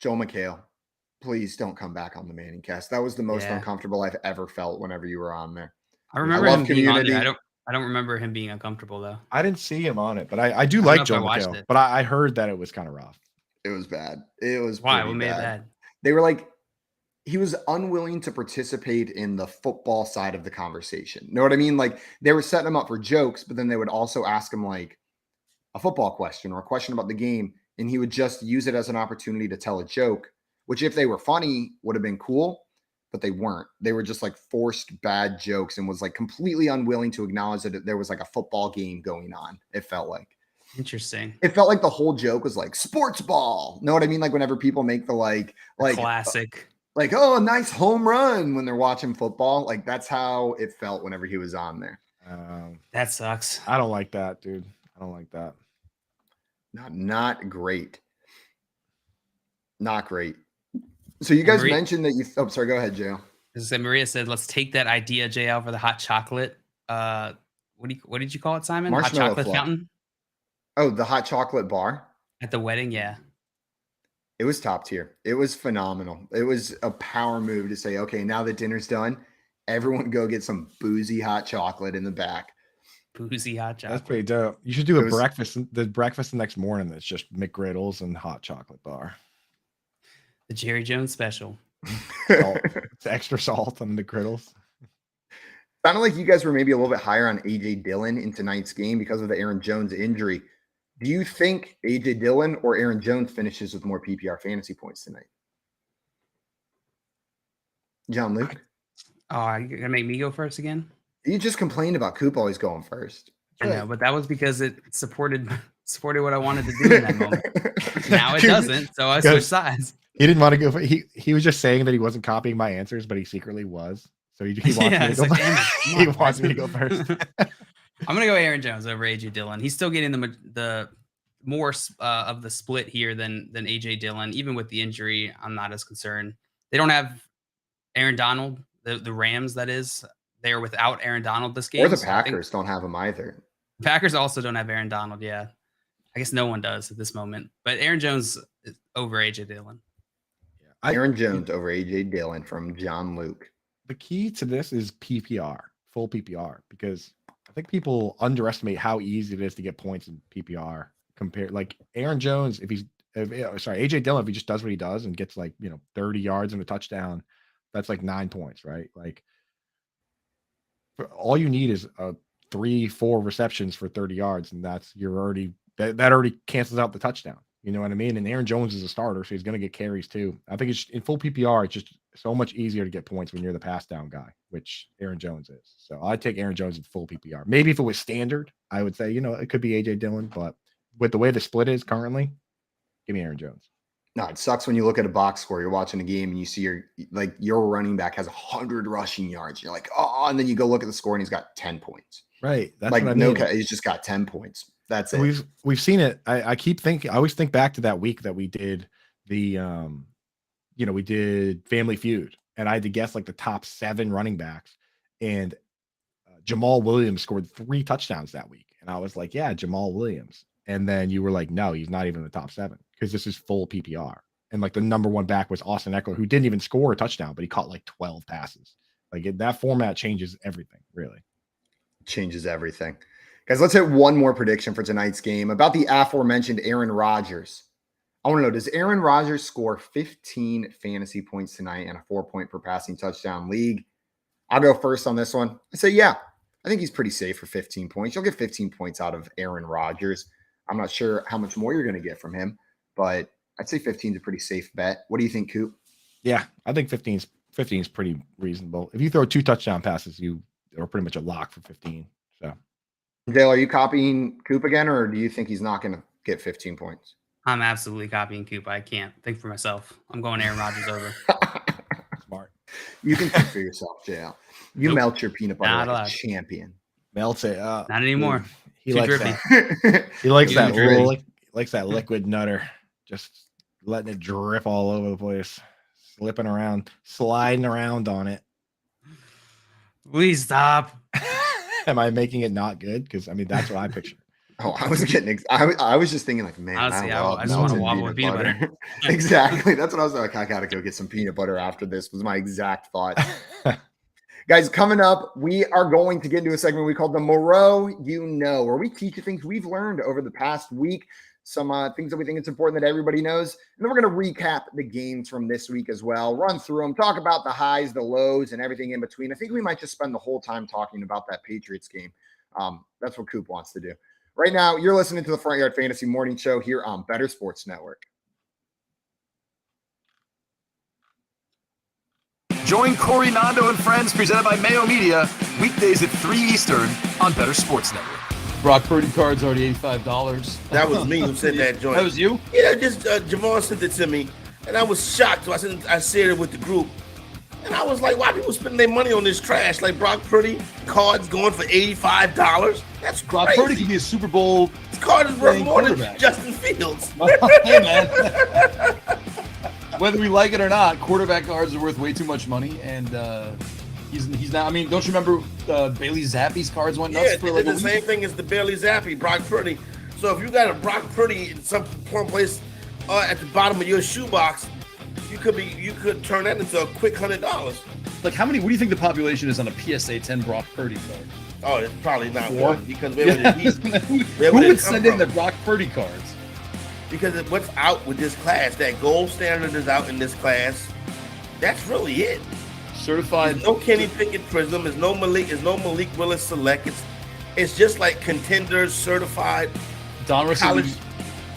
Joe McHale. Please don't come back on the Manningcast. That was the most uncomfortable I've ever felt whenever you were on there. I remember him being on there. I don't remember him being uncomfortable though. I didn't see him on it, but I do like Joe McHale. But I heard that it was kind of rough. It was bad. It was why? What made it bad? They were like, he was unwilling to participate in the football side of the conversation. You know what I mean? Like they were setting him up for jokes, but then they would also ask him like a football question or a question about the game. And he would just use it as an opportunity to tell a joke, which if they were funny would have been cool, but they weren't. They were just like forced bad jokes and was like completely unwilling to acknowledge that there was like a football game going on. It felt like. Interesting. It felt like the whole joke was like sports ball. Know what I mean? Like whenever people make the like classic. Like, oh, a nice home run when they're watching football. Like, that's how it felt whenever he was on there. That sucks. I don't like that, dude. I don't like that. Not great. Not great. So you guys mentioned that you – oh, sorry. Go ahead, JL. Maria said, let's take that idea, JL, for the hot chocolate. What did you call it, Simon? Marshmallow hot chocolate fluff. Fountain? Oh, the hot chocolate bar? At the wedding, yeah. It was top tier. It was phenomenal. It was a power move to say, okay, now that dinner's done, everyone go get some boozy hot chocolate in the back. Boozy hot chocolate. That's pretty dope. You should do breakfast the next morning that's just McGriddles and hot chocolate bar. The Jerry Jones special. It's extra salt on the McGriddles. Sounded like you guys were maybe a little bit higher on A.J. Dillon in tonight's game because of the Aaron Jones injury. Do you think A.J. Dillon or Aaron Jones finishes with more PPR fantasy points tonight? John Luke? Oh, you're going to make me go first again? You just complained about Coop always going first. I know, but that was because it supported what I wanted to do in that moment. Now it doesn't, so I switched sides. He didn't want to go. He was just saying that he wasn't copying my answers, but he secretly was. So he wants me to go. He wants me to go first. I'm gonna go Aaron Jones over AJ Dillon. He's still getting the more of the split here than AJ Dillon. Even with the injury, I'm not as concerned. They don't have Aaron Donald. The Rams, that is, they're without Aaron Donald this game. Or the Packers don't have him either. Packers also don't have Aaron Donald. Yeah, I guess no one does at this moment. But Aaron Jones is over AJ Dillon. Aaron Jones over AJ Dillon from John Luke. The key to this is PPR, full PPR, because I think people underestimate how easy it is to get points in PPR compared. Like Aaron Jones, AJ Dillon, if he just does what he does and gets 30 yards and a touchdown, that's like 9 points, right? Like all you need is 3-4 receptions for 30 yards, and that already cancels out the touchdown. You know what I mean? And Aaron Jones is a starter, so he's going to get carries too. I think it's in full PPR. It's just so much easier to get points when you're the pass down guy, which Aaron Jones is. So I'd take Aaron Jones in full PPR. Maybe if it was standard, I would say, it could be AJ Dillon, but with the way the split is currently, give me Aaron Jones. No, it sucks when you look at a box score. You're watching a game and you see your running back has 100 rushing yards. You're like, oh, and then you go look at the score and he's got 10 points. Right. That's like what I mean. He's just got 10 points. That's it. We've seen it. I keep thinking. I always think back to that week that we did the, we did Family Feud, and I had to guess like the top 7 running backs, and Jamal Williams scored 3 touchdowns that week, and I was like, yeah, Jamal Williams, and then you were like, no, he's not even in the top 7 because this is full PPR, and like the number 1 back was Austin Ekeler, who didn't even score a touchdown, but he caught like 12 passes. Like that format changes everything, really. Changes everything. Guys, let's hit one more prediction for tonight's game about the aforementioned Aaron Rodgers. I want to know, does Aaron Rodgers score 15 fantasy points tonight in a 4-point per passing touchdown league? I'll go first on this one. I say, yeah, I think he's pretty safe for 15 points. You'll get 15 points out of Aaron Rodgers. I'm not sure how much more you're going to get from him, but I'd say 15 is a pretty safe bet. What do you think, Coop? Yeah, I think 15 is pretty reasonable. If you throw 2 touchdown passes, you are pretty much a lock for 15. So. Dale, are you copying Coop again, or do you think he's not going to get 15 points? I'm absolutely copying Coop. I can't think for myself. I'm going Aaron Rodgers over. Smart. You can think for yourself, JL. You melt your peanut butter like a champion. Melts it. Not anymore. He likes that. He likes that. Likes that liquid nutter. Just letting it drip all over the place, slipping around, sliding around on it. Please stop. Am I making it not good? Because I mean, that's what I picture. Oh, I was getting. I was just thinking, like, man, honestly, I just want to wobble with peanut butter. Exactly. That's what I was like. I gotta go get some peanut butter after this. Was my exact thought. Guys, coming up, we are going to get into a segment we call the Moreau You Know, where we teach you things we've learned over the past week, some things that we think it's important that everybody knows, and then we're going to recap the games from this week as well, run through them, talk about the highs, the lows, and everything in between. I think we might just spend the whole time talking about that Patriots game. That's what Coop wants to do. Right now, you're listening to the Front Yard Fantasy Morning Show here on Better Sports Network. Join Corey Nando and friends, presented by Mayo Media, weekdays at 3 Eastern on Better Sports Network. Brock Purdy card's already $85. That was me who sent that joint. That was you? Yeah, just Javon sent it to me, and I was shocked. So I shared it with the group, and I was like, "Why people spending their money on this trash? Like Brock Purdy cards going for $85? That's crazy." Brock Purdy could be a Super Bowl. This card is worth more than Justin Fields. Hey man, whether we like it or not, quarterback cards are worth way too much money, and he's not. I mean, don't you remember Bailey Zappi's cards went nuts for like the same thing as the Bailey Zappi, Brock Purdy. So if you got a Brock Purdy in some place at the bottom of your shoebox, you could turn that into a quick $100. Like how many? What do you think the population is on a PSA 10 Brock Purdy card? Oh, it's probably not 4? one because who would send in the Brock Purdy cards? Because what's out with this class, that gold standard is out in this class. That's really it. Certified. There's no Kenny Pickett Prism. There's no Malik Willis Select. It's just like Contenders Certified. Don Russell College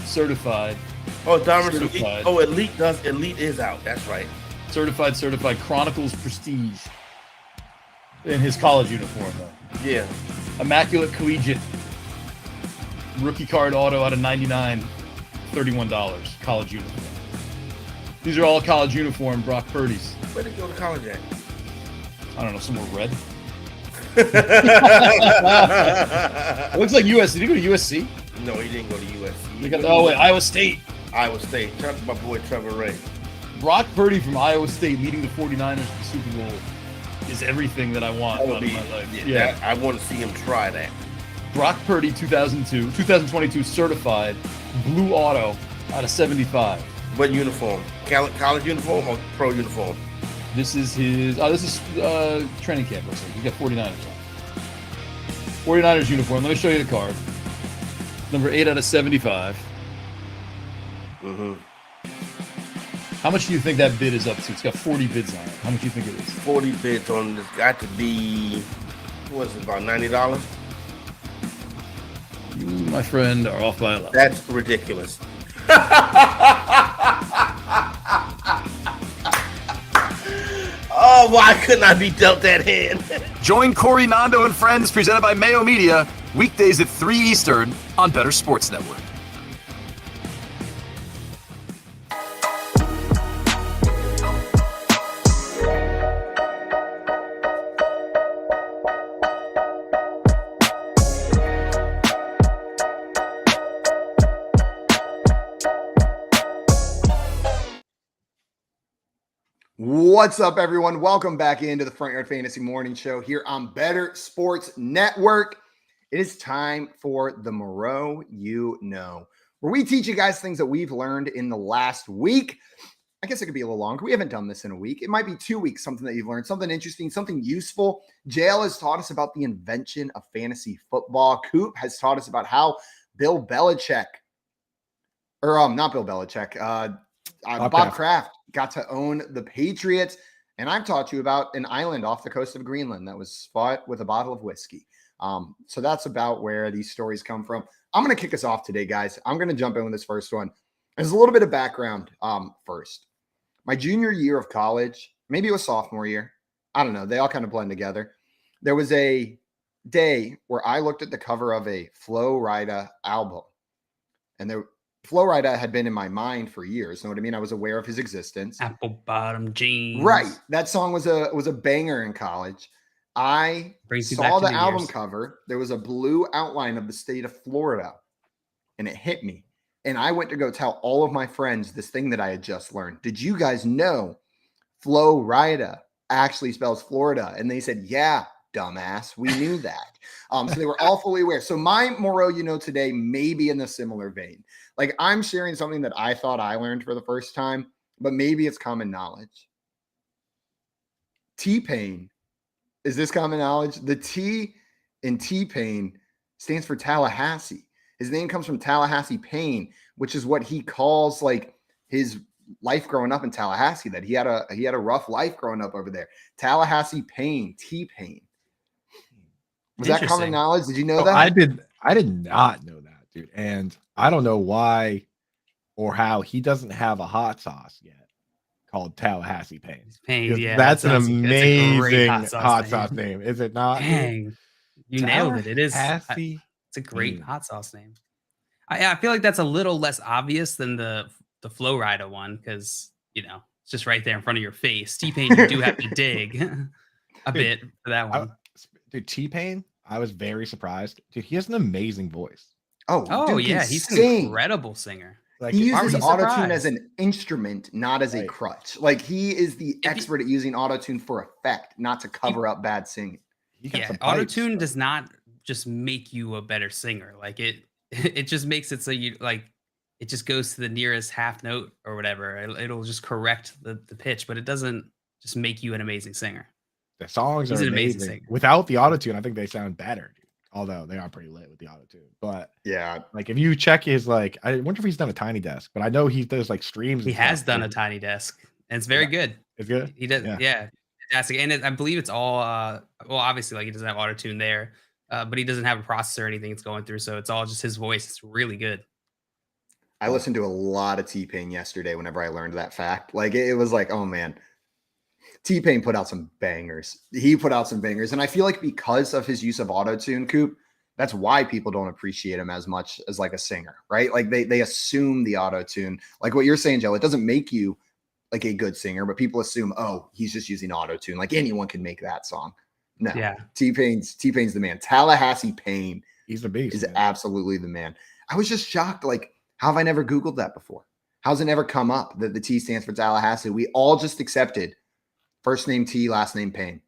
certified. Oh, Don Russell. Certified. Oh, Elite is out. That's right. Certified Chronicles Prestige. In his college uniform, though. Yeah. Immaculate Collegiate. Rookie card auto out of 99. $31. College uniform. These are all college uniform Brock Purdy's. Where did he go to college at? I don't know, somewhere red. It looks like USC. Did he go to USC? No, he didn't go to USC. Iowa State. Iowa State. Shout out to my boy Trevor Ray. Brock Purdy from Iowa State leading the 49ers to the Super Bowl is everything that I want out of my life. Yeah. I want to see him try that. Brock Purdy 2022 certified blue auto out of 75. What uniform? College uniform or pro uniform? This is his. This is training camp. Looks like he got 49ers on. 49ers uniform. Let me show you the card. Number 8 out of 75. Mm-hmm. How much do you think that bid is up to? It's got 40 bids on it. How much do you think it is? 40 bids on this. Got to be. What is it? About $90. You, my friend, are off by a lot. That's ridiculous. Oh, why couldn't I be dealt that hand? Join Corey Nando and Friends, presented by Mayo Media, weekdays at 3 Eastern on Better Sports Network. What's up, everyone? Welcome back into the Front Yard Fantasy Morning Show here on Better Sports Network. It is time for the Moreau You Know, where we teach you guys things that we've learned in the last week. I guess it could be a little longer. We haven't done this in a week. It might be 2 weeks, something that you've learned, something interesting, something useful. JL has taught us about the invention of fantasy football. Coop has taught us about how Bill Belichick, not Bill Belichick, Bob Kraft got to own the Patriots. And I've taught you about an island off the coast of Greenland that was fought with a bottle of whiskey. So that's about where these stories come from. I'm going to kick us off today, guys. I'm going to jump in with this first one. There's a little bit of background first. My junior year of college, maybe it was sophomore year. I don't know. They all kind of blend together. There was a day where I looked at the cover of a Flo Rida album. And Flo Rida had been in my mind for years. Know what I mean? I was aware of his existence. Apple bottom jeans. Right. That song was a banger in college. I saw the album cover. There was a blue outline of the state of Florida, and it hit me. And I went to go tell all of my friends this thing that I had just learned. Did you guys know Flo Rida actually spells Florida? And they said, yeah, dumbass. We knew that. So they were all fully aware. So my Moreau You Know today may be in a similar vein. Like, I'm sharing something that I thought I learned for the first time, but maybe it's common knowledge. T-Pain. Is this common knowledge? The T in T-Pain stands for Tallahassee. His name comes from Tallahassee Pain, which is what he calls like his life growing up in Tallahassee, that he had a rough life growing up over there. Tallahassee Pain, T-Pain. Was that common knowledge? Did you know that? I did not know that, dude. And I don't know why or how he doesn't have a hot sauce yet called Tallahassee Pain. Yeah, that's an amazing hot sauce name, is it not? Dang, you nailed it. It is. It's a great hot sauce name. I feel like that's a little less obvious than the Flo Rida one, because it's just right there in front of your face. T-Pain, you do have to dig a bit for that one. Dude, T-Pain, I was very surprised. Dude, he has an amazing voice. Oh dude, yeah, he's an incredible singer. Like, he uses autotune as an instrument, not as a crutch. Like, he is the expert at using autotune for effect, not to cover up bad singing. Yeah, autotune does not just make you a better singer. Like, it just makes it so you like it just goes to the nearest half note or whatever. It'll just correct the pitch, but it doesn't just make you an amazing singer. The songs are amazing. Without the autotune, I think they sound better. Although they are pretty lit with the auto-tune. But yeah, like if you check his I wonder if he's done a Tiny Desk, but I know he does like streams. He has done a Tiny Desk, and it's very good. It's good. He does, yeah. fantastic. And I believe it's all, well, obviously, like he doesn't have auto-tune there, but he doesn't have a processor or anything it's going through. So it's all just his voice. It's really good. I listened to a lot of T-Pain yesterday whenever I learned that fact. Like, it was like, oh, man. T-Pain put out some bangers. He put out some bangers. And I feel like because of his use of auto-tune, Coop, that's why people don't appreciate him as much as like a singer, right? Like they assume the auto-tune. Like what you're saying, Joe, it doesn't make you like a good singer, but people assume, oh, he's just using auto-tune. Like anyone can make that song. No. Yeah. T-Pain's the man. Tallahassee Payne. He's the beast. Is absolutely the man. I was just shocked. Like, how have I never Googled that before? How's it never come up that the T stands for Tallahassee? We all just accepted first name T, last name Payne.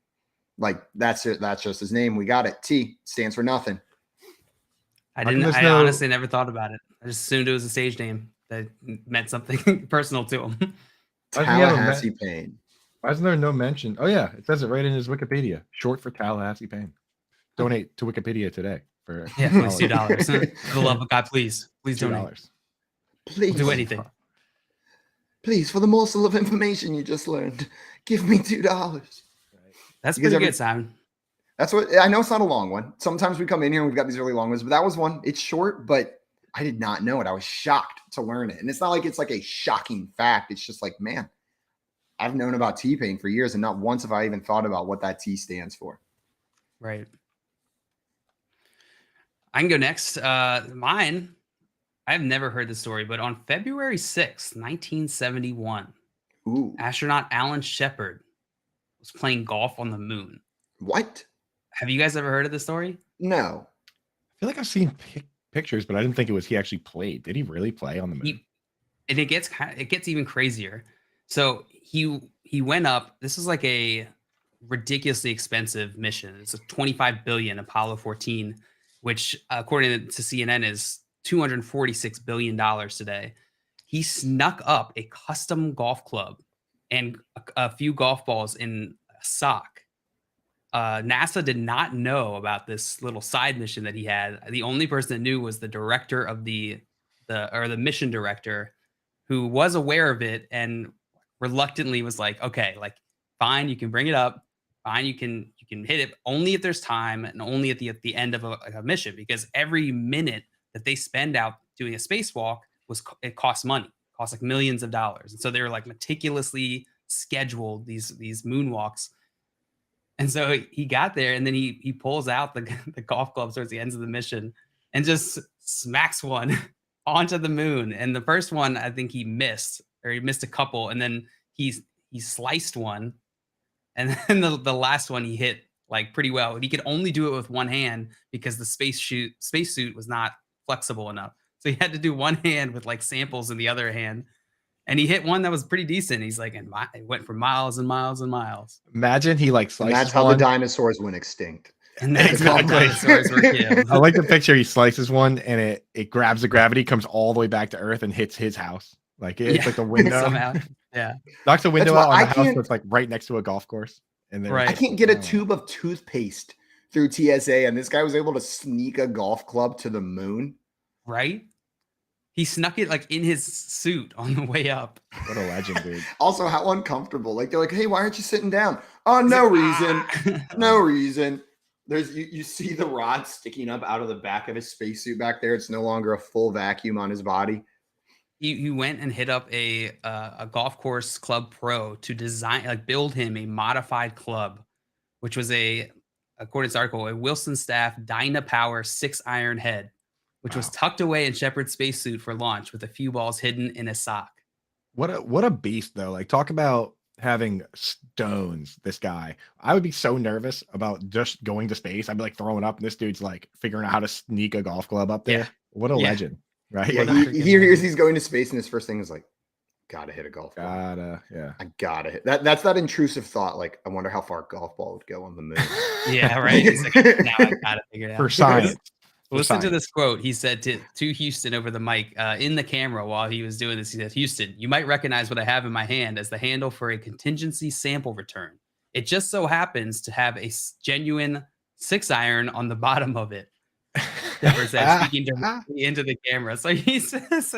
Like that's it. That's just his name. We got it. T stands for nothing. I honestly never thought about it. I just assumed it was a stage name that meant something personal to him. Tallahassee Payne. Why isn't there no mention? Oh yeah, it says it right in his Wikipedia. Short for Tallahassee Payne. Donate to Wikipedia today for please $2. For the love of God, please donate. Please do anything. Please, for the morsel of information you just learned, give me $2. That's pretty good, Simon. That's what I know. It's not a long one. Sometimes we come in here and we've got these really long ones, but that was one. It's short, but I did not know it. I was shocked to learn it. And it's not like it's like a shocking fact. It's just like, man, I've known about T-Pain for years and not once have I even thought about what that T stands for. Right. I can go next. Mine, I've never heard the story, but on February 6th, 1971, astronaut Alan Shepard was playing golf on the moon. What? Have you guys ever heard of this story? No. I feel like I've seen pictures, but I didn't think it was he actually played. Did he really play on the moon? And it gets even crazier. So he went up. This was like a ridiculously expensive mission. It's a $25 billion Apollo 14, which according to CNN is $246 billion today. He snuck up a custom golf club and a few golf balls in a sock. NASA did not know about this little side mission that he had. The only person that knew was the director of the mission director, who was aware of it and reluctantly was like, okay, like fine, you can bring it up. Fine, you can hit it only if there's time and only at the end of a mission, because every minute that they spend out doing a spacewalk it costs money, costs like millions of dollars. And so they were like meticulously scheduled these moonwalks. And so he got there and then he pulls out the golf club towards the ends of the mission and just smacks one onto the moon. And the first one, I think he missed a couple. And then he sliced one. And then the last one he hit like pretty well. He could only do it with one hand because the spacesuit was not flexible enough. So he had to do one hand with like samples in the other hand. And he hit one that was pretty decent. He's like, and it went for miles and miles and miles. Imagine he like slices. And that's how the dinosaurs went extinct. And that's how dinosaurs were killed. I like the picture. He slices one, and it grabs the gravity, comes all the way back to Earth, and hits his house. Like it's like the window. Somehow. Yeah. Knocks the window out on the house that's like right next to a golf course. And then I can't get a tube of toothpaste through TSA, and this guy was able to sneak a golf club to the moon. Right? He snuck it like in his suit on the way up. What a legend, dude. Also, how uncomfortable. Like they're like, hey, why aren't you sitting down? Oh, no reason. No reason. There's you see the rod sticking up out of the back of his spacesuit back there. It's no longer a full vacuum on his body. He went and hit up a golf course club pro to build him a modified club, which was according to the article, a Wilson Staff Dynapower 6-iron head, which was tucked away in Shepard's spacesuit for launch with a few balls hidden in a sock. What a beast, though. Like, talk about having stones, this guy. I would be so nervous about just going to space. I'd be like throwing up, and this dude's like figuring out how to sneak a golf club up there. Yeah. What a legend, right? Yeah, he hears he's going to space, and his first thing is like, gotta hit a golf ball. I gotta hit that. That's that intrusive thought. Like, I wonder how far a golf ball would go on the moon. Yeah, right. It's like, now I gotta figure it out. For science. Listen to this quote. He said to Houston over the mic in the camera while he was doing this. He said, Houston, you might recognize what I have in my hand as the handle for a contingency sample return. It just so happens to have a genuine 6-iron on the bottom of it. Shepard said, speaking directly into the camera. So he says,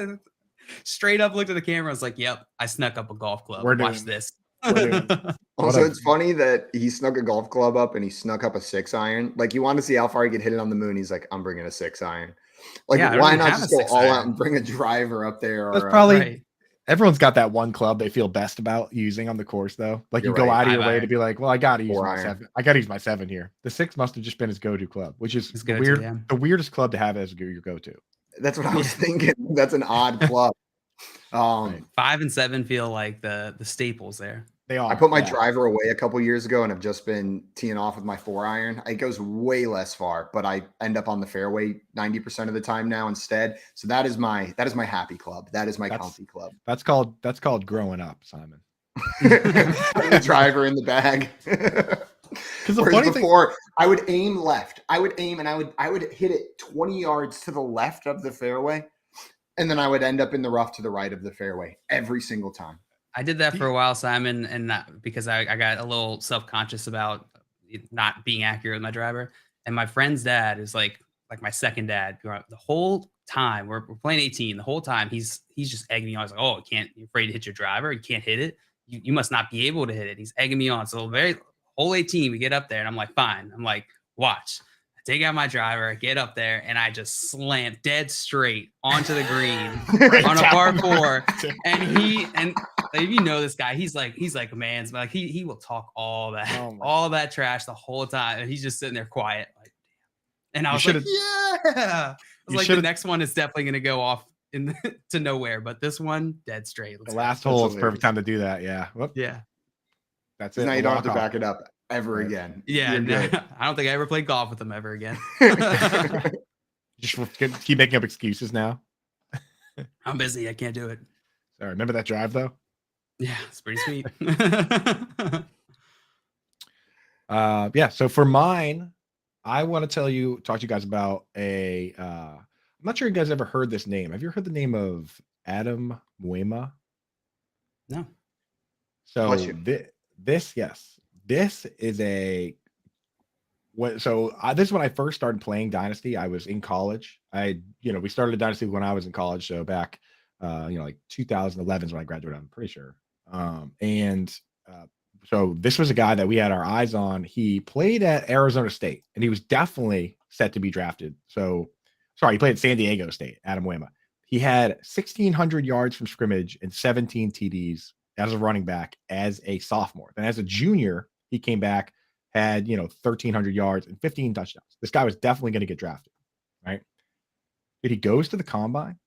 straight up looked at the camera. I was like, yep, I snuck up a golf club. Watch this. Also, it's funny that he snuck a golf club up and he snuck up a 6-iron. Like, you want to see how far he could hit it on the moon. He's like, I'm bringing a 6-iron. Like, Yeah, I don't why even not have just a go all 6-iron. out and bring a driver up there? That's Or probably Right. everyone's got that one club they feel best about using on the course, though. Like you You're go right. out of your 5 way to iron. be like, well, I got to use 4 my iron. 7. I got to use my 7 here. The 6 must have just been his go-to club, which is His the go-to, the weirdest club to have as your go-to. that's what I was thinking. That's an odd club. Right. 5 and 7 feel like the staples there. They are. I put my yeah. driver away a couple years ago and I've just been teeing off with my 4-iron. It goes way less far, but I end up on the fairway 90% of the time now instead. So that is my happy club. That is my comfy club. That's called growing up, Simon. The driver in the bag. Because the Whereas funny before, I would aim left. I would aim and I would hit it 20 yards to the left of the fairway. And then I would end up in the rough to the right of the fairway every single time. I did that for a while, Simon, and not because I got a little self-conscious about not being accurate with my driver. And my friend's dad is like my second dad. The whole time we're playing 18, the whole time he's just egging me on. I was like, oh, you're afraid to hit your driver. You can't hit it. You must not be able to hit it. He's egging me on. So whole 18, we get up there and I'm like, fine. I'm like, watch. I take out my driver, get up there, and I just slam dead straight onto the green on a par 4. And if you know this guy, he's like a man's, like he will talk all that trash the whole time, and he's just sitting there quiet, like, and I was like, yeah. I was like, the next one is definitely going to go off to nowhere, but this one dead straight. The last hole is perfect time to do that. Yeah. Whoop. Yeah. That's it. Now you don't have to Walk off. back it up ever again. Yeah. You're No, good. I don't think I ever played golf with him ever again. Just keep making up excuses now. I'm busy. I can't do it. Sorry, remember that drive though? Yeah, it's pretty sweet. Yeah. So for mine, I want to talk to you guys about I'm not sure you guys ever heard this name. Have you heard the name of Adam Muema? No. So Bless you. this is this is when I first started playing Dynasty. I was in college. We started a Dynasty when I was in college. So back, like 2011 is when I graduated, I'm pretty sure. So this was a guy that we had our eyes on. He played at Arizona State, and he was definitely set to be drafted. He played at San Diego State, Adam Muema. He had 1,600 yards from scrimmage and 17 TDs as a running back as a sophomore. Then as a junior, he came back, had 1,300 yards and 15 touchdowns. This guy was definitely going to get drafted, right? But he goes to the combine,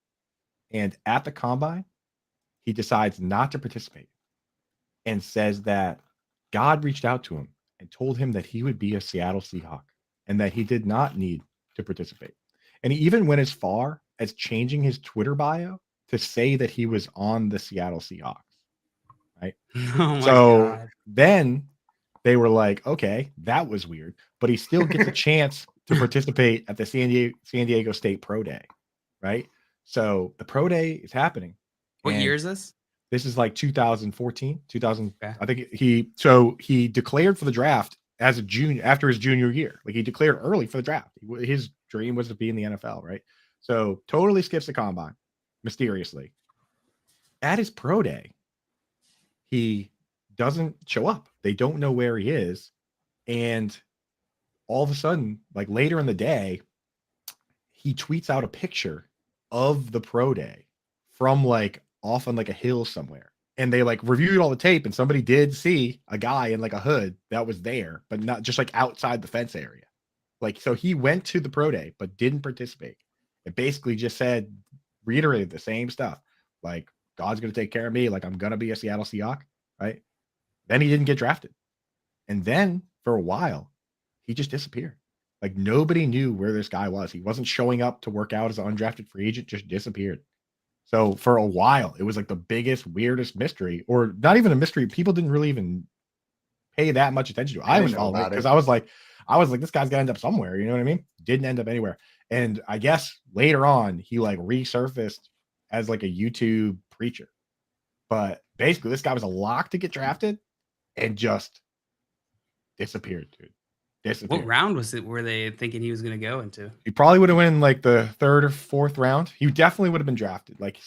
and at the combine, he decides not to participate and says that God reached out to him and told him that he would be a Seattle Seahawk and that he did not need to participate. And he even went as far as changing his Twitter bio to say that he was on the Seattle Seahawks, right? Oh my So God. then they were like, okay, that was weird, but he still gets a chance to participate at the San Diego State Pro Day, right? So the Pro Day is happening. What and year is this? This is like 2014, 2000. Okay. I think he declared for the draft as a junior after his junior year. Like he declared early for the draft. His dream was to be in the NFL, right? So totally skips the combine mysteriously. At his pro day, he doesn't show up. They don't know where he is. And all of a sudden, like later in the day, he tweets out a picture of the pro day from like off on like a hill somewhere. And they like reviewed all the tape, and somebody did see a guy in like a hood that was there, but not just like outside the fence area. Like, so he went to the pro day, but didn't participate. It basically just reiterated the same stuff. Like, God's going to take care of me. Like, I'm going to be a Seattle Seahawk, right? Then he didn't get drafted. And then for a while, he just disappeared. Like, nobody knew where this guy was. He wasn't showing up to work out as an undrafted free agent, just disappeared. So for a while, it was like the biggest, weirdest mystery, or not even a mystery. People didn't really even pay that much attention to it. I was following it because I was like, this guy's gonna end up somewhere. You know what I mean? Didn't end up anywhere. And I guess later on, he like resurfaced as like a YouTube preacher. But basically, this guy was a lock to get drafted and just disappeared, dude. What round was it? Were they thinking he was going to go into? He probably would have won like the 3rd or 4th round. He definitely would have been drafted. Like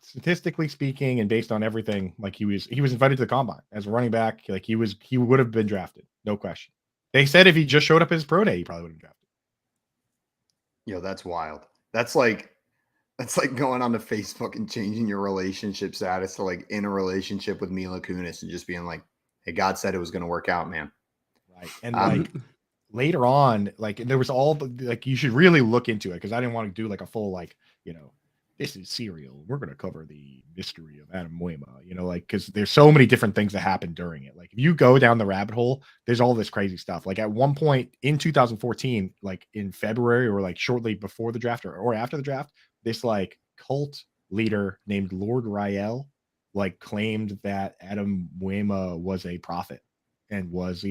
statistically speaking, and based on everything, like he was invited to the combine as a running back. Like he would have been drafted, no question. They said if he just showed up at his pro day, he probably would have been drafted. Yo, that's wild. That's like going on to Facebook and changing your relationship status to like in a relationship with Mila Kunis and just being like, "Hey, God said it was going to work out, man." Right, and like. Later on, like there was all the like you should really look into it because I didn't want to do like a full like this is serial. We're gonna cover the mystery of Adam Muema, like because there's so many different things that happen during it. Like if you go down the rabbit hole, there's all this crazy stuff. Like at one point in 2014, like in February or like shortly before the draft or after the draft, this like cult leader named Lord Rael like claimed that Adam Muema was a prophet and was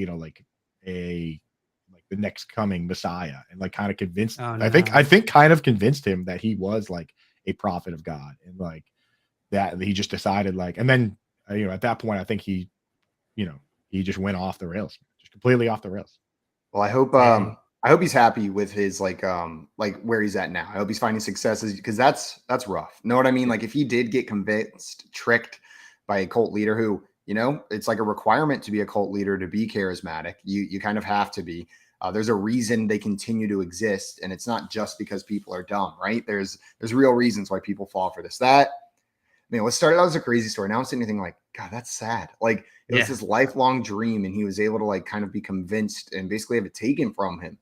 like the next coming Messiah, and like kind of convinced. Oh, no. I think kind of convinced him that he was like a prophet of God, and like that he just decided like, and then at that point I think he just went off the rails, just completely off the rails. Well, I hope he's happy with his like where he's at now. I hope he's finding successes because that's rough. Know what I mean? Like if he did get tricked by a cult leader who it's like a requirement to be a cult leader to be charismatic. You kind of have to be. There's a reason they continue to exist, and it's not just because people are dumb, right? There's real reasons why people fall for this. What started out as a crazy story. Now I'm saying anything like, God, that's sad. Like it was his lifelong dream, and he was able to like kind of be convinced and basically have it taken from him.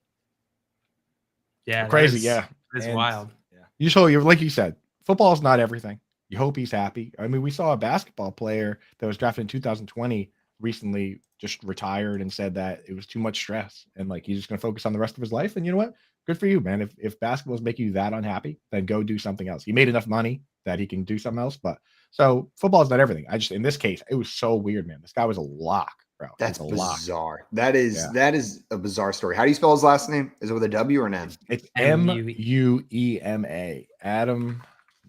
Yeah, crazy. It's wild. Yeah, you're like you said, football is not everything. You hope he's happy. I mean, we saw a basketball player that was drafted in 2020 recently just retired and said that it was too much stress and like he's just going to focus on the rest of his life. And you know what? Good for you, man. If basketball is making you that unhappy, then go do something else. He made enough money that he can do something else. But so football is not everything. In this case, it was so weird, man. This guy was a lock, bro. That's bizarre. That is a bizarre story. How do you spell his last name? Is it with a W or an M? It's Muema. Adam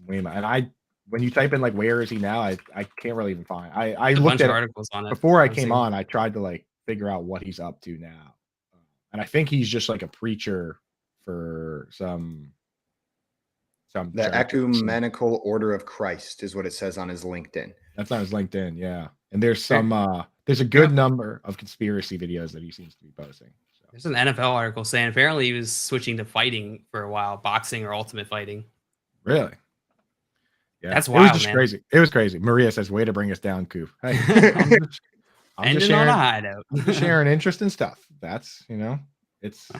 Muema. And when you type in like where is he now, I can't really even find. I looked at articles on it before I came on. I tried to like figure out what he's up to now, and I think he's just like a preacher for some the Ecumenical Order of Christ is what it says on his LinkedIn. That's on his LinkedIn, yeah. And there's there's a good number of conspiracy videos that he seems to be posting. So. There's an NFL article saying apparently he was switching to fighting for a while, boxing or ultimate fighting. Really? Yeah, that's wild. It was just crazy. It was crazy. Maria says, "Way to bring us down, Coop." Hey, I'm just sharing, on a high note. I'm just sharing interesting stuff. That's it's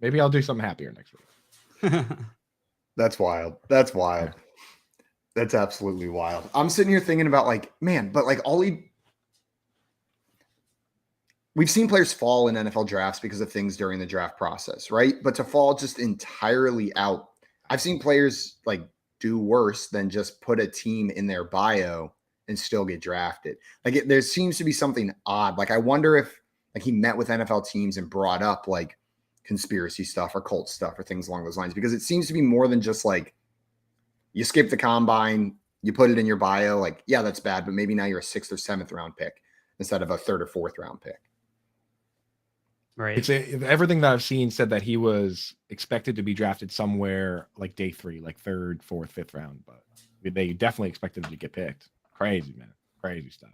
maybe I'll do something happier next week. That's wild. That's wild. That's absolutely wild. I'm sitting here thinking about like, man, but like we've seen players fall in NFL drafts because of things during the draft process, right? But to fall just entirely out, I've seen players like do worse than just put a team in their bio and still get drafted. Like there seems to be something odd. Like I wonder if like he met with NFL teams and brought up like conspiracy stuff or cult stuff or things along those lines, because it seems to be more than just like you skip the combine, you put it in your bio. Like, yeah, that's bad, but maybe now you're a 6th or 7th round pick instead of a 3rd or 4th round pick. Right. Everything that I've seen said that he was expected to be drafted somewhere like day 3, like 3rd, 4th, 5th round, but they definitely expected him to get picked. Crazy, man. Crazy stuff.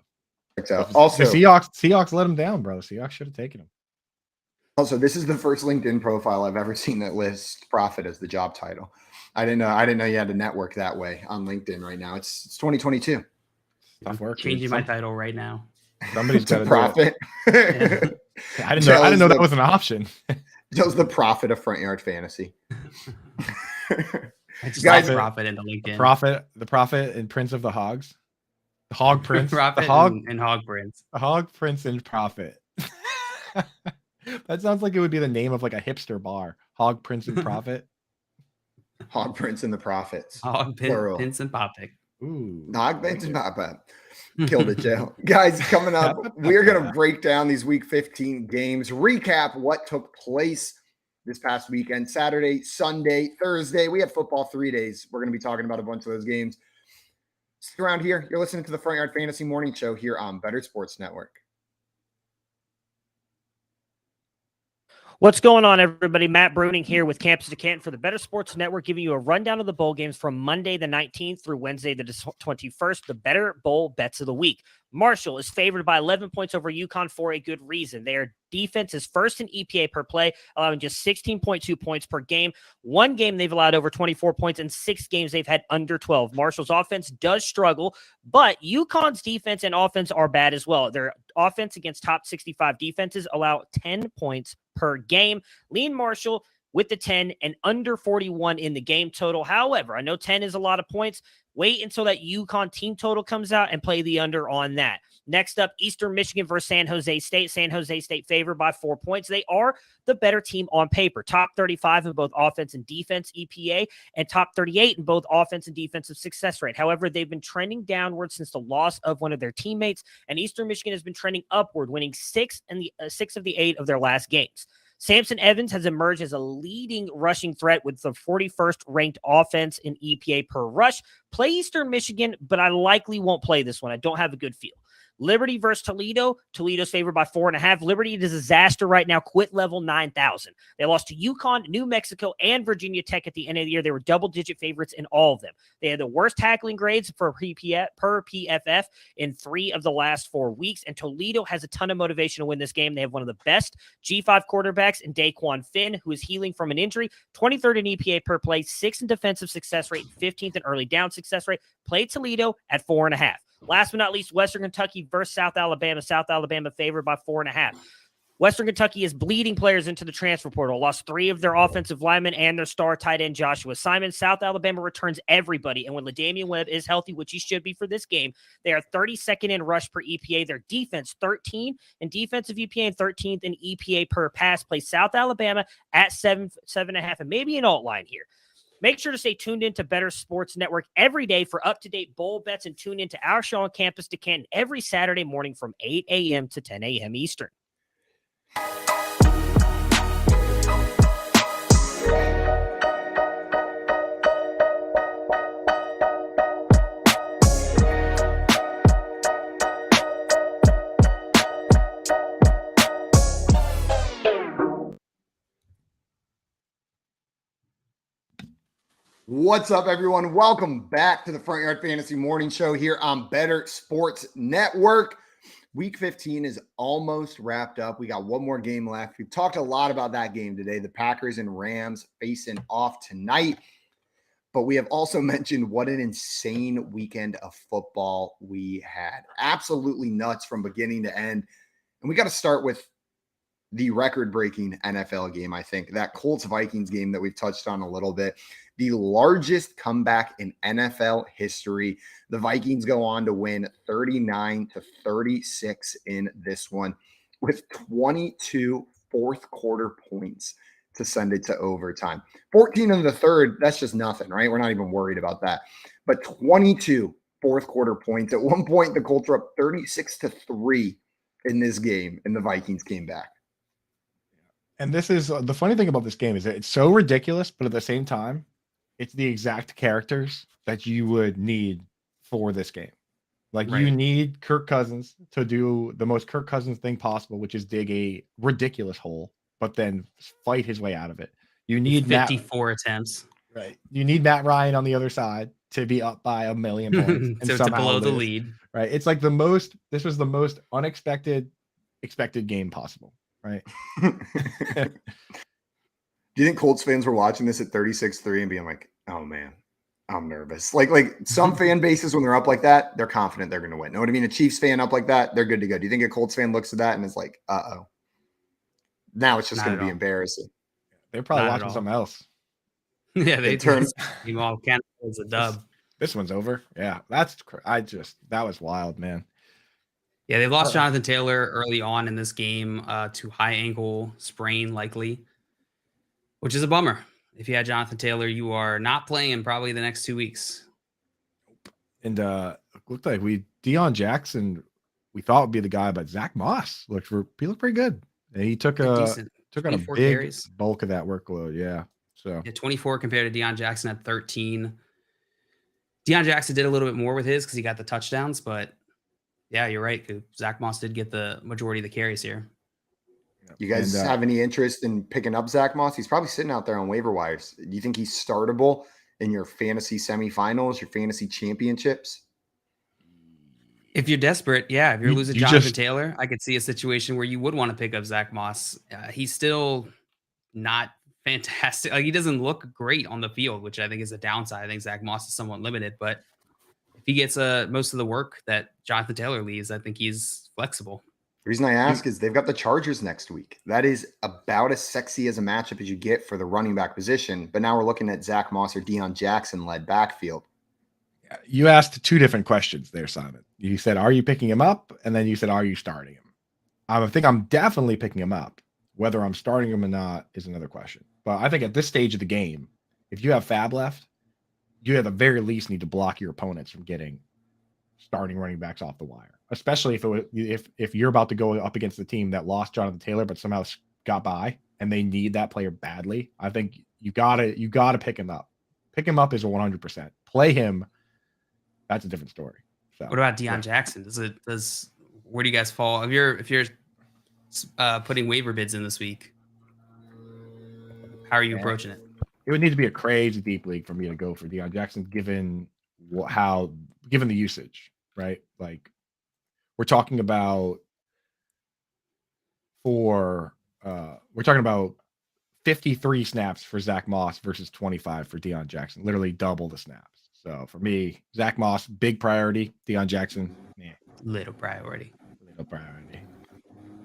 Also, the Seahawks let him down, bro. The Seahawks should have taken him. Also, this is the first LinkedIn profile I've ever seen that lists profit as the job title. I didn't know you had to network that way on LinkedIn right now. It's 2022. Tough work. Changing my title right now. Somebody's got to profit. Yeah. I didn't know that was an option. Joe's the prophet of front yard fantasy. I just guys, profit into LinkedIn. The prophet and prince of the hogs. The hog prince. Prophet the hog and hog prince. The hog prince and prophet. That sounds like it would be the name of like a hipster bar. Hog Prince and Prophet. Hog Prince and the Prophets. Hog Prince and Prophet. Ooh. Hog Prince and Prophet. Killed it, Joe. Guys, coming up, we're going to break down these Week 15 games, recap what took place this past weekend, Saturday, Sunday, Thursday. We have football 3 days. We're going to be talking about a bunch of those games. Stick around here. You're listening to the Front Yard Fantasy Morning Show here on Better Sports Network. What's going on, everybody? Matt Bruning here with Campus to Canton for the Better Sports Network, giving you a rundown of the bowl games from Monday the 19th through Wednesday the 21st, the Better Bowl Bets of the Week. Marshall is favored by 11 points over UConn for a good reason. Their defense is first in EPA per play, allowing just 16.2 points per game. One game they've allowed over 24 points, and 6 games they've had under 12. Marshall's offense does struggle, but UConn's defense and offense are bad as well. Their offense against top 65 defenses allow 10 points per game. Lean Marshall with the 10 and under 41 in the game total. However, I know 10 is a lot of points. Wait until that UConn team total comes out and play the under on that. Next up, Eastern Michigan versus San Jose State. San Jose State favored by 4 points. They are the better team on paper. Top 35 in both offense and defense EPA, and top 38 in both offense and defensive success rate. However, they've been trending downward since the loss of one of their teammates, and Eastern Michigan has been trending upward, winning 6 of the 8 of their last games. Samson Evans has emerged as a leading rushing threat with the 41st ranked offense in EPA per rush. Play Eastern Michigan, but I likely won't play this one. I don't have a good feel. Liberty versus Toledo. Toledo's favored by 4.5. Liberty is a disaster right now. Quit level 9,000. They lost to UConn, New Mexico, and Virginia Tech at the end of the year. They were double-digit favorites in all of them. They had the worst tackling grades per PFF in 3 of the last 4 weeks, and Toledo has a ton of motivation to win this game. They have one of the best G5 quarterbacks in Daquan Finn, who is healing from an injury. 23rd in EPA per play, 6th in defensive success rate, 15th in early down success rate. Play Toledo at 4.5. Last but not least, Western Kentucky versus South Alabama. South Alabama favored by 4.5. Western Kentucky is bleeding players into the transfer portal. Lost 3 of their offensive linemen and their star tight end, Joshua Simon. South Alabama returns everybody. And when LaDamian Webb is healthy, which he should be for this game, they are 32nd in rush per EPA. Their defense, 13 in defensive EPA and 13th in EPA per pass. Play South Alabama at 7.5, and maybe an alt line here. Make sure to stay tuned in to Better Sports Network every day for up-to-date bowl bets, and tune in to our show on Campus to Canton every Saturday morning from 8 a.m. to 10 a.m. Eastern. What's up, everyone? Welcome back to the Front Yard Fantasy Morning Show here on Better Sports Network. Week 15 is almost wrapped up. We got one more game left. We've talked a lot about that game today. The Packers and Rams facing off tonight. But we have also mentioned what an insane weekend of football we had. Absolutely nuts from beginning to end. And we got to start with the record-breaking NFL game, I think. That Colts-Vikings game that we've touched on a little bit. The largest comeback in NFL history. The Vikings go on to win 39-36 in this one with 22 fourth-quarter points to send it to overtime. 14 in the third, that's just nothing, right? We're not even worried about that. But 22 fourth-quarter points. At one point, the Colts were up 36-3 in this game, and the Vikings came back. And this is the funny thing about this game is that it's so ridiculous, but at the same time, it's the exact characters that you would need for this game. Like Right. You need Kirk Cousins to do the most Kirk Cousins thing possible, which is dig a ridiculous hole, but then fight his way out of it. You need 54 attempts. Right. You need Matt Ryan on the other side to be up by 1 million points and So to somehow blow the lose. lead. Right. It's like this was the most expected game possible. Right. Do you think Colts fans were watching this at 36-3 and being like, oh man, I'm nervous? Like some fan bases, when they're up like that, they're confident they're going to win. Know what I mean? A Chiefs fan up like that, they're good to go. Do you think a Colts fan looks at that and is like, uh-oh, now it's just going to be embarrassing? They're probably Not at watching all. something else. Yeah, they turn. Meanwhile, Canada is a dub. This one's over. Yeah. That was wild, man. Yeah, they lost Jonathan Taylor early on in this game to high ankle sprain, likely, which is a bummer. If you had Jonathan Taylor, you are not playing in probably the next 2 weeks. And looked like Deion Jackson, we thought would be the guy, but Zach Moss looked pretty good. And he took on a big carries. bulk of that workload. Yeah. So 24 compared to Deion Jackson at 13. Deion Jackson did a little bit more with his because he got the touchdowns, but yeah, you're right. Zach Moss did get the majority of the carries here. You guys have any interest in picking up Zach Moss? He's probably sitting out there on waiver wires. Do you think he's startable in your fantasy semifinals, your fantasy championships? If you're desperate, yeah. If you're losing Jonathan Taylor, I could see a situation where you would want to pick up Zach Moss. He's still not fantastic. Like, he doesn't look great on the field, which I think is a downside. I think Zach Moss is somewhat limited, but if he gets most of the work that Jonathan Taylor leaves, I think he's flexible. The reason I ask is they've got the Chargers next week. That is about as sexy as a matchup as you get for the running back position. But now we're looking at Zach Moss or Deion Jackson-led backfield. You asked two different questions there, Simon. You said, are you picking him up? And then you said, are you starting him? I think I'm definitely picking him up. Whether I'm starting him or not is another question. But I think at this stage of the game, if you have fab left, you at the very least need to block your opponents from getting starting running backs off the wire, especially if you're about to go up against the team that lost Jonathan Taylor but somehow got by and they need that player badly. I think you gotta pick him up. Pick him up is a 100%. Play him. That's a different story. So, what about Deion Jackson? Where do you guys fall? If you're putting waiver bids in this week, how are you approaching it? It would need to be a crazy deep league for me to go for Deion Jackson, given the usage, right? Like, we're talking about we're talking about 53 snaps for Zach Moss versus 25 for Deion Jackson, literally double the snaps. So for me, Zach Moss, big priority. Deion Jackson, little priority.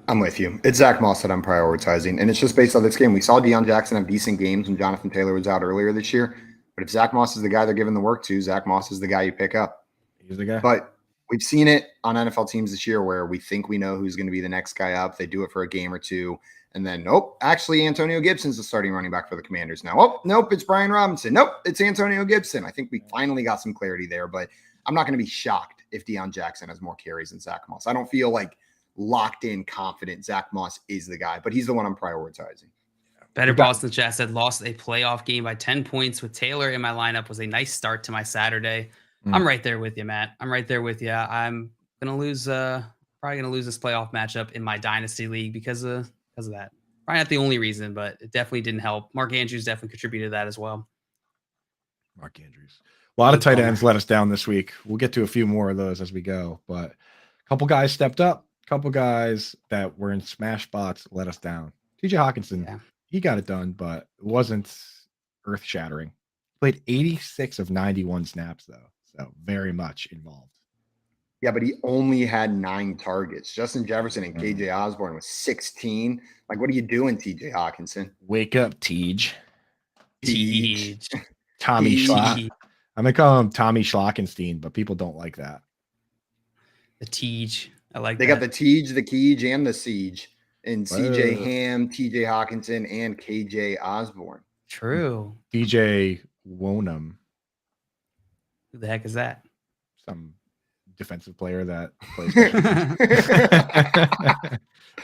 I'm with you. It's Zach Moss that I'm prioritizing, and it's just based on this game. We saw Deion Jackson have decent games when Jonathan Taylor was out earlier this year. But if Zach Moss is the guy they're giving the work to, Zach Moss is the guy you pick up. He's the guy. But we've seen it on NFL teams this year where we think we know who's going to be the next guy up. They do it for a game or two, and then, nope, actually Antonio Gibson's the starting running back for the Commanders now. Oh, nope, it's Brian Robinson. Nope, it's Antonio Gibson. I think we finally got some clarity there, but I'm not going to be shocked if Deion Jackson has more carries than Zach Moss. I don't feel like locked in, confident Zach Moss is the guy, but he's the one I'm prioritizing. Better Boston Chat said, lost a playoff game by 10 points with Taylor in my lineup was a nice start to my Saturday. I'm right there with you, Matt. I'm right there with you. I'm gonna lose, probably gonna lose this playoff matchup in my dynasty league because of that. Probably not the only reason, but it definitely didn't help. Mark Andrews definitely contributed to that as well. Mark Andrews. A lot of tight ends let us down this week. We'll get to a few more of those as we go, but a couple guys stepped up. A couple guys that were in smash spots let us down. TJ Hawkinson, he got it done, but it wasn't earth-shattering. Played 86 of 91 snaps, though, so very much involved. Yeah, but he only had 9 targets. Justin Jefferson and KJ Osborne was 16. Like, what are you doing, TJ Hawkinson? Wake up, Tej. Tommy Schlock. I'm going to call him Tommy Schlockenstein, but people don't like that. The Tej. I like they that. got the Tej, the Keej, and the Siege. And CJ Ham, TJ Hawkinson, and KJ Osborne. True. DJ Wonham. Who the heck is that? Some defensive player that plays.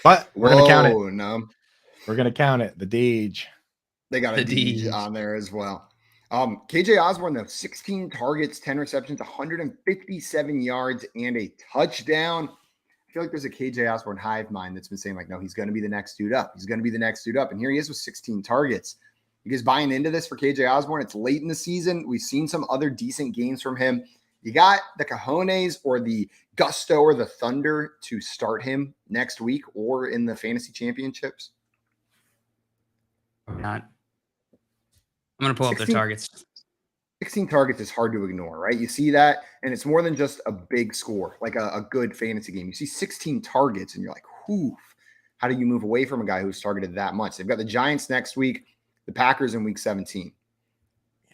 But we're going to count it. No. We're going to count it. The Deej. They got a Deej on there as well. KJ Osborne, though, 16 targets, 10 receptions, 157 yards, and a touchdown. I feel like there's a KJ Osborne hive mind that's been saying, like, no, he's going to be the next dude up. He's going to be the next dude up. And here he is with 16 targets. You guys buying into this for KJ Osborne? It's late in the season. We've seen some other decent games from him. You got the cojones or the gusto or the thunder to start him next week or in the fantasy championships? Not. I'm going to pull up their targets. 16 targets is hard to ignore, right? You see that, and it's more than just a big score, like a good fantasy game. You see 16 targets, and you're like, whew, how do you move away from a guy who's targeted that much? They've got the Giants next week, the Packers in week 17.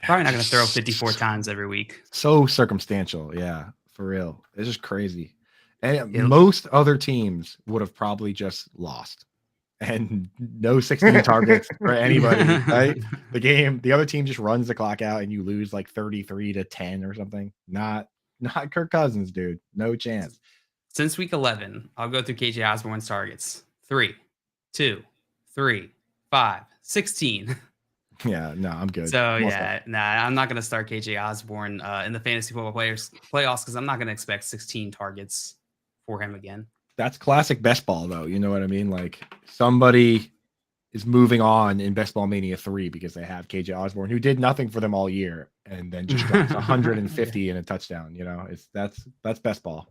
Probably not going to throw 54 times every week. So circumstantial, yeah, for real. It's just crazy. And most other teams would have probably just lost. And no 16 targets for anybody, right? The other team just runs the clock out and you lose like 33-10 or something. Not Kirk Cousins, dude. No chance. Since week 11, I'll go through KJ Osborne's targets. 3, 2, 3, 5, 16. Yeah, no, I'm good. So, I'm not going to start KJ Osborne in the fantasy football playoffs because I'm not going to expect 16 targets for him again. that's classic best ball though. You know what I mean? Like somebody is moving on in Best Ball Mania 3 because they have KJ Osborne, who did nothing for them all year and then just drops 150 and a touchdown. You know, that's best ball.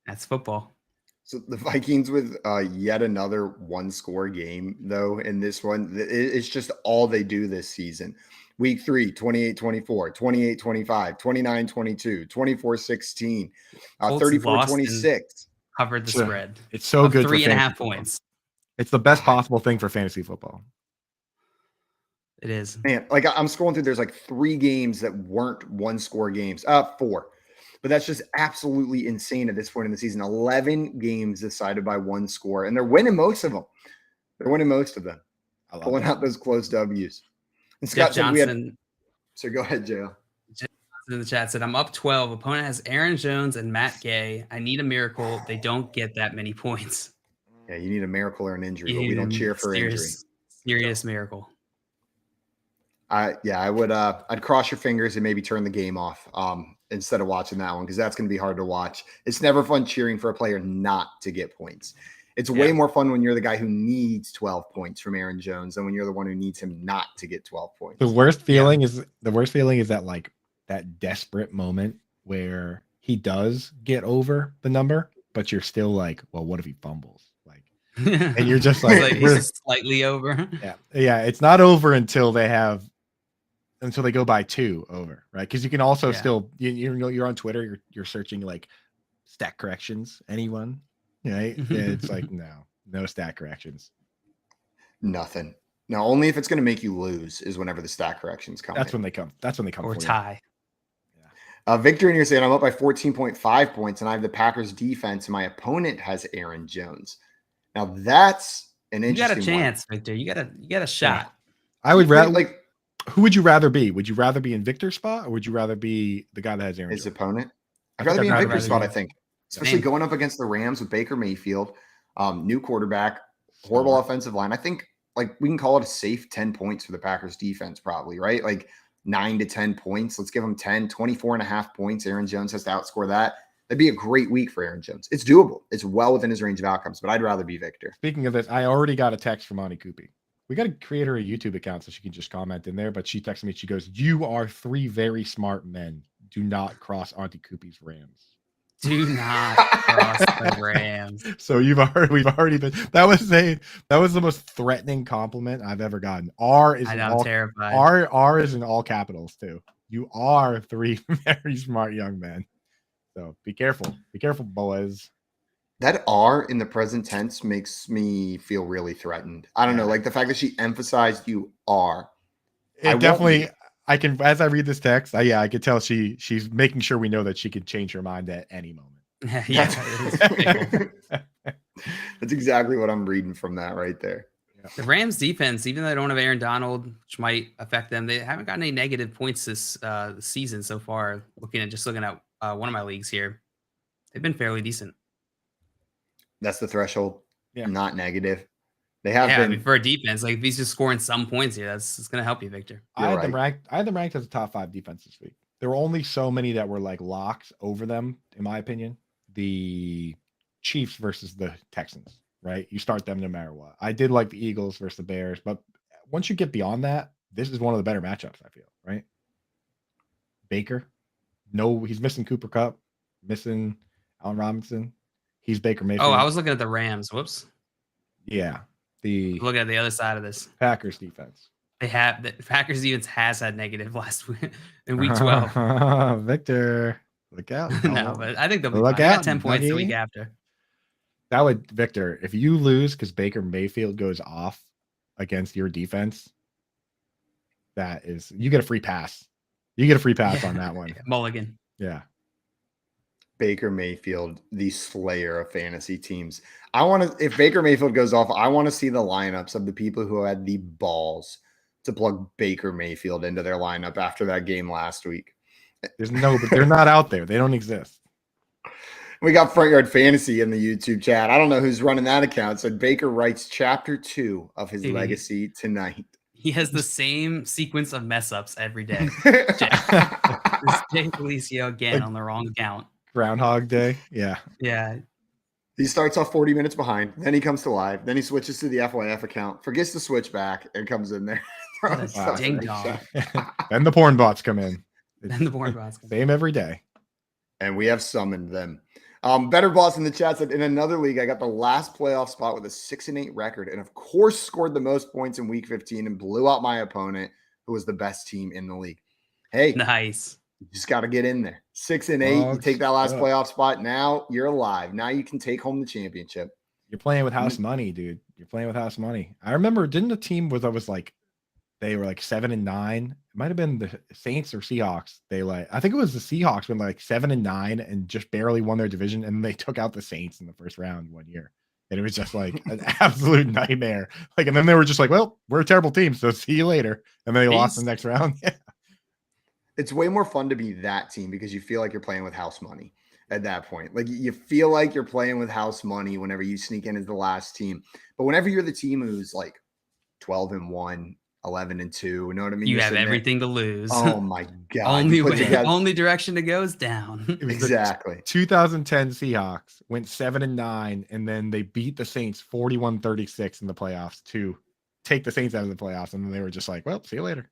That's football. So the Vikings with yet another one-score game, though, in this one, it's just all they do this season. Week 3, 28-24, 28-25, 29-22, 24-16, 34-26. Covered the spread. It's so good. 3.5 points. It's the best possible thing for fantasy football. It is. Man, like I'm scrolling through, there's like 3 games that weren't one-score games. 4. But that's just absolutely insane at this point in the season. 11 games decided by 1 score, and they're winning most of them. Pulling out those close W's. And Scott said Johnson. So go ahead, JL. In the chat said, I'm up 12. Opponent has Aaron Jones and Matt Gay. I need a miracle. They don't get that many points. Yeah, you need a miracle or an injury, but we don't cheer for injury. Serious miracle. I would I'd cross your fingers and maybe turn the game off instead of watching that one, because that's going to be hard to watch. It's never fun cheering for a player not to get points. It's way more fun when you're the guy who needs 12 points from Aaron Jones than when you're the one who needs him not to get 12 points. The worst feeling is that like that desperate moment where he does get over the number, but you're still like, well, what if he fumbles? Like, and you're just like he's just slightly over. Yeah. It's not over until they go by 2 over, right? Because you can also still you're on Twitter, you're searching like stat corrections. Anyone, right? It's like no stat corrections. Nothing. No, only if it's going to make you lose is whenever the stat corrections come. That's when they come. Or tie. Victor in here saying I'm up by 14.5 points and I have the Packers defense and my opponent has Aaron Jones. Now that's an interesting. You got a chance, Victor. You got a shot. I would rather who would you rather be? Would you rather be in Victor's spot or would you rather be the guy that has Aaron Jones? His opponent? I'd rather be in Victor's spot, I think. Especially going up against the Rams with Baker Mayfield, new quarterback, horrible offensive line. I think like we can call it a safe 10 points for the Packers defense probably, right? Like 9 to 10 points. Let's give them 10, 24.5 points. Aaron Jones has to outscore that. That'd be a great week for Aaron Jones. It's doable. It's well within his range of outcomes, but I'd rather be Victor. Speaking of this, I already got a text from Auntie Coopy. We got to create her a YouTube account so she can just comment in there, but she texted me. She goes, "You are 3 very smart men. Do not cross Auntie Coopy's Rams." Do not cross the Rams. So we've already been. That was the most threatening compliment I've ever gotten. I'm terrified. R is in all capitals too. You are 3 very smart young men. So be careful. Be careful, boys. That R in the present tense makes me feel really threatened. I don't know, like the fact that she emphasized you are. It definitely. I can, as I read this text, I could tell she's making sure we know that she could change her mind at any moment. That's exactly what I'm reading from that right there. The Rams defense, even though they don't have Aaron Donald, which might affect them, they haven't gotten any negative points this season so far. Looking at one of my leagues here, they've been fairly decent. That's the threshold. Yeah. Not negative. They have been. I mean, for a defense, like if he's just scoring some points here, it's going to help you, Victor. I had them ranked as a top 5 defense this week. There were only so many that were like locks over them, in my opinion. The Chiefs versus the Texans, right? You start them no matter what. I did like the Eagles versus the Bears, but once you get beyond that, this is one of the better matchups, I feel, right? Baker. No, he's missing Cooper Kupp, missing Allen Robinson. He's Baker Mayfield. Oh, I was looking at the Rams. Whoops. Yeah. Look at the other side of this. Packers defense. The Packers defense has had negative last week in week 12. Victor, look out. No, but I think they'll be fine. I got 10 points the week after. That would, Victor, if you lose because Baker Mayfield goes off against your defense, you get a free pass. You get a free pass on that one. Mulligan. Yeah. Baker Mayfield, the slayer of fantasy teams. If Baker Mayfield goes off, I want to see the lineups of the people who had the balls to plug Baker Mayfield into their lineup after that game last week. But they're not out there. They don't exist. We got Front Yard Fantasy in the YouTube chat. I don't know who's running that account. So Baker writes chapter 2 of his legacy tonight. He has the same sequence of mess ups every day. Jay Felicio again on the wrong account. Groundhog Day. Yeah. Yeah. He starts off 40 minutes behind. Then he comes to live. Then he switches to the FYF account, forgets to switch back, and comes in there. What a ding dong. Then the porn bots come in. Then the porn bots come in. Same every day. And we have summoned them. Better Boss in the chat said, in another league, I got the last playoff spot with a 6-8 record, and of course scored the most points in week 15 and blew out my opponent, who was the best team in the league. Hey, Nice. you just got to get in there. 6-8, you take that last playoff spot. Now you're alive. Now you can take home the championship. You're playing with house money, dude. You're playing with house money. I remember, didn't the team was like they were like 7-9? It might have been the Saints or Seahawks. I think it was the Seahawks when like 7-9 and just barely won their division, and they took out the Saints in the first round one year. And it was just like an absolute nightmare. Like, and then they were just like, well, we're a terrible team, so see you later. And then they lost the next round. Yeah. It's way more fun to be that team because you feel like you're playing with house money at that point. Like you feel like you're playing with house money whenever you sneak in as the last team. But whenever you're the team who's like 12-1, 11-2, you know what I mean? You You're have sitting everything to lose. Oh my God. Only way, only direction to go is down. It was Exactly. 2010 Seahawks went 7-9, and then they beat the Saints 41-36 in the playoffs to take the Saints out of the playoffs. And then they were just like, well, see you later.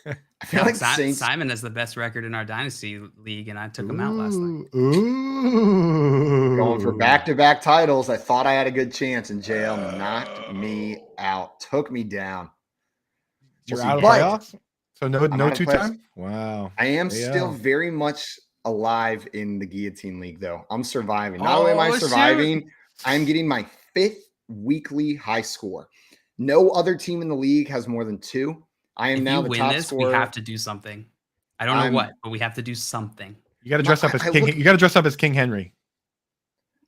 I feel like Simon has the best record in our dynasty league, and I took him out last night. Going for back-to-back titles. I thought I had a good chance, and JL knocked me out, took me down. You're out of playoffs? So no two-time? Wow. I am still very much alive in the guillotine league, though. I'm surviving. Not only am I surviving, I'm getting my 5th weekly high score. No other team in the league has more than 2. I am now the top scorer. We have to do something. I don't know what, but we have to do something. You got to dress up as King. You got to dress up as King Henry.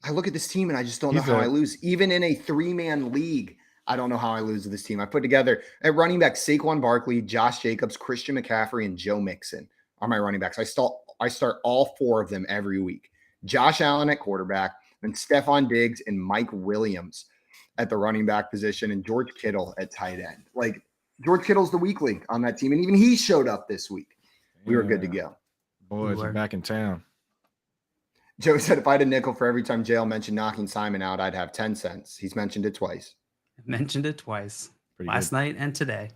I look at this team and I just don't know how I lose. Even in a 3-man league, I don't know how I lose to this team. I put together at running back Saquon Barkley, Josh Jacobs, Christian McCaffrey, and Joe Mixon are my running backs. I start all 4 of them every week. Josh Allen at quarterback, and Stephon Diggs and Mike Williams at the running back position, and George Kittle at tight end. Like, George Kittle's the weak link on that team, and even he showed up this week. We were good to go. Boys are back in town. Joe said if I had a nickel for every time JL mentioned knocking Simon out, I'd have 10 cents. He's mentioned it twice. Mentioned it twice. Last night and today.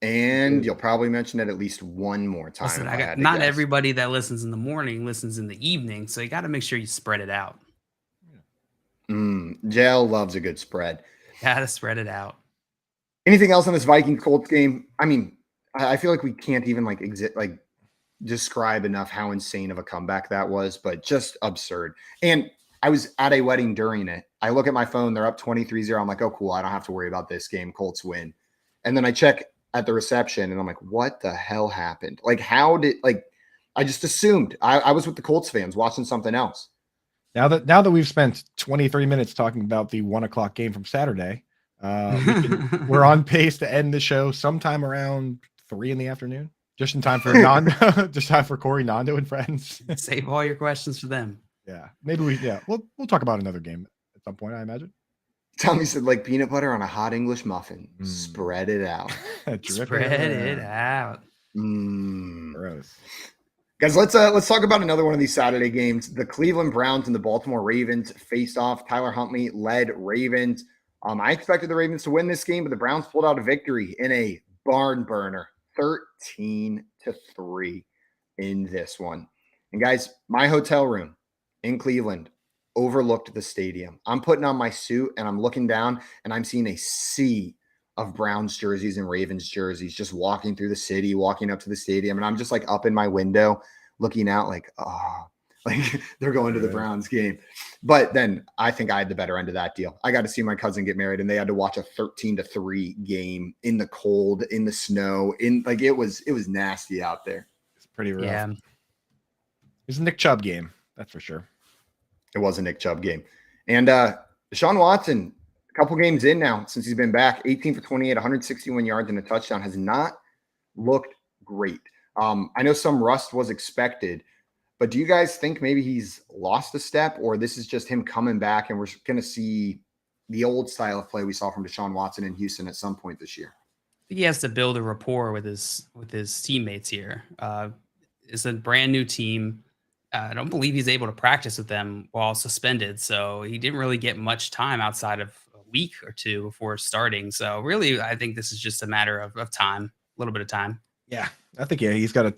And you'll probably mention it at least one more time. Listen, not everybody that listens in the morning listens in the evening, so you got to make sure you spread it out. JL loves a good spread. Got to spread it out. Anything else on this Vikings Colts game? I mean, I feel like we can't even describe enough how insane of a comeback that was, but just absurd. And I was at a wedding during it. I look at my phone, they're up 23-0. I'm like, oh, cool. I don't have to worry about this game. Colts win. And then I check at the reception and I'm like, what the hell happened? Like, I just assumed I was with the Colts fans watching something else. Now that we've spent 23 minutes talking about the 1:00 game from Saturday, we're on pace to end the show sometime around 3 p.m, just in time for Corey, Nando, and friends. Save all your questions for them. Yeah, maybe we'll talk about another game at some point, I imagine. Tommy said, like peanut butter on a hot English muffin. Spread it out. Spread it out. Gross. Guys, let's talk about another one of these Saturday games. The Cleveland Browns and the Baltimore Ravens faced off. Tyler Huntley led Ravens. I expected the Ravens to win this game, but the Browns pulled out a victory in a barn burner, 13-3 in this one. And guys, my hotel room in Cleveland overlooked the stadium. I'm putting on my suit and I'm looking down and I'm seeing a sea of Browns jerseys and Ravens jerseys just walking through the city, walking up to the stadium. And I'm just like up in my window looking out like, like they're going to the Browns game. But then I think I had the better end of that deal. I got to see my cousin get married and they had to watch a 13-3 game in the cold, in the snow, it was nasty out there. It's pretty rough. Yeah. It was a Nick Chubb game. That's for sure. It was a Nick Chubb game. And Deshaun Watson, a couple games in now since he's been back, 18 for 28, 161 yards and a touchdown, has not looked great. I know some rust was expected, but do you guys think maybe he's lost a step or this is just him coming back and we're going to see the old style of play we saw from Deshaun Watson in Houston at some point this year? I think he has to build a rapport with his teammates here. It's a brand new team. I don't believe he's able to practice with them while suspended. So he didn't really get much time outside of a week or two before starting. So really, I think this is just a matter of time, a little bit of time. Yeah, I think he's got to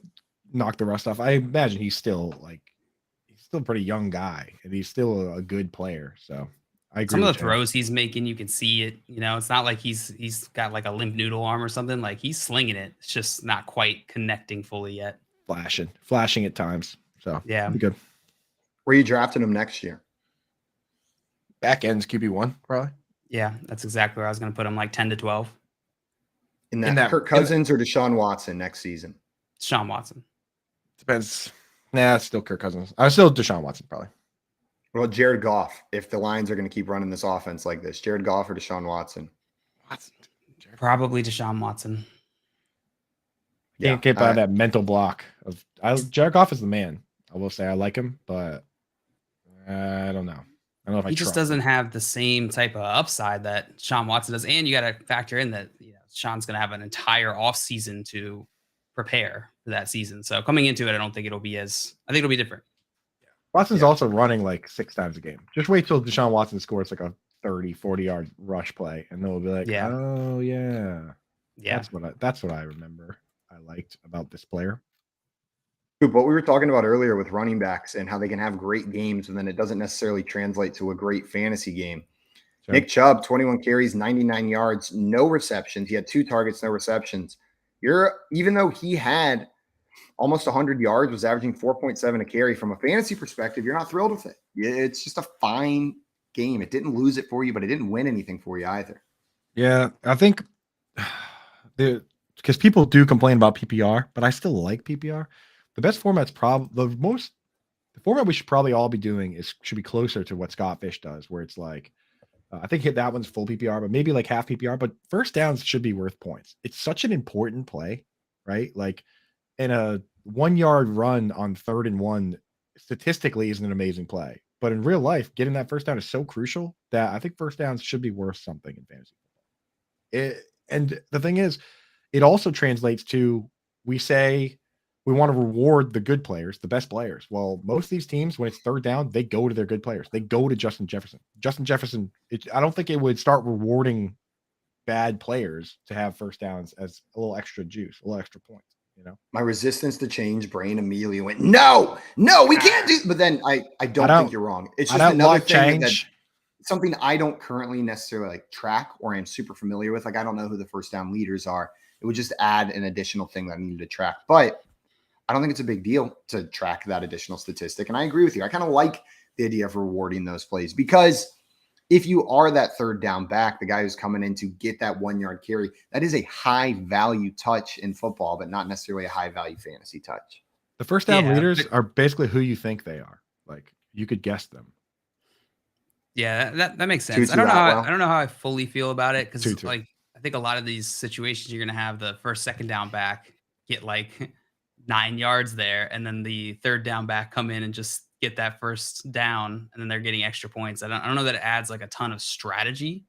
knock the rust off. I imagine he's still a pretty young guy, and he's still a good player. So I agree. Some of the throws he's making, you can see it. It's not like he's got like a limp noodle arm or something. Like he's slinging it. It's just not quite connecting fully yet. Flashing at times. So yeah, be good. Where are you drafting him next year? Back ends QB1 probably. Yeah, that's exactly where I was going to put him, like 10 to 12. In that Kirk Cousins or Deshaun Watson next season? Deshaun Watson. Depends. Nah, it's still Kirk Cousins. I was still Deshaun Watson probably. Well, Jared Goff, if the Lions are going to keep running this offense like this, Jared Goff or Deshaun Watson? Probably Deshaun Watson. Can't get by that mental block of Jerick Goff is the man. I will say I like him, but I don't know. I don't know if he just doesn't have the same type of upside that Deshaun Watson does. And you got to factor in that Sean's going to have an entire offseason to prepare for that season. So coming into it, I think it'll be different. Watson's also running like 6 times a game. Just wait till Deshaun Watson scores like a 30, 40-yard rush play, and then we'll be like, oh, yeah. That's what I remember I liked about this player. What we were talking about earlier with running backs and how they can have great games, and then it doesn't necessarily translate to a great fantasy game. Sure. Nick Chubb, 21 carries, 99 yards, no receptions. He had 2 targets, no receptions. Even though he had almost 100 yards, was averaging 4.7 a carry. From a fantasy perspective, you're not thrilled with it. It's just a fine game. It didn't lose it for you, but it didn't win anything for you either. Yeah, I think because people do complain about PPR, but I still like PPR. The best format's the format we should probably all be doing should be closer to what Scott Fish does, where it's like, I think that one's full PPR, but maybe like half PPR, but first downs should be worth points. It's such an important play, right? Like in a 1-yard run on 3rd and 1 statistically is an amazing play, but in real life, getting that first down is so crucial that I think first downs should be worth something in fantasy football. And the thing is, it also translates to, we say we want to reward the good players, the best players. Well, most of these teams, when it's 3rd down, they go to their good players. They go to Justin Jefferson. I don't think it would start rewarding bad players to have first downs as a little extra juice, a little extra points. My resistance to change brain immediately went, no, we can't do. But then I don't think you're wrong. It's just another thing that something I don't currently necessarily track or am super familiar with. Like, I don't know who the first down leaders are. It would just add an additional thing that I needed to track. But I don't think it's a big deal to track that additional statistic. And I agree with you. I kind of like the idea of rewarding those plays, because if you are that 3rd down back, the guy who's coming in to get that 1-yard carry, that is a high value touch in football, but not necessarily a high value fantasy touch. The first down leaders are basically who you think they are. Like, you could guess them. Yeah, that makes sense. I don't know how I fully feel about it, because like I think a lot of these situations you're gonna have the first, 2nd down back get like 9 yards there, and then the 3rd down back come in and just get that first down, and then they're getting extra points. I don't know that it adds like a ton of strategy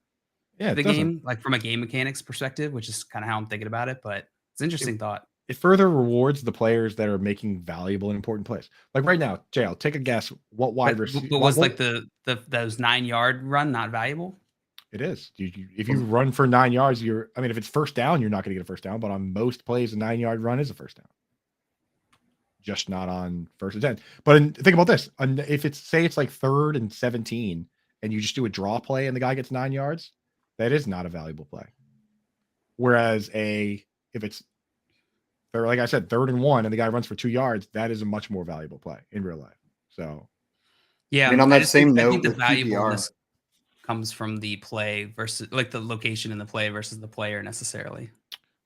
to the game, like from a game mechanics perspective, which is kind of how I'm thinking about it, but it's an interesting thought. It further rewards the players that are making valuable and important plays. Like right now, JL, take a guess. What wide receiver was like those 9-yard run not valuable? It is. If you run for 9 yards, if it's first down, you're not going to get a first down, but on most plays, a 9-yard run is a first down. Just not on 1st and 10. But think about this. If it's like 3rd and 17 and you just do a draw play and the guy gets 9 yards, that is not a valuable play. Whereas if it's, like I said, 3rd and 1 and the guy runs for 2 yards, that is a much more valuable play in real life. So, yeah. On that same note, I think the valuableness comes from the play versus like the location in the play versus the player necessarily.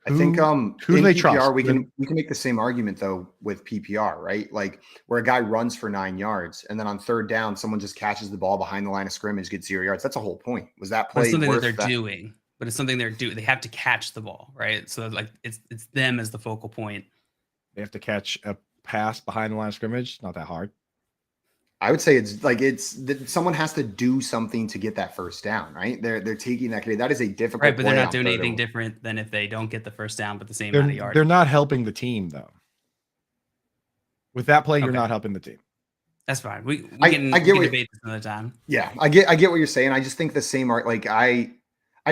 I think who in they PPR trust? we can make the same argument though with PPR, right? Like where a guy runs for 9 yards and then on 3rd down someone just catches the ball behind the line of scrimmage, gets 0 yards. That's the whole point. Was that play? It's something that they're doing, but it's something they're doing. They have to catch the ball, right? So like it's them as the focal point. They have to catch a pass behind the line of scrimmage. Not that hard. I would say someone has to do something to get that first down, right? They're taking that. That is a difficult right, but they're play not doing anything different than if they don't get the first down, but the same They're, amount of yards. They're not helping the team though. With that play, you're not helping the team. That's fine. We I can get what- debate this another time. Yeah, I get what you're saying. I just think the same art, like I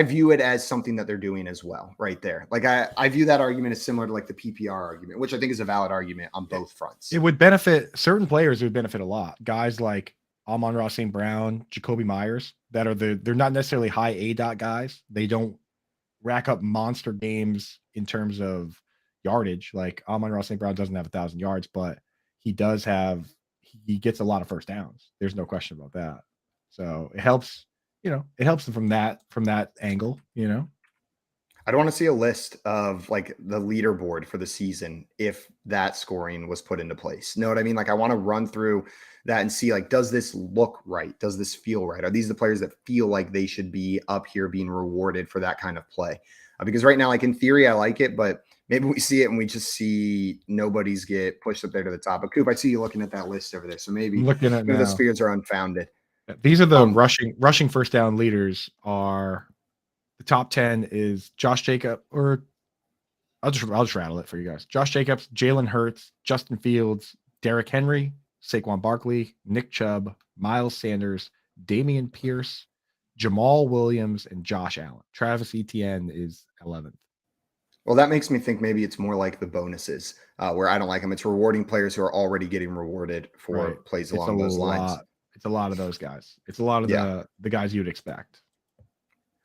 view it as something that they're doing as well, right there. Like I view that argument as similar to like the PPR argument, which I think is a valid argument on both fronts. It would benefit certain players. It would benefit a lot. Guys like Amon-Ra St. Brown, Jacoby Myers, that are they're not necessarily high ADOT guys. They don't rack up monster games in terms of yardage. Like Amon-Ra St. Brown doesn't have 1,000 yards, but he gets a lot of first downs. There's no question about that. So it helps, it helps them from that angle, I don't want to see a list of like the leaderboard for the season if that scoring was put into place. Know what I mean? Like I want to run through that and see like, does this look right? Does this feel right? Are these the players that feel like they should be up here being rewarded for that kind of play? Because right now, like in theory, I like it, but maybe we see it and we just see nobody's get pushed up there to the top. But Coop, I see you looking at that list over there. So maybe the spirits are unfounded. These are the rushing first down leaders are the top 10 is Josh Jacobs, or I'll just rattle it for you guys. Josh Jacobs, Jalen Hurts, Justin Fields, Derrick Henry, Saquon Barkley, Nick Chubb, Miles Sanders, Damian Pierce, Jamal Williams, and Josh Allen. Travis Etienne is 11th. Well, that makes me think maybe it's more like the bonuses where I don't like them. It's rewarding players who are already getting rewarded for plays along those lines. It's a lot of those guys. It's a lot of the guys you'd expect.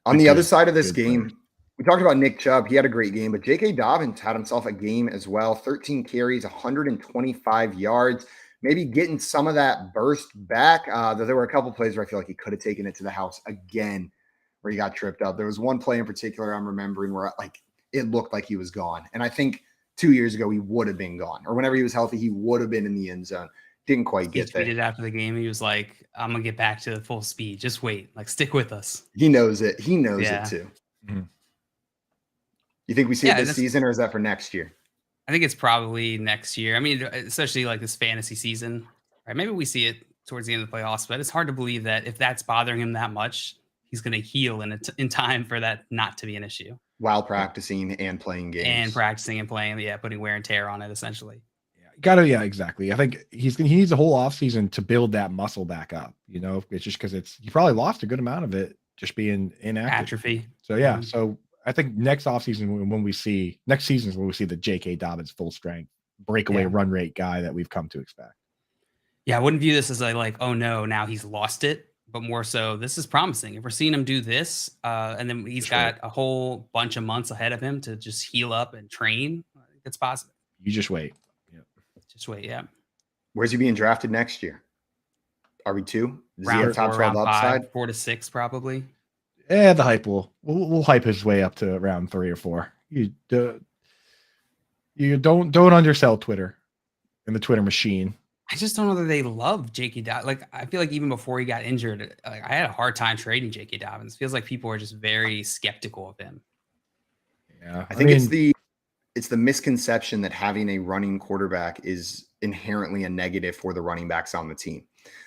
On the other side of this game, we talked about Nick Chubb. He had a great game, but J.K. Dobbins had himself a game as well. 13 carries, 125 yards, maybe getting some of that burst back. There were a couple plays where I feel like he could have taken it to the house again where he got tripped up. There was one play in particular I'm remembering where like it looked like he was gone. And I think 2 years ago he would have been gone. Or whenever he was healthy, he would have been in the end zone. Didn't quite get there. He tweeted after the game. He was like, I'm going to get back to full speed. Just wait. Like, stick with us. He knows it. He knows it too. Mm-hmm. You think we see it this season, or is that for next year? I think it's probably next year. I mean, especially like this fantasy season, right? Maybe we see it towards the end of the playoffs, but it's hard to believe that if that's bothering him that much, he's going to heal in time for that not to be an issue. While practicing and playing games. And practicing and playing, putting wear and tear on it, essentially. Exactly. I think he needs a whole offseason to build that muscle back up. It's just because he probably lost a good amount of it just being inactive. Atrophy. So so I think next season is when we see the J.K. Dobbins full strength breakaway run rate guy that we've come to expect. Yeah, I wouldn't view this as like, oh no, now he's lost it, but more so this is promising. If we're seeing him do this, and then he's got a whole bunch of months ahead of him to just heal up and train, I think it's positive. You just wait. Just wait, yeah. Where's he being drafted next year? RB2? Does he have top 12 round upside? 5, 4 to 6, probably. Yeah, the hype we'll hype his way up to round 3 or 4. You don't undersell Twitter and the Twitter machine. I just don't know that they love J.K. Dobbins. Like, I feel like even before he got injured, like, I had a hard time trading J.K. Dobbins. It feels like people are just very skeptical of him. Yeah, I think it's the misconception that having a running quarterback is inherently a negative for the running backs on the team.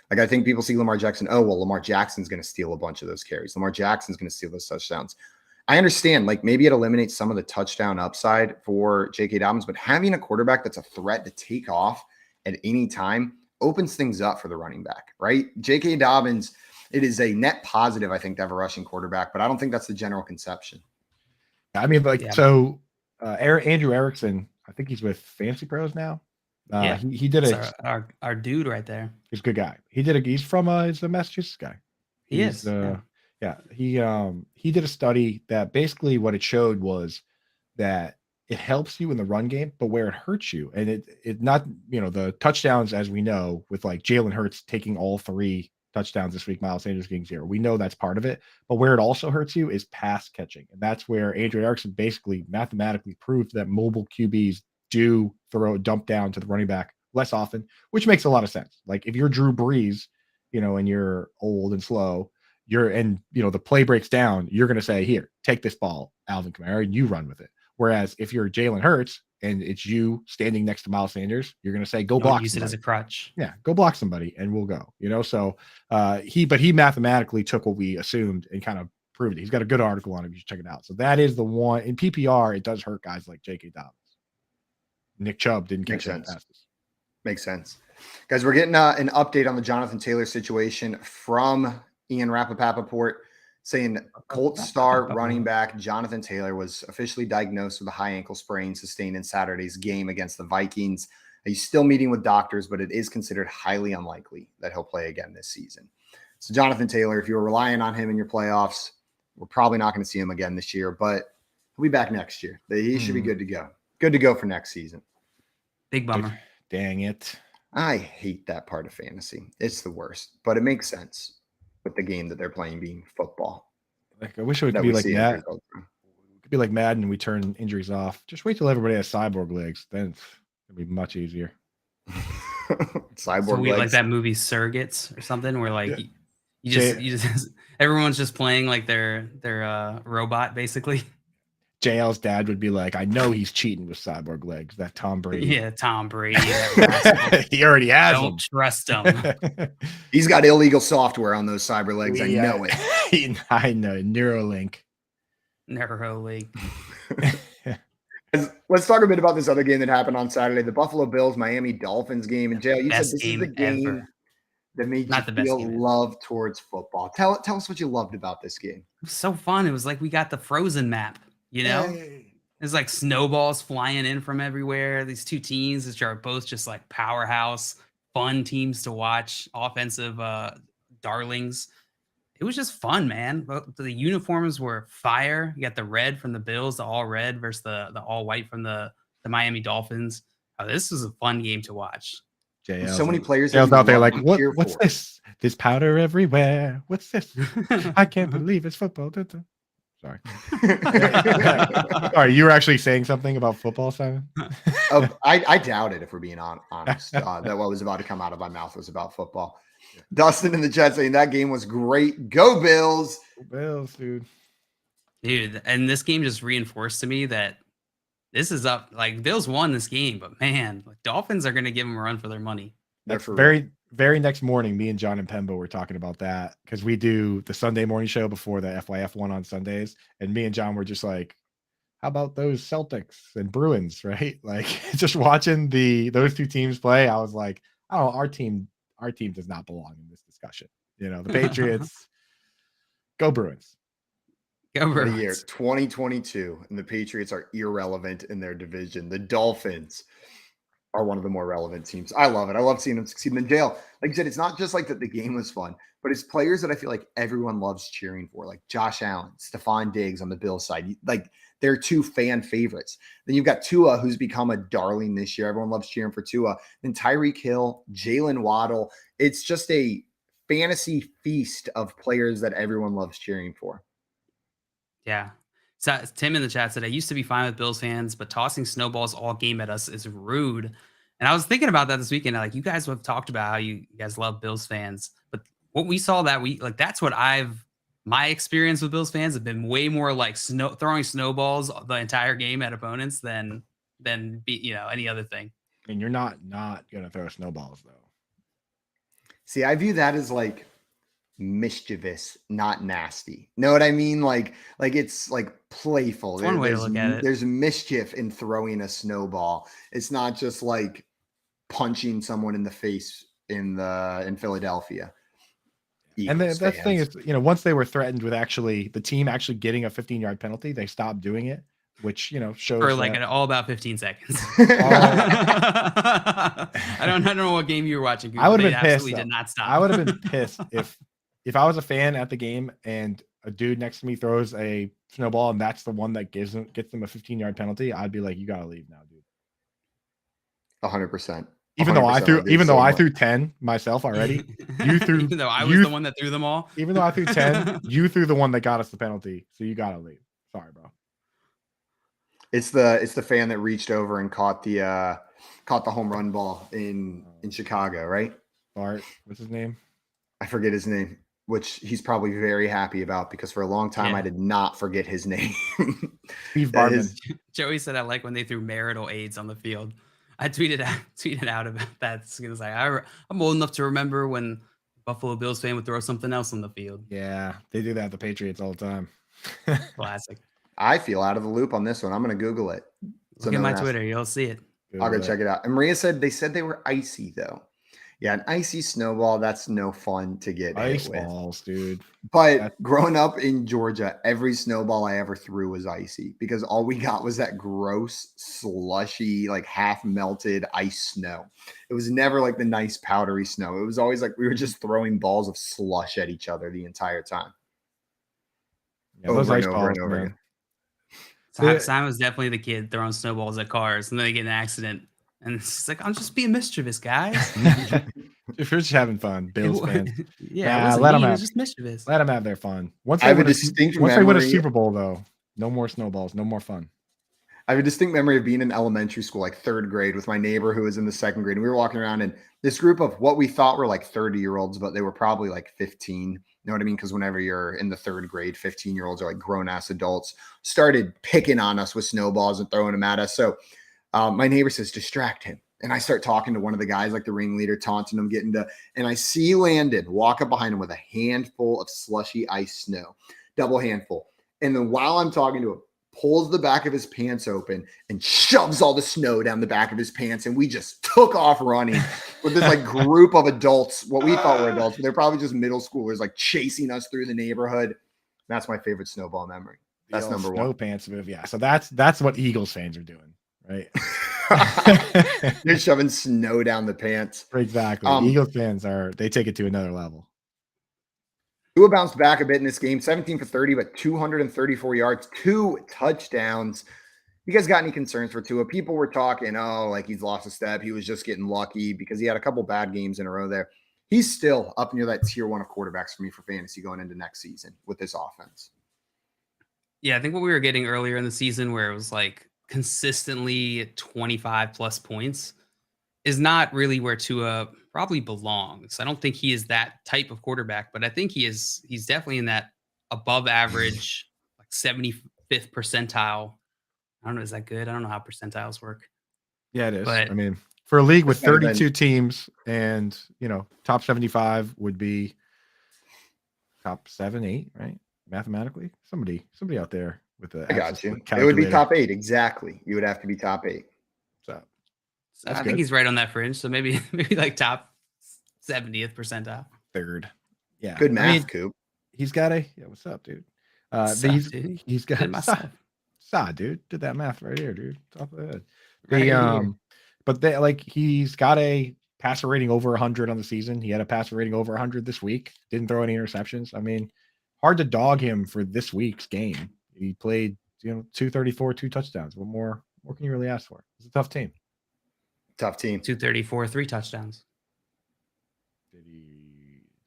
Like, I think people see Lamar Jackson. Oh, well, Lamar Jackson's going to steal a bunch of those carries. Lamar Jackson's going to steal those touchdowns. I understand, like, maybe it eliminates some of the touchdown upside for J.K. Dobbins, but having a quarterback that's a threat to take off at any time opens things up for the running back, right? J.K. Dobbins, it is a net positive, I think, to have a rushing quarterback, but I don't think that's the general conception. I mean, so Andrew Erickson, I think he's with Fantasy Pros now. He did our dude right there. He's a good guy. He's a Massachusetts guy. He did a study that basically what it showed was that it helps you in the run game, but where it hurts you, and it not, the touchdowns, as we know, with like Jalen Hurts taking all 3 touchdowns this week, Miles Sanders getting 0. We know that's part of it, but where it also hurts you is pass catching. And that's where Andrew Erickson basically mathematically proved that mobile QBs do throw a dump down to the running back less often, which makes a lot of sense. Like if you're Drew Brees, and you're old and slow, the play breaks down, you're going to say, here, take this ball, Alvin Kamara, and you run with it. Whereas if you're Jalen Hurts and it's you standing next to Miles Sanders, you're going to say, go block. Use it as a crutch. Yeah, go block somebody and we'll go. So he mathematically took what we assumed and kind of proved it. He's got a good article on it. You should check it out. So that is the one in PPR. It does hurt guys like J.K. Dobbins. Nick Chubb didn't catch that passes. Makes sense. Guys, we're getting an update on the Jonathan Taylor situation from Ian Rappaport saying Colts star running back Jonathan Taylor was officially diagnosed with a high ankle sprain sustained in Saturday's game against the Vikings. He's still meeting with doctors, but it is considered highly unlikely that he'll play again this season. So Jonathan Taylor, if you were relying on him in your playoffs, we're probably not going to see him again this year, but he'll be back next year. He should be good to go. Good to go for next season. Big bummer. Dang it. I hate that part of fantasy. It's the worst, but it makes sense with the game that they're playing being football. Like, I wish it would be like that. It could be like Madden and we turn injuries off. Just wait till everybody has cyborg legs. Then it's going to be much easier. Cyborg so we legs. like that movie Surrogates or something where like you just everyone's just playing like their robot basically. JL's dad would be like, I know he's cheating with cyborg legs. That Tom Brady. Yeah, Tom Brady. He already has Don't them. trust him. He's got illegal software on those cyber legs. I know it. I know. Neuralink. Let's talk a bit about this other game that happened on Saturday, the Buffalo Bills Miami Dolphins game. And JL, you said this is the game ever. That made you feel love towards football. Tell us what you loved about this game. It was so fun. It was like we got the Frozen map. You know, there's like snowballs flying in from everywhere. These two teams, which are both just like powerhouse, fun teams to watch, offensive darlings. It was just fun, man. The uniforms were fire. You got the red from the Bills, the all red versus the all white from the Miami Dolphins. Oh, this was a fun game to watch. So many players out there like, what's this? There's powder everywhere. What's this? I can't believe it's football. Sorry. Sorry, you were actually saying something about football, Simon? I doubt it, if we're being honest. That what was about to come out of my mouth was about football. Dustin in the chat saying that game was great. Go Bills. Bills, dude. Dude, and this game just reinforced to me that this is up. Like, Bills won this game, but man, like, Dolphins are going to give them a run for their money. That's very next morning, me and John and Pembo were talking about that because we do the Sunday morning show before the FYF one on Sundays. And me and John were just like, how about those Celtics and Bruins, right? Like, just watching those two teams play, I was like, oh, our team does not belong in this discussion. You know, the Patriots, go Bruins. Go Bruins. The year 2022, and the Patriots are irrelevant in their division. The Dolphins are one of the more relevant teams. I love it. I love seeing them succeed in jail. Like you said, it's not just like that the game was fun, but it's players that I feel like everyone loves cheering for, like Josh Allen, Stephon Diggs on the Bills side. Like, they're two fan favorites. Then you've got Tua, who's become a darling this year. Everyone loves cheering for Tua. Then Tyreek Hill, Jalen Waddle. It's just a fantasy feast of players that everyone loves cheering for. Yeah. So Tim in the chat said, I used to be fine with Bills fans, but tossing snowballs all game at us is rude. And I was thinking about that this weekend. Like, you guys have talked about how you guys love Bills fans, but what we saw that week, like, that's what my experience with Bills fans have been way more like throwing snowballs the entire game at opponents than any other thing. And you're not going to throw snowballs though. See, I view that as like mischievous, not nasty. Know what I mean? Like it's like playful. It's one way to look at it. There's mischief in throwing a snowball. It's not just like punching someone in the face in Philadelphia. And the thing is, once they were threatened with the team actually getting a 15-yard penalty, they stopped doing it, which, shows for like all about 15 seconds. I don't know what game you were watching. I would have been pissed. Did not stop. I would have been pissed if I was a fan at the game and a dude next to me throws a snowball and that's the one that gets them a 15-yard penalty. I'd be like, you got to leave now, dude. 100%. Even though I threw 10 myself already, you threw. Even though I was the one that threw them all. Even though I threw 10, you threw the one that got us the penalty. So you gotta leave. Sorry, bro. It's the fan that reached over and caught the home run ball in Chicago, right? Bart, what's his name? I forget his name, which he's probably very happy about because for a long time I did not forget his name. Steve Bartman. Joey said I like when they threw marital aids on the field. I tweeted out about that. It's like I'm old enough to remember when Buffalo Bills fan would throw something else on the field. Yeah, they do that at the Patriots all the time. Classic. I feel out of the loop on this one. I'm going to Google it. Look at my Twitter. You'll see it. I'll go check it out. And Maria said they were icy though. Yeah, an icy snowball, that's no fun to get Ice hit with. balls, dude. But growing up in Georgia, every snowball I ever threw was icy because all we got was that gross, slushy, like half melted ice snow. It was never like the nice powdery snow. It was always like we were just throwing balls of slush at each other the entire time. Yeah, those Over ice and over balls, and over man. again. Simon was definitely the kid throwing snowballs at cars, and then they get in an accident. And it's like, I'm just being mischievous, guys. If you're just having fun, Bills fans. Yeah, let them it have. was just mischievous. Let them have their fun. Once I have they a distinct once they win a memory- Super Bowl, though, no more snowballs, no more fun. I have a distinct memory of being in elementary school, like third grade, with my neighbor who was in the second grade. And we were walking around, and this group of what we thought were like 30-year-olds, but they were probably like 15. You know what I mean? Because whenever you're in the third grade, 15-year-olds are like grown-ass adults, started picking on us with snowballs and throwing them at us. So my neighbor says, distract him. And I start talking to one of the guys, like the ringleader, taunting him, and I see Landon walk up behind him with a handful of slushy ice snow, double handful. And then while I'm talking to him, pulls the back of his pants open and shoves all the snow down the back of his pants. And we just took off running with this like group of adults, what we thought were adults, but they're probably just middle schoolers, like chasing us through the neighborhood. That's my favorite snowball memory. That's number one. Snow pants move. Yeah. So that's what Eagles fans are doing, right? You're shoving snow down the pants. Exactly. Eagles fans they take it to another level. Tua bounced back a bit in this game, 17 for 30, but 234 yards, 2 touchdowns. You guys got any concerns for Tua? People were talking, like he's lost a step. He was just getting lucky because he had a couple bad games in a row there. He's still up near that tier 1 of quarterbacks for me for fantasy going into next season with this offense. Yeah, I think what we were getting earlier in the season where it was like consistently 25 plus points is not really where Tua probably belongs. I don't think he is that type of quarterback, but I think he's definitely in that above average, like 75th percentile. I don't know. Is that good? I don't know how percentiles work. Yeah, it is. But I mean, for a league with 32 teams and, top 75 would be top 7, 8, right? Mathematically, somebody out there with the I got you. It would be top 8. Exactly. You would have to be top 8. So I think he's right on that fringe. So maybe like top 70th percentile. Third. Yeah. Good math, Coop. He's got what's up, dude? He's got dude. Did that math right here, dude. Top of the head. He's got a passer rating over 100 on the season. He had a passer rating over 100 this week. Didn't throw any interceptions. I mean, hard to dog him for this week's game. He played, 234, 2 touchdowns. What more can you really ask for? It's a tough team. Tough team. 234, 3 touchdowns.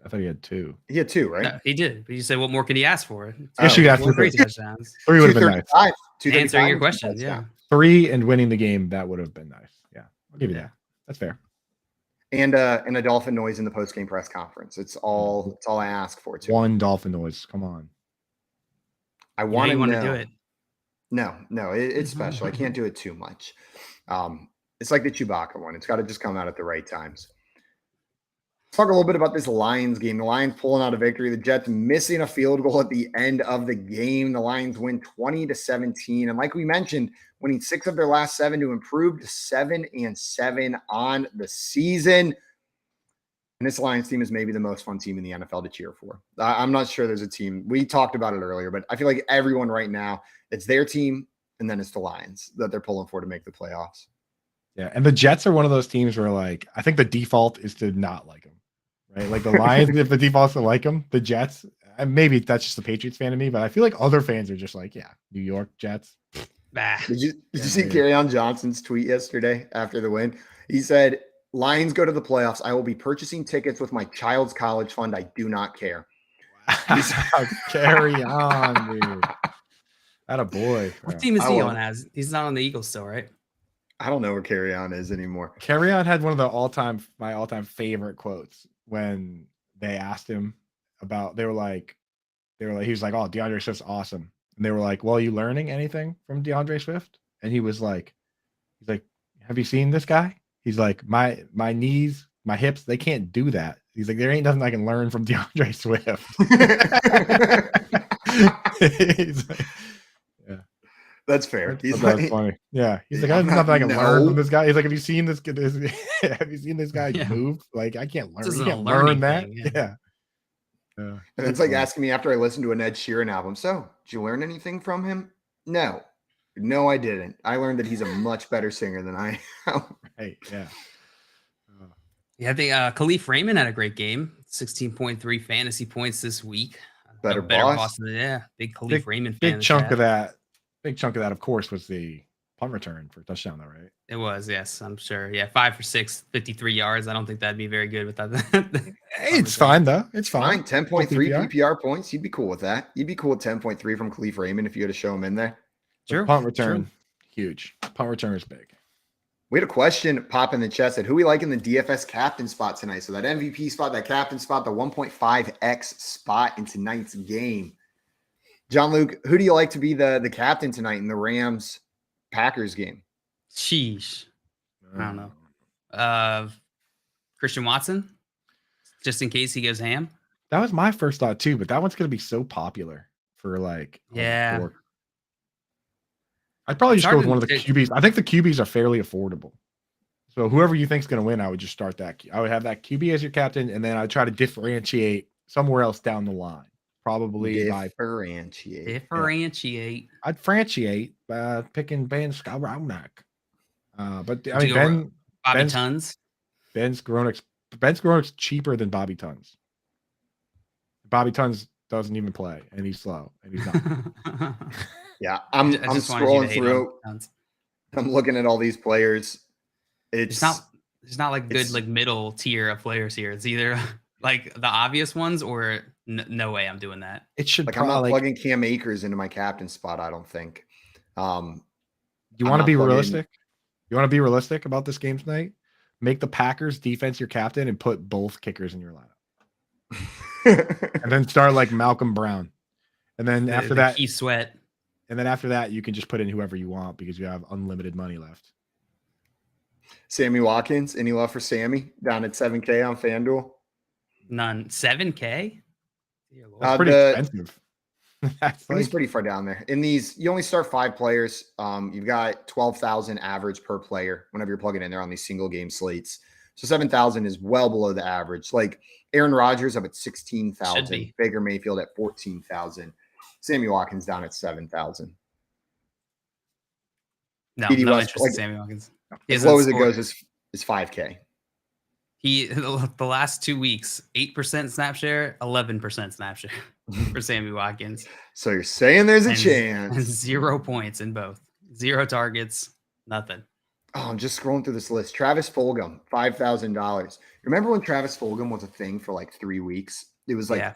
I thought he had 2. He had 2, right? No, he did. But you said, what more can he ask for? Yes, you got 3 touchdowns. 3 would have been nice. Answering your question, yeah. 3 and winning the game, that would have been nice. Yeah, I'll give you that. That's fair. And a dolphin noise in the post-game press conference. It's all I ask for. Too. 1 dolphin noise. Come on. I want to do it. No, it's special. I can't do it too much. It's like the Chewbacca one. It's got to just come out at the right times. Let's talk a little bit about this Lions game. The Lions pulling out a victory. The Jets missing a field goal at the end of the game. The Lions win 20-17. And like we mentioned, winning 6 of their last 7 to improve to 7-7 on the season. And this Lions team is maybe the most fun team in the NFL to cheer for. I'm not sure there's a team. We talked about it earlier, but I feel like everyone right now, it's their team, and then it's the Lions that they're pulling for to make the playoffs. Yeah, and the Jets are one of those teams where, I think the default is to not like them, right? Like the Lions, if the default is to like them, the Jets, maybe that's just the Patriots fan of me, but I feel like other fans are just like, yeah, New York Jets. Bah. Did you see Kerryon Johnson's tweet yesterday after the win? He said, Lions go to the playoffs. I will be purchasing tickets with my child's college fund. I do not care. Carry on, dude. That a boy. What team is he on as? He's not on the Eagles still, right? I don't know where Kerryon is anymore. Kerryon had one of the my all-time favorite quotes when they asked him about, he was like, oh, DeAndre Swift's awesome. And they were like, well, are you learning anything from DeAndre Swift? And he was like, have you seen this guy? He's like, my knees, my hips, they can't do that. He's like, there ain't nothing I can learn from DeAndre Swift. He's like, yeah. That's fair. He's That's like, funny. Yeah, he's like, Yeah, there's nothing I can learn no. from this guy. He's like, have you seen this? Have you seen this guy Yeah. move? Like, I can't learn. This You isn't a can't learning learn that. thing, yeah. Yeah. and That's it's like funny. asking me after I listened to an Ed Sheeran album. So, did you learn anything from him? No, I didn't. I learned that he's a much better singer than I am. Hey, yeah. Yeah, I think Khalif Raymond had a great game. 16.3 fantasy points this week. Better better boss. boss than big Khalif Raymond fan. Big chunk of that. Big chunk of that, of course, was the punt return for a touchdown, though, right? It was, yes, I'm sure. Yeah, 5 for 6, 53 yards. I don't think that'd be very good without that. It's fine though. It's fine. 10.3 PPR points. You'd be cool with that. You'd be cool with 10.3 from Khalif Raymond if you had to show him in there. Sure. Punt return, huge. Punt return is big. We had a question pop in the chat said, who we like in the DFS captain spot tonight? So that MVP spot, that captain spot, the 1.5x spot in tonight's game. John Luke, who do you like to be the captain tonight in the Rams Packers game? Sheesh. I don't know. Christian Watson, just in case he goes ham. That was my first thought too, but that one's going to be so popular for like. Yeah. I'd probably just go with one of the QBs. I think the QBs are fairly affordable. So whoever you think's going to win, I would just start that. I would have that QB as your captain, and then I'd try to differentiate somewhere else down the line. Probably differentiate. I'd differentiate by picking Ben Skowronek. But I mean, Bobby Tons. Ben Skowronek's cheaper than Bobby Tons. Bobby Tons doesn't even play, and he's slow, and he's not. Yeah, I'm scrolling through. I'm looking at all these players. It's not like good like middle tier of players here. It's either like the obvious ones or no way I'm doing that. It should like I'm not plugging Cam Akers into my captain spot. I don't think. You want to be realistic? You want to be realistic about this game tonight? Make the Packers defense your captain and put both kickers in your lineup, and then start like Malcolm Brown, and then after that, Keith Sweat. And then after that, you can just put in whoever you want because you have unlimited money left. Sammy Watkins, any love for Sammy down at 7K on FanDuel? None. 7K? That's pretty expensive. He's pretty far down there. In these, you only start 5 players. You've got 12,000 average per player whenever you're plugging in there on these single game slates. So 7,000 is well below the average. Like Aaron Rodgers up at 16,000, Baker Mayfield at 14,000. Sammy Watkins down at 7,000. No interest in Sammy Watkins. As low as it goes is 5K. He the last 2 weeks, 8% snap share, 11% snap share for Sammy Watkins. So you're saying there's a chance. And 0 points in both. 0 targets, nothing. Oh, I'm just scrolling through this list. Travis Fulgham, $5,000. Remember when Travis Fulgham was a thing for like 3 weeks? It was like,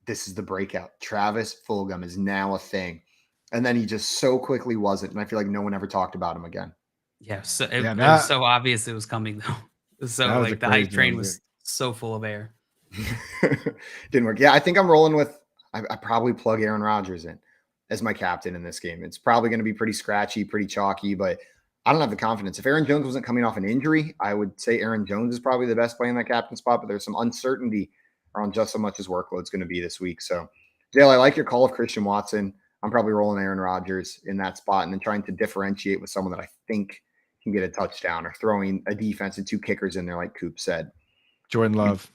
this is the breakout. Travis Fulgham is now a thing. And then he just so quickly wasn't. And I feel like no one ever talked about him again. Yeah. So it was so obvious it was coming, though. So like the hype train was so full of air. Didn't work. Yeah, I think I'm rolling with, I probably plug Aaron Rodgers in as my captain in this game. It's probably going to be pretty scratchy, pretty chalky, but I don't have the confidence. If Aaron Jones wasn't coming off an injury, I would say Aaron Jones is probably the best play in that captain spot, but there's some uncertainty around just how much his workload's going to be this week. So, Dale, I like your call of Christian Watson. I'm probably rolling Aaron Rodgers in that spot and then trying to differentiate with someone that I think can get a touchdown or throwing a defense and 2 kickers in there, like Coop said. Jordan Love.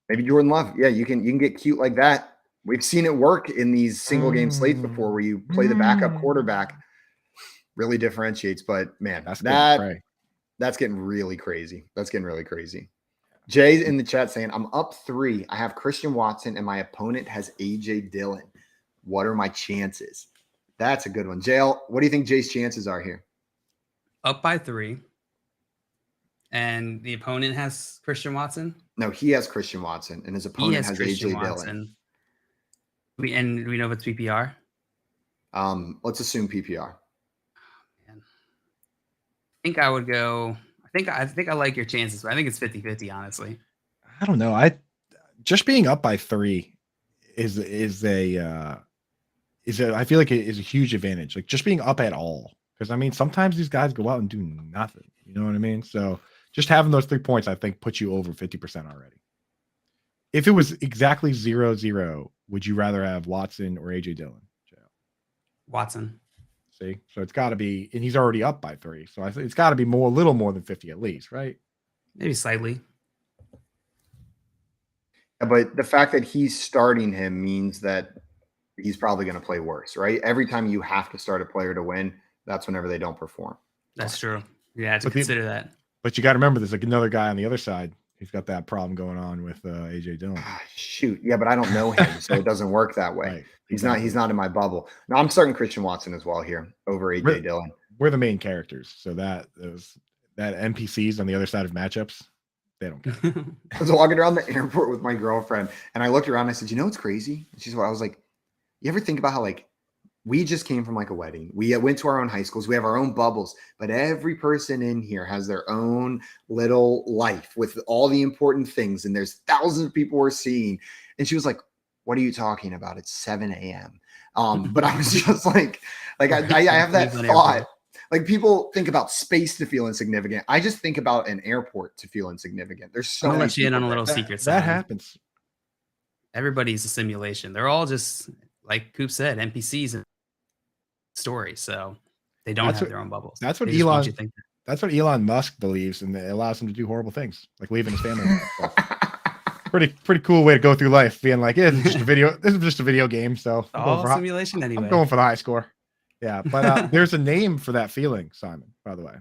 Maybe Jordan Love. Yeah, you can get cute like that. We've seen it work in these single game slates before where you play the backup quarterback. Really differentiates, but man, that's getting really crazy. That's getting really crazy. Jay in the chat saying, I'm up 3. I have Christian Watson and my opponent has AJ Dillon. What are my chances? That's a good one. Jail, what do you think Jay's chances are here? Up by 3. And the opponent has Christian Watson? No, he has Christian Watson and his opponent has AJ Dillon. And do we know if it's PPR? Let's assume PPR. I think I would go. I think I like your chances, but I think it's 50-50, honestly. I don't know. I just being up by 3 is I feel like it is a huge advantage. Like just being up at all. Because I mean, sometimes these guys go out and do nothing. You know what I mean? So just having those 3 points, I think, puts you over 50% already. If it was exactly 0-0, would you rather have Watson or AJ Dillon? Watson. See, so it's got to be, and he's already up by 3. So I think it's got to be a little more than 50 at least, right? Maybe slightly. But the fact that he's starting him means that he's probably going to play worse, right? Every time you have to start a player to win, that's whenever they don't perform. That's true. Yeah, to consider that. But you got to remember, there's like another guy on the other side who's got that problem going on with AJ Dillon. Shoot, yeah, but I don't know him, so it doesn't work that way. Right. He's not in my bubble. No, I'm starting Christian Watson as well here over AJ Dillon. We're the main characters, so that NPCs on the other side of matchups, they don't care. I was walking around the airport with my girlfriend, and I looked around. And I said, "You know what's crazy?" And I was like, "You ever think about how like we just came from like a wedding? We went to our own high schools. We have our own bubbles, but every person in here has their own little life with all the important things, and there's thousands of people we're seeing." And she was like, "What are you talking about? It's 7 a.m." But I was just like I have that thought. Like people think about space to feel insignificant. I just think about an airport to feel insignificant. There's so I'll many let you in on a little secret. That happens. Everybody's a simulation. They're all just, like Coop said, NPCs and stories. So they don't have their own bubbles. That's what Elon. That's what Elon Musk believes, and it allows him to do horrible things, like leaving his family. Pretty cool way to go through life, being like, yeah, this is just a video game. So all simulation anyway. I'm going for the high score. Yeah, but there's a name for that feeling, Simon, by the way.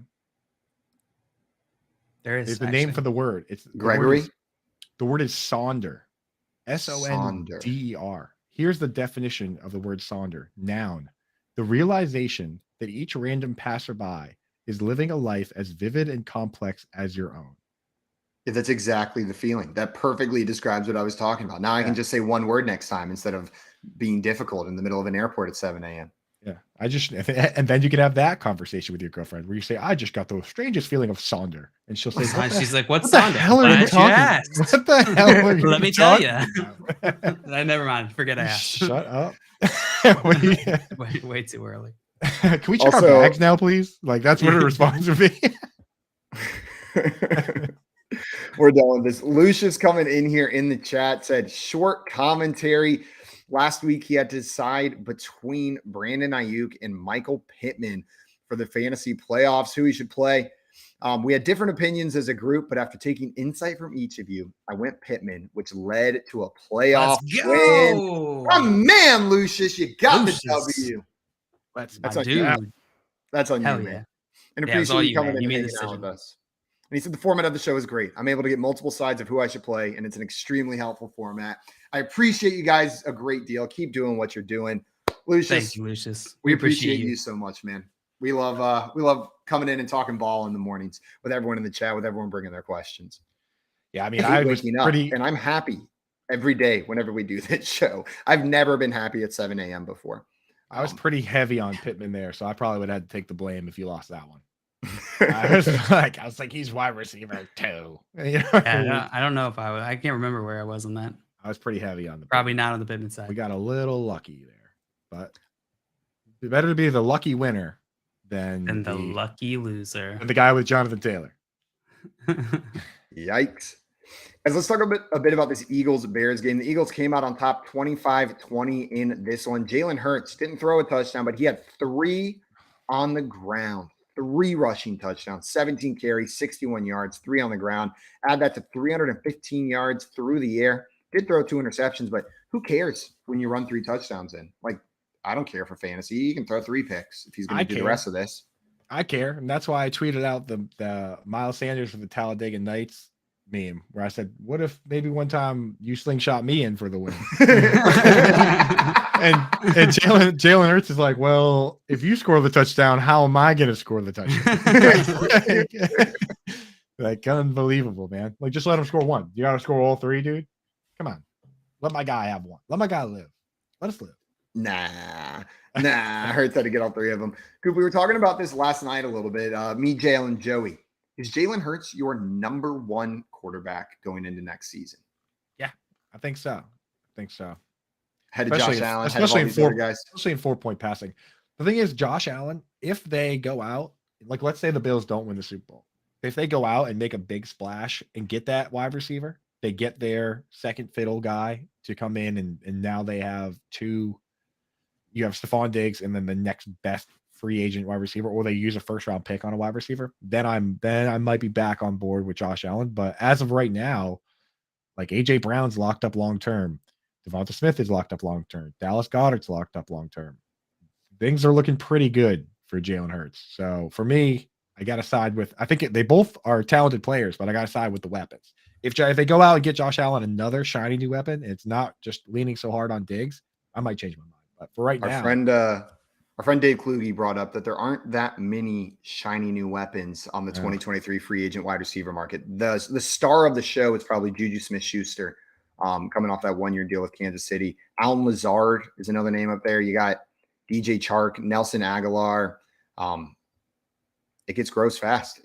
There's the name for the word. It's Gregory. The word is sonder. Sonder. Here's the definition of the word sonder. Noun. The realization that each random passerby is living a life as vivid and complex as your own. Yeah, that's exactly the feeling. That perfectly describes what I was talking about. Now I can just say one word next time instead of being difficult in the middle of an airport at 7 a.m. Yeah, and then you can have that conversation with your girlfriend where you say, "I just got the strangest feeling of sonder," and she'll say, "She's like, what's the sonder? hell are you talking? What the hell are you Let me tell you." Never mind. Forget I asked. Shut up. way too early. Can we check our bags now, please? Like that's what her response would be. We're done with this. Lucius coming in here in the chat said short commentary. Last week, he had to decide between Brandon Ayuk and Michael Pittman for the fantasy playoffs, who he should play. We had different opinions as a group, but after taking insight from each of you, I went Pittman, which led to a playoff win. Oh, man, Lucius, you got the W. That's on you. That's on you, man. And appreciate you coming in and hanging out with us. And he said the format of the show is great. I'm able to get multiple sides of who I should play, and it's an extremely helpful format. I appreciate you guys a great deal. Keep doing what you're doing. Lucius, thank you, Lucius. We appreciate you so much, man. We love coming in and talking ball in the mornings with everyone in the chat, with everyone bringing their questions. Yeah, I mean, I was waking up, and I'm happy every day whenever we do this show. I've never been happy at 7 a.m. before. I was pretty heavy on Pittman there, so I probably would have had to take the blame if you lost that one. I was like, he's wide receiver too. You know? Yeah, I don't know if I can't remember where I was on that. I was pretty heavy on the probably not on the Pittman side. We got a little lucky there, but it's better to be the lucky winner than the lucky loser. And the guy with Jonathan Taylor. Yikes. As let's talk a bit about this Eagles-Bears game. The Eagles came out on top 25-20 in this one. Jalen Hurts didn't throw a touchdown, but he had 3 on the ground. 3 rushing touchdowns, 17 carries, 61 yards, 3 on the ground. Add that to 315 yards through the air. Did throw 2 interceptions, but who cares when you run 3 touchdowns in? Like, I don't care for fantasy. You can throw 3 picks if he's going to do the rest of this. I care, and that's why I tweeted out the Miles Sanders for the Talladega Nights meme, where I said, "What if maybe one time you slingshot me in for the win?" and Jalen Hurts is like, "Well, if you score the touchdown, how am I going to score the touchdown?" like unbelievable, man. Like, just let him score 1. You got to score all 3, dude. Come on, let my guy have 1. Let my guy live. Let us live. Nah. Hurts had to get all 3 of them. Coop, we were talking about this last night a little bit. Me, Jalen, Joey. Is Jalen Hurts your number 1 quarterback going into next season? Yeah, I think so. Head of Josh Allen, especially in 4-point passing. The thing is, Josh Allen, if they go out, like let's say the Bills don't win the Super Bowl, if they go out and make a big splash and get that wide receiver, they get their second fiddle guy to come in, and now they have 2. You have Stephon Diggs, and then the next best free agent wide receiver, or they use a first round pick on a wide receiver, then I might be back on board with Josh Allen. But as of right now, like AJ Brown's locked up long term, Devonta Smith is locked up long term, Dallas Goedert's locked up long term. Things are looking pretty good for Jalen Hurts. So for me, I got to side with. I think they both are talented players, but I got to side with the weapons. If they go out and get Josh Allen another shiny new weapon, it's not just leaning so hard on Diggs, I might change my mind. But for right now, our friend Dave Kluge brought up that there aren't that many shiny new weapons on the 2023 free agent wide receiver market. The star of the show is probably Juju Smith-Schuster, coming off that 1-year deal with Kansas City. Allen Lazard is another name up there. You got DJ Chark, Nelson Aguilar. It gets gross fast.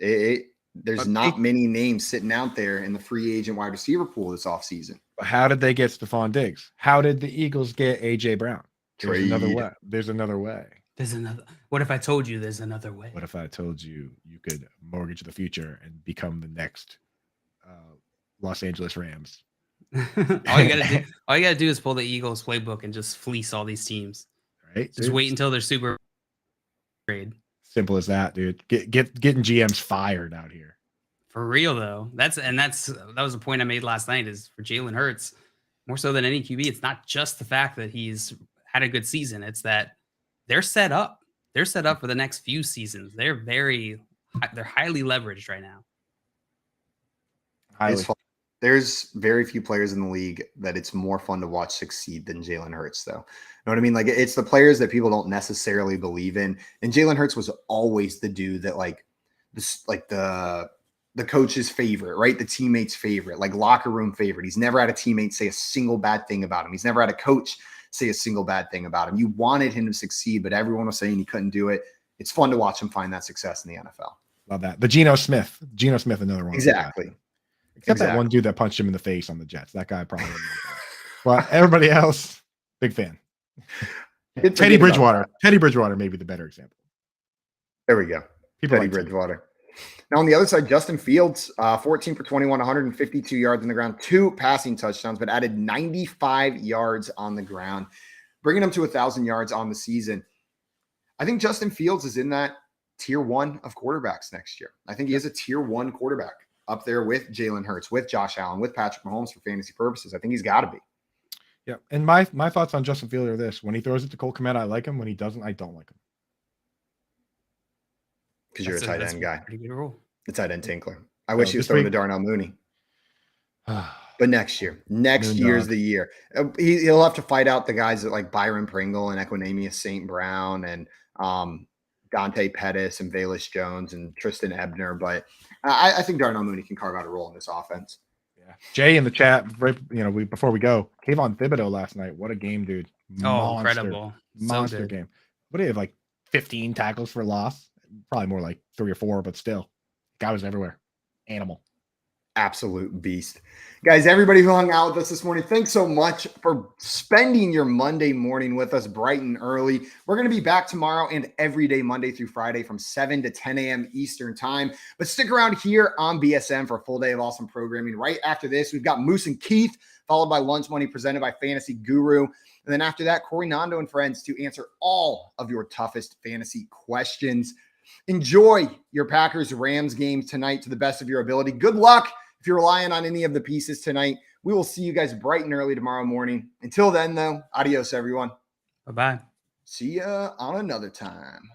There's not many names sitting out there in the free agent wide receiver pool this offseason. How did they get Stephon Diggs? How did the Eagles get AJ Brown? There's another way. There's another way. There's another. What if I told you there's another way? What if I told you you could mortgage the future and become the next Los Angeles Rams? all you gotta do is pull the Eagles playbook and just fleece all these teams. Right? Just wait until they're super trade. Simple as that, dude. Getting GMs fired out here. For real though. That was a point I made last night, is for Jalen Hurts, more so than any QB. It's not just the fact that he's had a good season. It's that they're set up. They're set up for the next few seasons. They're highly leveraged right now. There's very few players in the league that it's more fun to watch succeed than Jalen Hurts, though. You know what I mean? Like, it's the players that people don't necessarily believe in. And Jalen Hurts was always the dude that, like, this, like the coach's favorite, right? The teammate's favorite, like locker room favorite. He's never had a teammate say a single bad thing about him. He's never had a coach say a single bad thing about him. You wanted him to succeed, but everyone was saying he couldn't do it. It's fun to watch him find that success in the NFL. Love that. The Geno Smith, another one. Exactly. Except that one dude that punched him in the face on the Jets. That guy probably wouldn't like that. But everybody else, big fan. Teddy Bridgewater. Teddy Bridgewater may be the better example. There we go. Teddy Bridgewater. Now, on the other side, Justin Fields, 14 for 21, 152 yards on the ground, 2 passing touchdowns, but added 95 yards on the ground, bringing him to 1,000 yards on the season. I think Justin Fields is in that tier 1 of quarterbacks next year. I think he is a tier 1 quarterback up there with Jalen Hurts, with Josh Allen, with Patrick Mahomes for fantasy purposes. I think he's got to be. Yeah, and my thoughts on Justin Fields are this. When he throws it to Cole Kmet, I like him. When he doesn't, I don't like him. Because you're a tight end guy. Pretty good rule. The tight end tinkler. I wish he was throwing to Darnell Mooney. But next year. Next year's the year. He'll have to fight out the guys that like Byron Pringle and Equinemius St. Brown and Dante Pettis and Velus Jones and Tristan Ebner. But I think Darnell Mooney can carve out a role in this offense. Yeah. Jay in the chat, before we go, Kayvon Thibodeau last night. What a game, dude. Incredible. Monster game. What do you have, like 15 tackles for loss? Probably more like 3 or 4, but still. Guy was everywhere. Animal. Absolute beast. Guys, everybody who hung out with us this morning, thanks so much for spending your Monday morning with us bright and early. We're going to be back tomorrow and every day, Monday through Friday from 7 to 10 a.m. Eastern time. But stick around here on BSM for a full day of awesome programming. Right after this, we've got Moose and Keith, followed by Lunch Money presented by Fantasy Guru. And then after that, Corey Nando and friends to answer all of your toughest fantasy questions. Enjoy your Packers-Rams game tonight to the best of your ability. Good luck if you're relying on any of the pieces tonight. We will see you guys bright and early tomorrow morning. Until then, though, adios, everyone. Bye-bye. See ya on another time.